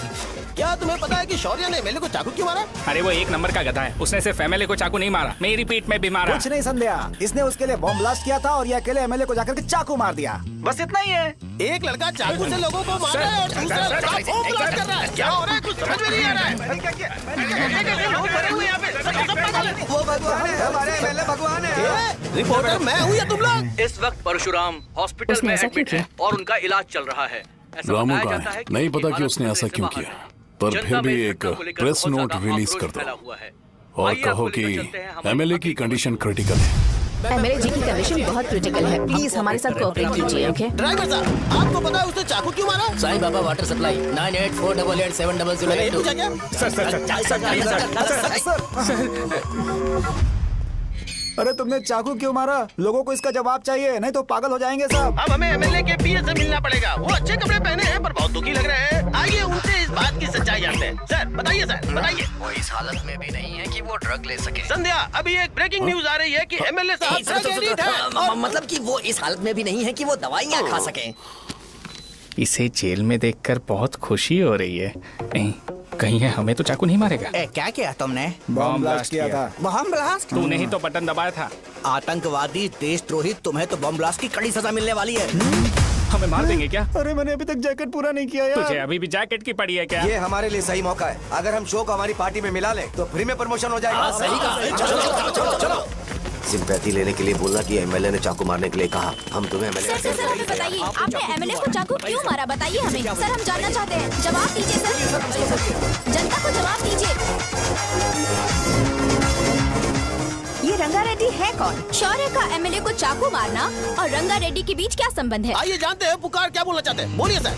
क्या तुम्हें पता है कि शौर्य ने एमएलए को चाकू क्यों मारा? अरे वो एक नंबर का गधा है। उसने सिर्फ एमएलए को चाकू नहीं मारा, मेरी पीठ में भी मारा। कुछ नहीं संध्या, इसने उसके लिए बॉम्ब ब्लास्ट किया था और ये अकेले एमएलए को जाकर के चाकू मार दिया। बस इतना ही है। एक लड़का चाकू से लोगों को मार रहा है और दूसरा लड़का बॉम्ब ब्लास्ट कर रहा है। क्या हो रहा है? कुछ समझ में नहीं आ रहा है। लोग भरे हुए यहाँ पे, सब पागल हैं। वो भगवान है, हमारे एमएलए भगवान है। रिपोर्टर मैं हूँ या तुम लोग? इस वक्त परशुराम हॉस्पिटल में एडमिट है और उनका इलाज चल रहा है। रामू का है, नहीं पता कि उसने ऐसा क्यों किया, पर फिर भी एक प्रेस नोट रिलीज कर दो और कहो कि एमएलए की कंडीशन क्रिटिकल है। एमएलए जी की कंडीशन बहुत क्रिटिकल है। प्लीज हमारे साथ कोऑपरेट कीजिए। ओके ड्राइवर साहब, आपको पता है उसने चाकू क्यों मारा? Sai Baba water supply 9848870082। अरे तुमने चाकू क्यों मारा? लोगों को इसका जवाब चाहिए, नहीं तो पागल हो जाएंगे सब। अब हमें एमएलए के पीए से मिलना पड़ेगा। वो अच्छे कपड़े पहने हैं पर बहुत दुखी लग रहे हैं। आइए उनसे इस बात की सच्चाई जानते हैं। सर बताइए, सर बताइए। वो इस हालत में भी नहीं है कि वो ड्रग ले सके। संध्या, अभी एक ब्रेकिंग न्यूज आ रही है कि एमएलए साहब ड्रग एडिक्ट हैं। मतलब कि वो इस हालत में भी नहीं है कि वो दवाइयाँ खा सके। इसे जेल में देखकर बहुत खुशी हो रही है। कहीं है हमें तो चाकू नहीं मारेगा। क्या किया तुमने? बॉम्ब ब्लास्ट किया था। Bomb blast? तूने ही तो बटन दबाया था। आतंकवादी, देशद्रोही, तुम्हें तो बॉम्ब ब्लास्ट की कड़ी सजा मिलने वाली है। हमें मार देंगे क्या? अरे मैंने अभी तक जैकेट पूरा नहीं किया यार। तुझे अभी भी जैकेट की पड़ी है क्या? ये हमारे लिए सही मौका है। अगर हम शो को हमारी पार्टी में मिला ले तो फ्री में प्रमोशन हो जाएगा। सही कहा। चलो। सिंपैथी लेने के लिए बोला कि एमएलए ने चाकू मारने के लिए कहा। हम तुम्हें एमएलए सर हमें बताइए, आपने एमएलए को चाकू क्यों मारा? बताइए हमें। सर हम जानना चाहते हैं। जवाब दीजिए सर। जनता को जवाब दीजिए। ये रंगा रेड्डी है कौन? शौर्य का एमएलए को चाकू मारना और रंगा रेड्डी के बीच क्या संबंध है? आइए जानते हैं पुकार क्या बोलना चाहते हैं। बोलिए सर।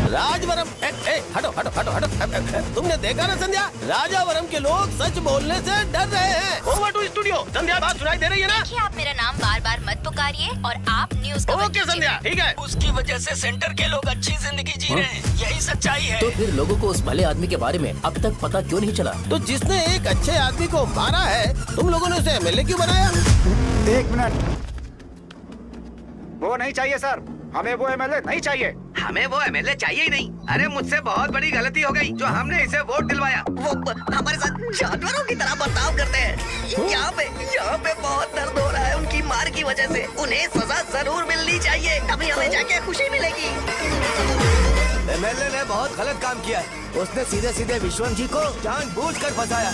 राजवरम हटो हटो हटो हटो। तुमने देखा ना संध्या, राजावरम के लोग सच बोलने से डर रहे हैं। Over to studio. संध्या बात सुनाई दे रही है ना? देखिए, आप मेरा नाम बार बार मत पुकारिए और आप न्यूज़ कवर ओके संध्या, ठीक है। उसकी वजह से सेंटर के लोग अच्छी जिंदगी जी रहे हैं, यही सच्चाई है। तो फिर लोगों को उस भले आदमी के बारे में अब तक पता क्यों नहीं चला? तो जिसने एक अच्छे आदमी को मारा है, तुम लोगों ने उसे एमएलए क्यों बनाया? 1 मिनट, वो नहीं चाहिए सर, हमें वो एमएलए नहीं चाहिए। हमें वो एमएलए चाहिए ही नहीं। अरे मुझसे बहुत बड़ी गलती हो गई जो हमने इसे वोट दिलवाया। वो हमारे साथ जानवरों की तरह बर्ताव करते हैं। यहाँ पे बहुत दर्द हो रहा है उनकी मार की वजह से। उन्हें सजा जरूर मिलनी चाहिए, तभी हमें जाके खुशी मिलेगी। एमएलए ने बहुत गलत काम किया है। उसने सीधे सीधे विश्वम जी को जानबूझकर फंसाया।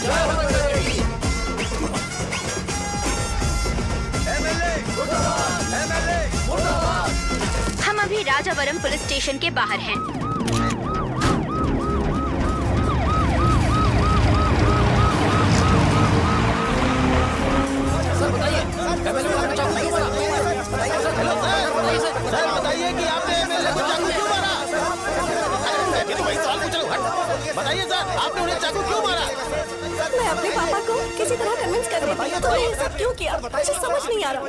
हम अभी राजावरम पुलिस स्टेशन के बाहर हैं। सर बताइए, सर बताइए कि आपने एमएलए को चाकू क्यों मारा? मैं तो वही सवाल पूछ रहा हूँ। बताइए सर, आपने उन्हें चाकू क्यों मारा? मैं अपने पापा को किसी तरह कन्विंस कर रही थी। तो ये सब क्यों किया मुझे समझ नहीं आ रहा।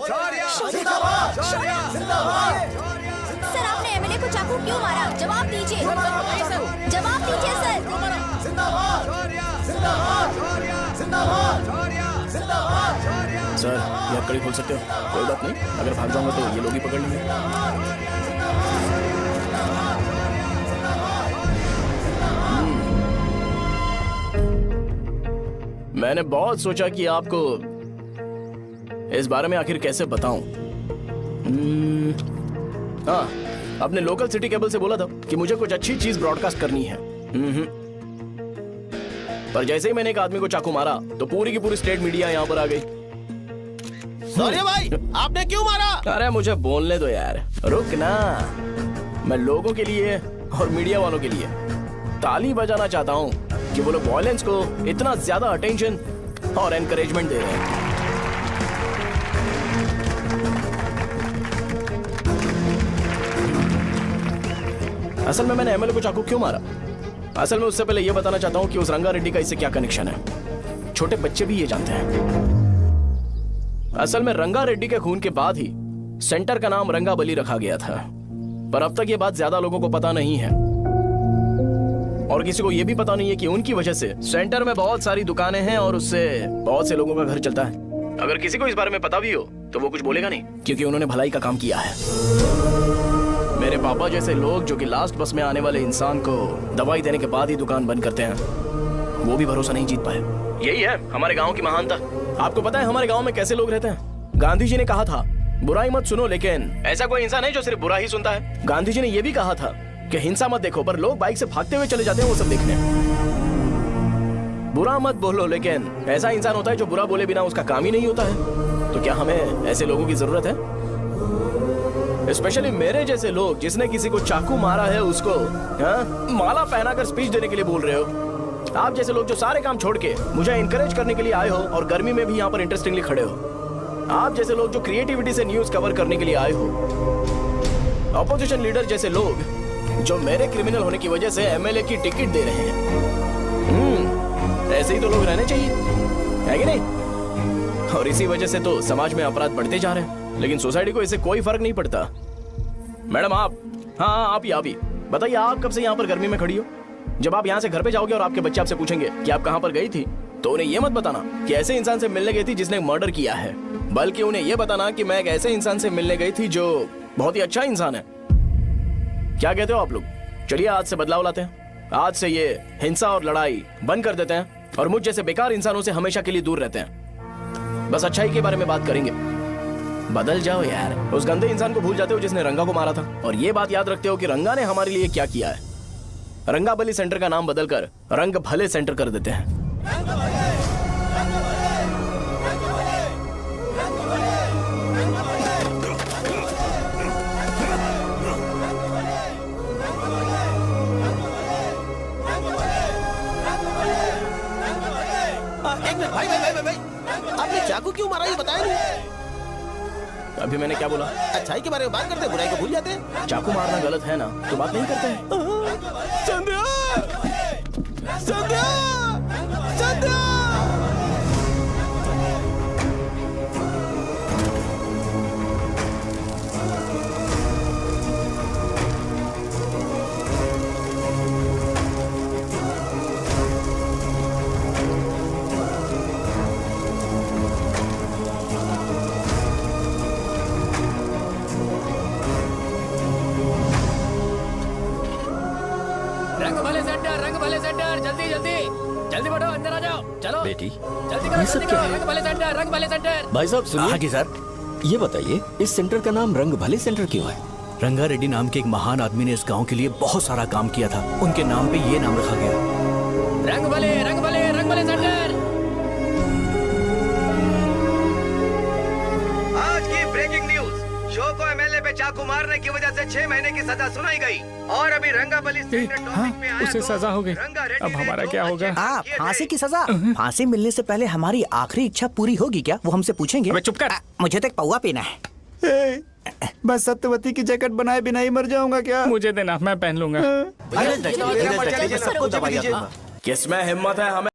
सर, आपने एमएलए को चाकू क्यों मारा? जवाब दीजिए, जवाब दीजिए सर। सर, ये हथकड़ी खोल सकते हो? कोई बात नहीं, अगर भाग जाऊंगा तो ये लोग ही पकड़ लेंगे। मैंने बहुत सोचा कि आपको इस बारे में आखिर कैसे बताऊं। हाँ, अपने लोकल सिटी केबल से बोला था कि मुझे कुछ अच्छी चीज ब्रॉडकास्ट करनी है। पर जैसे ही मैंने एक आदमी को चाकू मारा तो पूरी की पूरी स्टेट मीडिया यहाँ पर आ गई। सॉरी भाई, आपने क्यों मारा? अरे मुझे बोलने दो यार, रुक ना। मैं लोगों के लिए और मीडिया वालों के लिए ताली बजाना चाहता हूँ कि वो लोग वायलेंस को इतना ज्यादा अटेंशन और एनकरेजमेंट दे रहे हैं। असल में मैंने एमएलए को चाकू क्यों मारा? असल में उससे पहले यह बताना चाहता हूं कि उस रंगा रेड्डी का इससे क्या कनेक्शन है। छोटे बच्चे भी ये जानते हैं। असल में रंगा रेड्डी के खून के बाद ही सेंटर का नाम रंगाबली रखा गया था, पर अब तक ये बात ज्यादा लोगों को पता नहीं है और किसी को यह भी पता नहीं है कि उनकी वजह से सेंटर में बहुत सारी दुकानें हैं और उससे बहुत से लोगों का घर चलता है। अगर किसी को इस बारे में पता भी हो तो वो कुछ बोलेगा नहीं, क्योंकि उन्होंने भलाई का काम किया है। मेरे पापा जैसे लोग जो कि लास्ट बस में आने वाले इंसान को दवाई देने के बाद ही दुकान बंद करते हैं, वो भी भरोसा नहीं जीत पाए। यही है हमारे गांव की महानता। आपको पता है हमारे गांव में कैसे लोग रहते हैं? गांधी जी ने कहा था बुराई मत सुनो, लेकिन ऐसा कोई इंसान है जो सिर्फ बुरा ही सुनता है। गांधी जी ने यह भी कहा था कि हिंसा मत देखो, पर लोग बाइक से भागते हुए चले जाते हैं वो सब देखने। बुरा मत बोलो, लेकिन ऐसा इंसान होता है जो बुरा बोले बिना उसका काम ही नहीं होता है। तो क्या हमें ऐसे लोगों की जरूरत है? स्पेशली मेरे जैसे लोग जिसने किसी को चाकू मारा है उसको माला पहनाकर स्पीच देने के लिए बोल रहे हो। आप जैसे लोग जो सारे काम छोड़ के मुझे इंकरेज करने के लिए आए हो और गर्मी में भी यहाँ पर इंटरेस्टिंगली खड़े हो। आप जैसे लोग जो क्रिएटिविटी से न्यूज कवर करने के लिए आए हो। ऑपोजिशन लीडर जैसे लोग जो मेरे क्रिमिनल होने की वजह से एमएलए की टिकट दे रहे हैं। ऐसे ही तो लोग रहने चाहिए, है कि नहीं? और इसी वजह से तो समाज में अपराध बढ़ते जा रहे हैं, लेकिन सोसाइटी को इससे कोई फर्क नहीं पड़ता। मैडम आप, हाँ आप ही बताइए, आप कब से यहाँ पर गर्मी में खड़ी हो? जब आप यहाँ से घर पे जाओगे और आपके बच्चे आपसे पूछेंगे कि आप कहाँ पर गई थी, तो उन्हें यह मत बताना कि ऐसे इंसान से मिलने गई थी जिसने मर्डर किया है, बल्कि उन्हें यह बताना कि मैं एक ऐसे इंसान से मिलने गई थी जो बहुत ही अच्छा इंसान है। क्या कहते हो आप लोग? चलिए आज से बदलाव लाते हैं। आज से ये हिंसा और लड़ाई बंद कर देते हैं और मुझ जैसे बेकार इंसानों से हमेशा के लिए दूर रहते हैं। बस अच्छाई के बारे में बात करेंगे। बदल जाओ यार, उस गंदे इंसान को भूल जाते हो जिसने रंगा को मारा था, और ये बात याद रखते हो कि रंगा ने हमारे लिए क्या किया है। रंगाबली सेंटर का नाम बदलकर रंग भले सेंटर कर देते हैं। एक मिनट भाई, आपने चाकू क्यों मारा ये बताया नहीं? अभी मैंने क्या बोला? अच्छाई के बारे में बात करते हैं, बुराई को भूल जाते हैं। चाकू मारना गलत है ना, तो बात नहीं करते हैं। संध्या! संध्या! संध्या! रंग भले सेंटर, जल्दी जल्दी जल्दी बढ़ो, अंदर आ जाओ। चलो बेटी, जल्दी करो, जल्दी करो। रंग भले सेंटर, रंग भले सेंटर। भाई साहब सुनिए। हाँ जी सर। ये बताइए इस सेंटर का नाम रंग भले सेंटर क्यों है? रंगा रेड्डी नाम के एक महान आदमी ने इस गांव के लिए बहुत सारा काम किया था, उनके नाम पे ये नाम रखा गया। रंग भले, रंग भले, रंग भले सेंटर। आज की ब्रेकिंग न्यूज, शो को एमएलए पे चाकू मारने की वजह से 6 महीने की सजा सुनाई गई और अभी रंगाबली उसे सजा हो गई। अब हमारा क्या होगा? फांसी की सजा? फांसी मिलने से पहले हमारी आखिरी इच्छा पूरी होगी क्या, वो हमसे पूछेंगे? अबे चुप कर। मुझे तो एक पौवा पीना है। मैं सत्यवती की जैकेट बनाए बिना ही मर जाऊंगा क्या? मुझे देना, मैं पहन लूंगा। किसमें हिम्मत है हमें